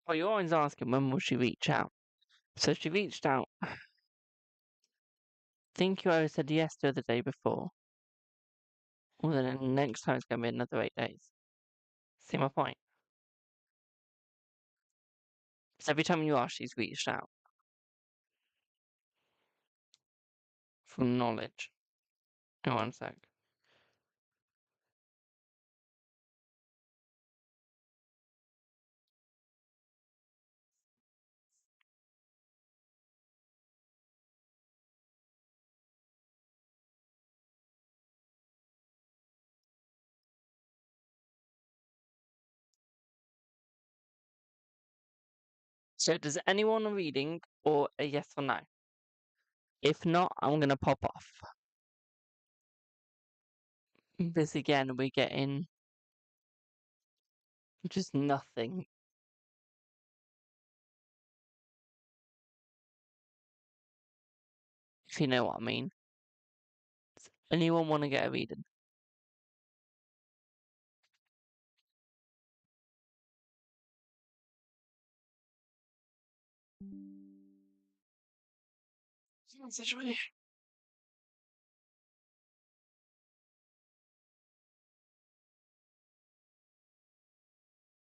Speaker 1: Well, you're always asking when will she reach out. So she reached out. I think you either said yes the other day before, or then next time it's gonna be another 8 days. See my point? So every time you ask, she's reached out from knowledge. In 1 sec. So does anyone want a reading or a yes or no? If not, I'm gonna pop off. This again, we're getting just nothing. If you know what I mean. Does anyone want to get a reading? Situation.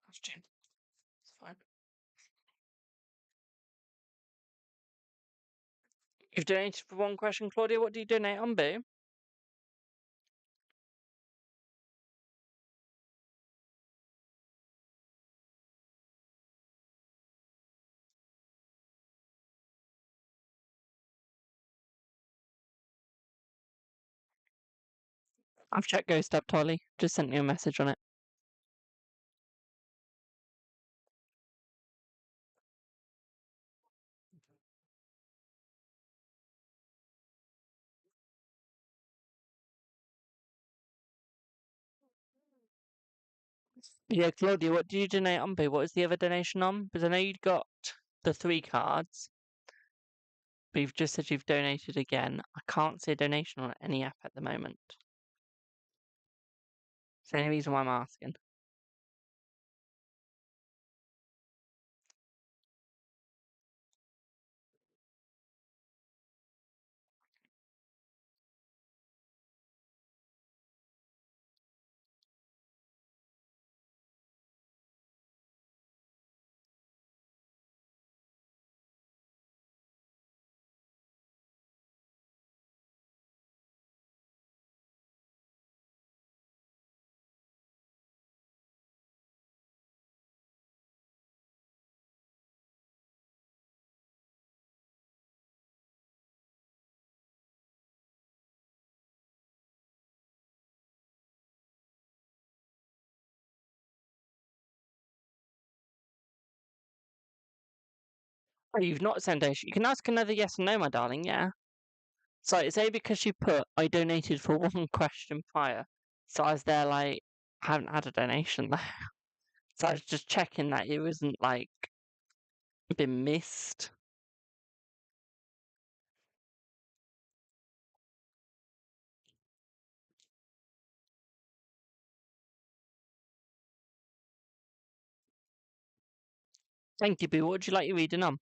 Speaker 1: That's Jim. It's fine. You've donated for one question, Claudia. What do you donate on, boo? I've checked Ghost Up, Tolly. Just sent you a message on it. Yeah, Claudia, what do you donate on, boo? What was the other donation on? Because I know you'd got the 3 cards, but you've just said you've donated again. I can't see a donation on any app at the moment. It's the only reason why I'm asking. Oh, you've not sent donation. You can ask another yes or no, my darling, yeah. So it's A because she put, I donated for one question prior. So I was there like, I haven't had a donation there. So I was just checking that it wasn't like been missed. Thank you, Boo. What would you like your reading on?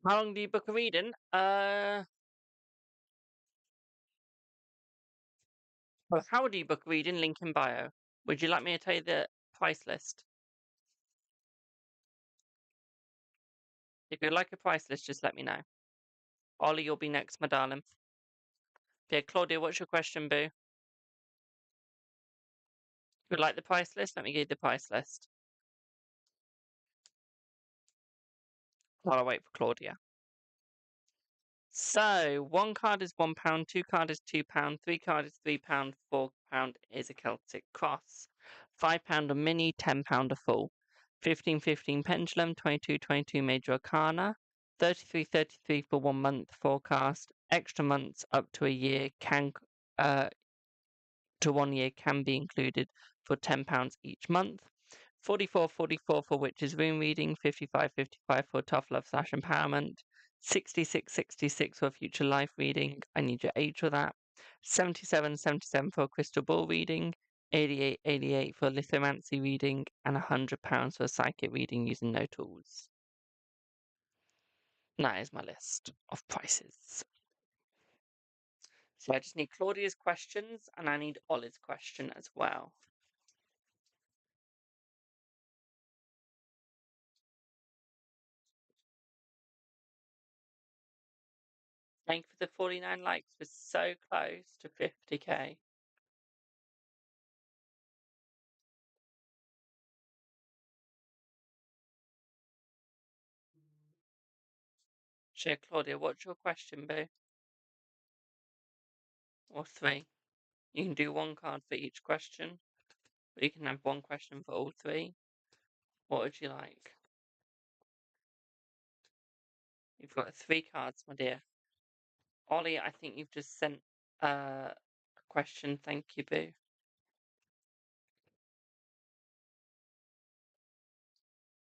Speaker 1: How long do you book a reading? Well, how do you book a reading? Link in bio. Would you like me to tell you the price list? If you'd like a price list, just let me know. Ollie, you'll be next, my darling. Okay, Claudia, what's your question, Boo? Would you like the price list? Let me give you the price list. While I wait for Claudia. So, one card is £1, two card is £2, three card is £3, £4 is a Celtic Cross, £5 a mini, £10 a full, 15 pendulum, 22 major arcana, 33 for 1 month forecast, extra months up to a year uh, to 1 year can be included for £10 each month. 44 for witches rune reading, 55 for tough love / empowerment, 66 for future life reading. I need your age for that. 77 for crystal ball reading, 88 for lithomancy reading, and £100 for psychic reading using no tools. That is my list of prices. So I just need Claudia's questions and I need Ollie's question as well. Thank you for the 49 likes. We're so close to 50k. Sure, Claudia, what's your question, Boo? Or 3? You can do 1 card for each question. Or you can have 1 question for all 3. What would you like? You've got 3 cards, my dear. Ollie, I think you've just sent a question. Thank you, Boo.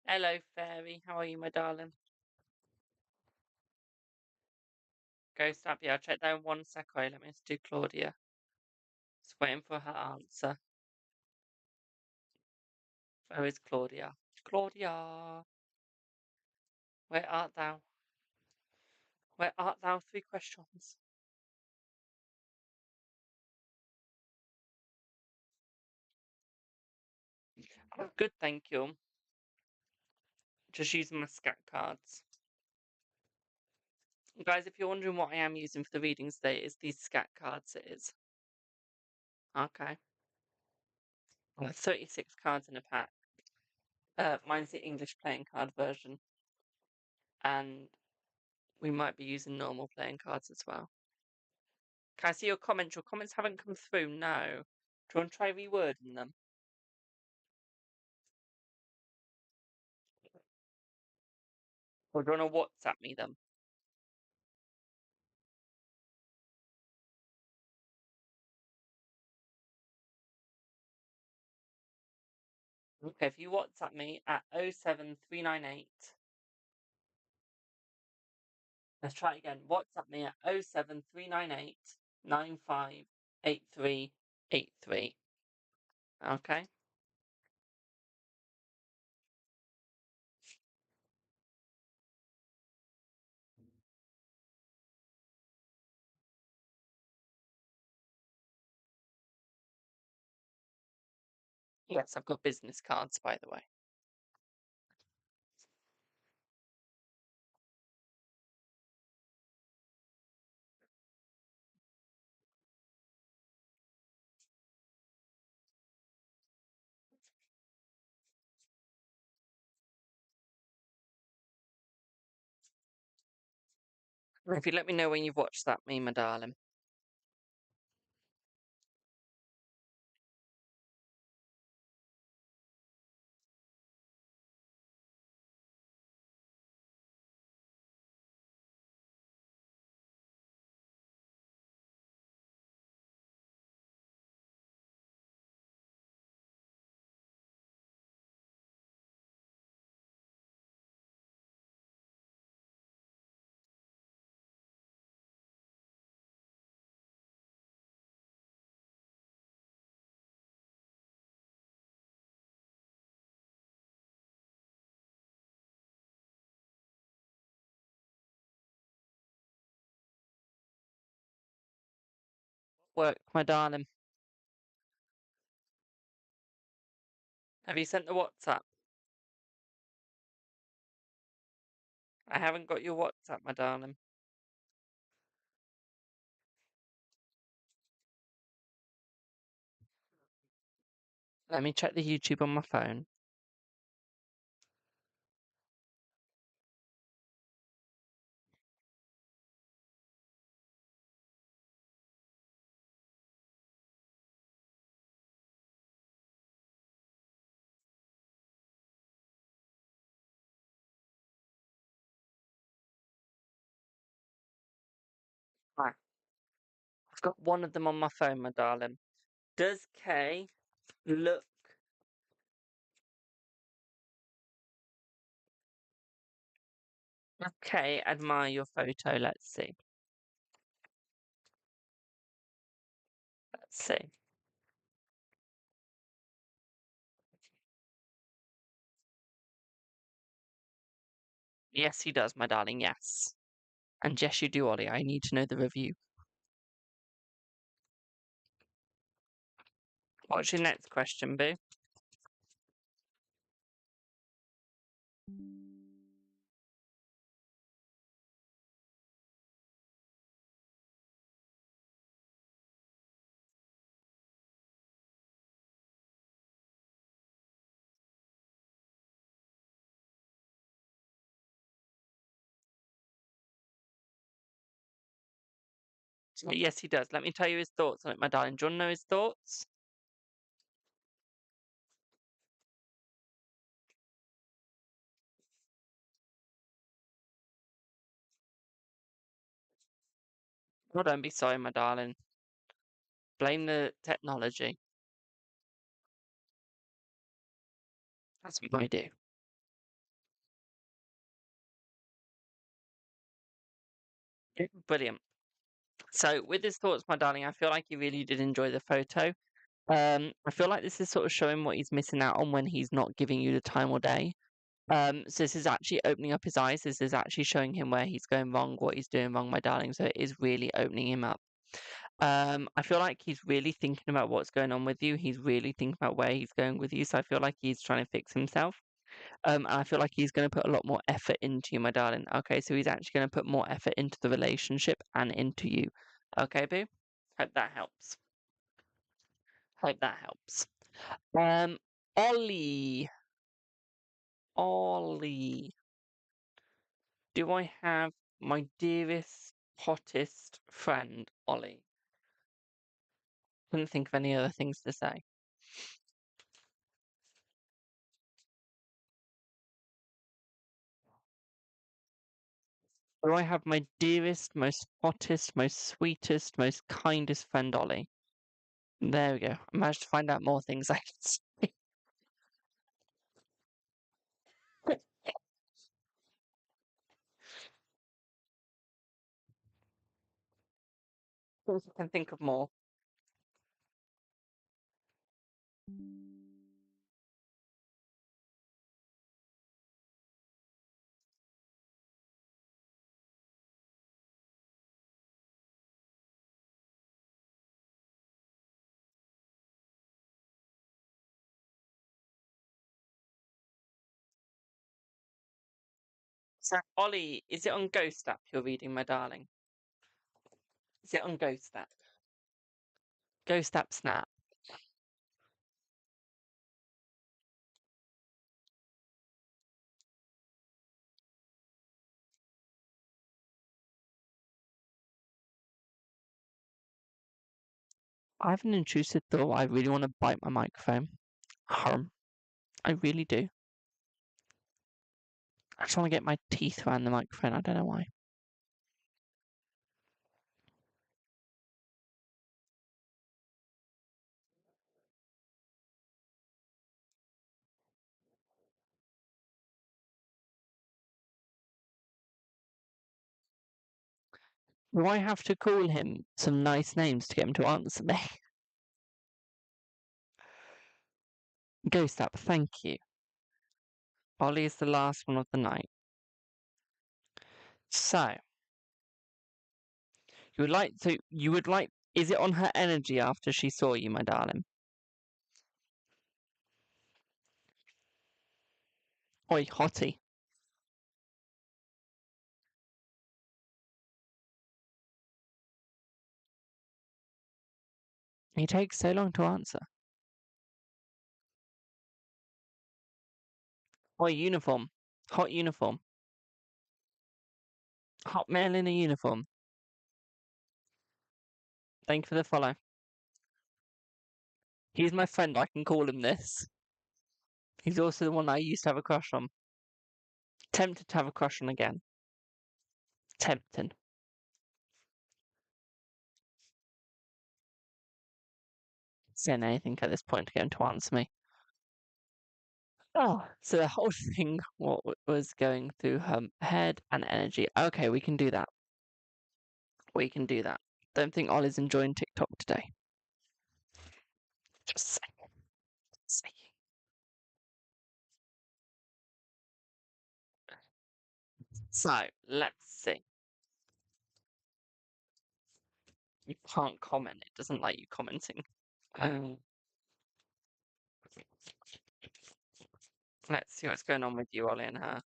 Speaker 1: Hello, Fairy. How are you, my darling? Ghost up. Yeah, I'll check that in 1 sec. Let me just do Claudia. Just waiting for her answer. Where is Claudia? Claudia! Where art thou? Where art thou? 3 questions. Oh, good, thank you. Just using my scat cards. Guys, if you're wondering what I am using for the readings today, it's these scat cards, it is. Okay. 36 cards in a pack. Mine's the English playing card version. And we might be using normal playing cards as well. Can I see your comments? Your comments haven't come through, no. Do you want to try rewording them? Or do you want to WhatsApp me them? Okay, if you WhatsApp me at 07398. Let's try it again. WhatsApp me at 07398 958383. Okay? Yes, I've got business cards, by the way. If you let me know when you've watched that, my darling. Work, my darling. Have you sent the WhatsApp? I haven't got your WhatsApp, my darling. Let me check the YouTube on my phone. Right. I've got one of them on my phone, my darling. Does Kay look... Okay, admire your photo. Let's see. Let's see. Yes, he does, my darling. Yes. And yes, you do, Ollie. I need to know the review. What's your next question, Boo? Yes, he does. Let me tell you his thoughts on it, my darling. Do you want to know his thoughts? Oh, don't be sorry, my darling. Blame the technology. That's what I do. Brilliant. So, with his thoughts, my darling, I feel like he really did enjoy the photo. I feel like this is sort of showing what he's missing out on when he's not giving you the time or day. So this is actually opening up his eyes. This is actually showing him where he's going wrong, what he's doing wrong, my darling. So it is really opening him up. I feel like he's really thinking about what's going on with you. He's really thinking about where he's going with you. So I feel like he's trying to fix himself. And I feel like he's going to put a lot more effort into you, my darling. Okay, so he's actually going to put more effort into the relationship and into you. Okay, boo? Hope that helps. Hope that helps. Ollie. Ollie. Do I have my dearest, hottest friend, Ollie? Couldn't think of any other things to say. Do I have my dearest, most hottest, most sweetest, most kindest friend, Ollie? There we go. I managed to find out more things I can say. I can think of more. So, Ollie, is it on Ghost app you're reading, my darling? Is it on Ghost app? Ghost app Snap. I have an intrusive thought. I really want to bite my microphone. I really do. I just want to get my teeth around the microphone. I don't know why. Do I have to call him some nice names to get him to answer me? Ghost up, thank you. Ollie is the last one of the night. So, you would like, is it on her energy after she saw you, my darling? Oi, hottie. He takes so long to answer. Oi, uniform. Hot uniform. Hot male in a uniform. Thank you for the follow. He's my friend, I can call him this. He's also the one I used to have a crush on. Tempted to have a crush on again. Tempting. Saying anything at this point to get him to answer me. Oh, so the whole thing was going through her head and energy. Okay, we can do that. We can do that. Don't think Ollie's enjoying TikTok today. Just saying. Saying. So, let's see. You can't comment. It doesn't like you commenting. Um, let's see what's going on with you, Ollie, and her.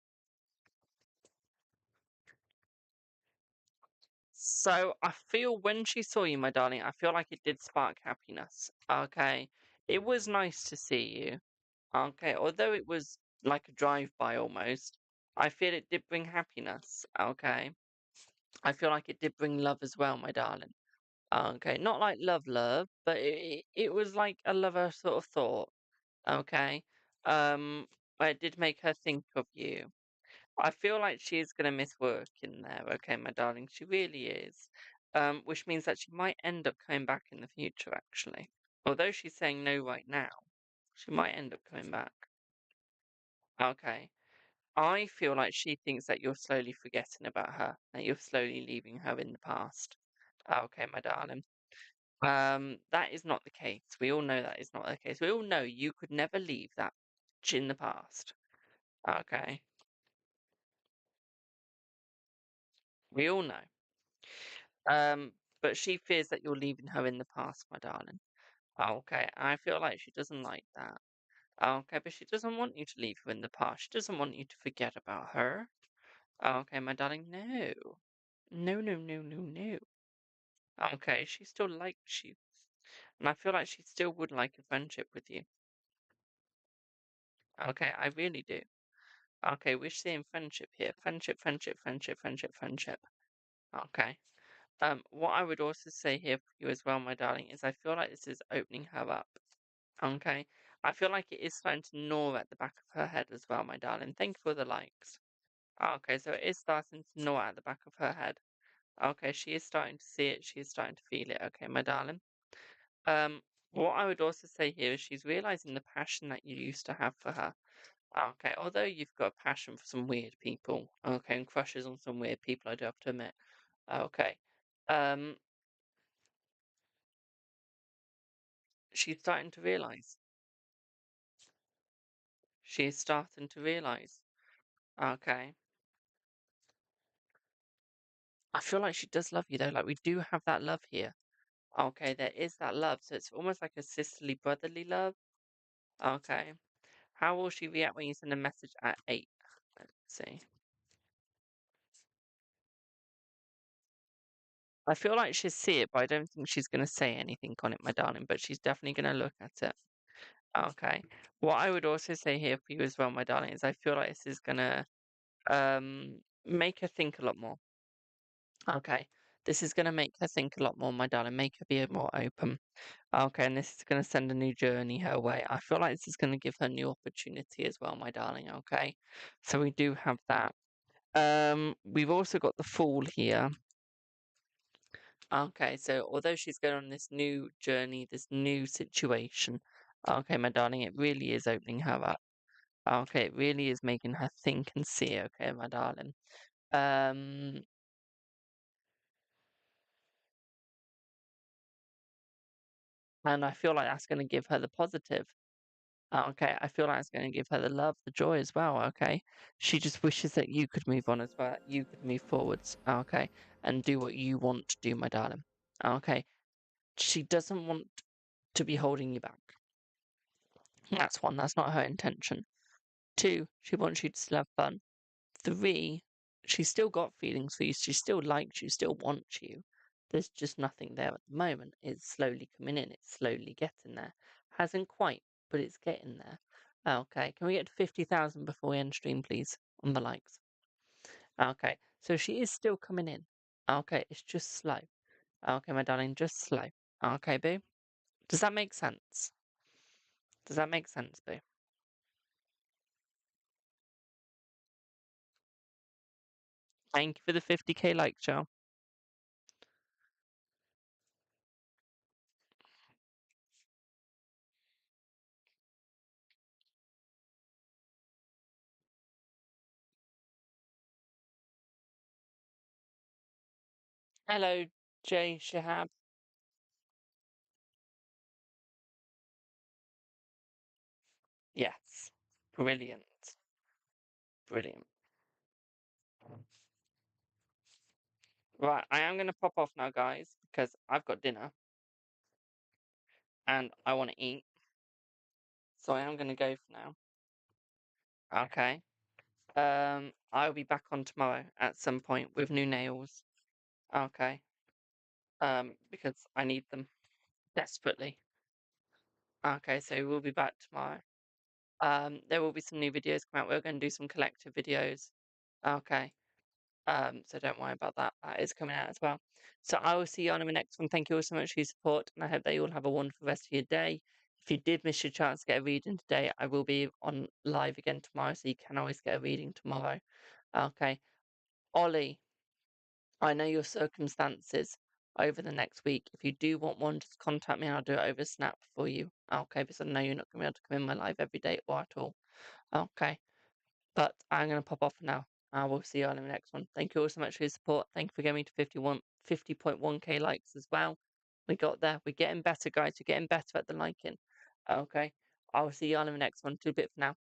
Speaker 1: So I feel when she saw you, my darling, I feel like it did spark happiness. Okay. It was nice to see you. Okay. Although it was like a drive-by almost, I feel it did bring happiness. Okay. I feel like it did bring love as well, my darling. Okay. Not like love, but it was like a lover sort of thought. Okay. Um, it did make her think of you. I feel like she is going to miss work in there, okay, my darling. She really is. Which means that she might end up coming back in the future, actually. Although she's saying no right now, she might end up coming back. Okay. I feel like she thinks that you're slowly forgetting about her, that you're slowly leaving her in the past. Okay, my darling. That is not the case. We all know that is not the case. We all know you could never leave that in the past. Okay. We all know. But she fears that you're leaving her in the past, my darling. Okay, I feel like she doesn't like that. Okay, but she doesn't want you to leave her in the past. She doesn't want you to forget about her. Okay, my darling, no. No, no, no, no, no. Okay, she still likes you. And I feel like she still would like a friendship with you. Okay, I really do. Okay, we're seeing friendship here. Friendship, friendship, friendship, friendship, friendship. Okay. What I would also say here for you as well, my darling, is I feel like this is opening her up. Okay. I feel like it is starting to gnaw at the back of her head as well, my darling. Thank you for the likes. Okay, so it is starting to gnaw at the back of her head. Okay, she is starting to see it. She is starting to feel it. Okay, my darling. What I would also say here is she's realizing the passion that you used to have for her. Okay, although you've got a passion for some weird people, okay, and crushes on some weird people, I do have to admit. Okay. Um, she's starting to realize. She is starting to realize. Okay. I feel like she does love you though. Like we do have that love here. Okay, there is that love. So it's almost like a sisterly, brotherly love. Okay. How will she react when you send a message at 8? Let's see. I feel like she'll see it, but I don't think she's going to say anything on it, my darling. But she's definitely going to look at it. Okay. What I would also say here for you as well, my darling, is I feel like this is going to make her think a lot more. Okay. This is going to make her think a lot more, my darling, make her be more open. Okay, and this is going to send a new journey her way. I feel like this is going to give her new opportunity as well, my darling, okay? So we do have that. We've also got the Fool here. Okay, so although she's going on this new journey, this new situation, okay, my darling, it really is opening her up. Okay, it really is making her think and see, okay, my darling. Um, and I feel like that's going to give her the positive. Okay, I feel like it's going to give her the love, the joy as well. Okay, she just wishes that you could move on as well, that you could move forwards. Okay, and do what you want to do, my darling. Okay, she doesn't want to be holding you back. That's one. That's not her intention. Two, she wants you to still have fun. Three, she's still got feelings for you. She still likes you, still wants you. There's just nothing there at the moment. It's slowly coming in. It's slowly getting there. Hasn't quite, but it's getting there. Okay, can we get to 50,000 before we end stream, please? On the likes. Okay, so she is still coming in. Okay, it's just slow. Okay, my darling, just slow. Okay, boo. Does that make sense? Does that make sense, boo? Thank you for the 50k likes, Joe. Hello, Jay Shahab. Yes. Brilliant. Brilliant. Right, I am going to pop off now, guys, because I've got dinner and I want to eat. So I am going to go for now. Okay. I'll be back on tomorrow at some point with new nails. Okay. Because I need them desperately. Okay, so we'll be back tomorrow. There will be some new videos come out. We're going to do some collective videos. Okay. So don't worry about that. That is coming out as well. So I will see you on in the next one. Thank you all so much for your support, and I hope that you all have a wonderful rest of your day. If you did miss your chance to get a reading today, I will be on live again tomorrow, so you can always get a reading tomorrow. Okay. Ollie, I know your circumstances over the next week. If you do want one, just contact me and I'll do it over Snap for you. Okay, because I know you're not going to be able to come in my live every day or at all. Okay. But I'm going to pop off now. I will see you all in the next one. Thank you all so much for your support. Thank you for getting me to 50.1k likes as well. We got there. We're getting better, guys. We're getting better at the liking. Okay. I will see you all in the next one. Do a bit for now.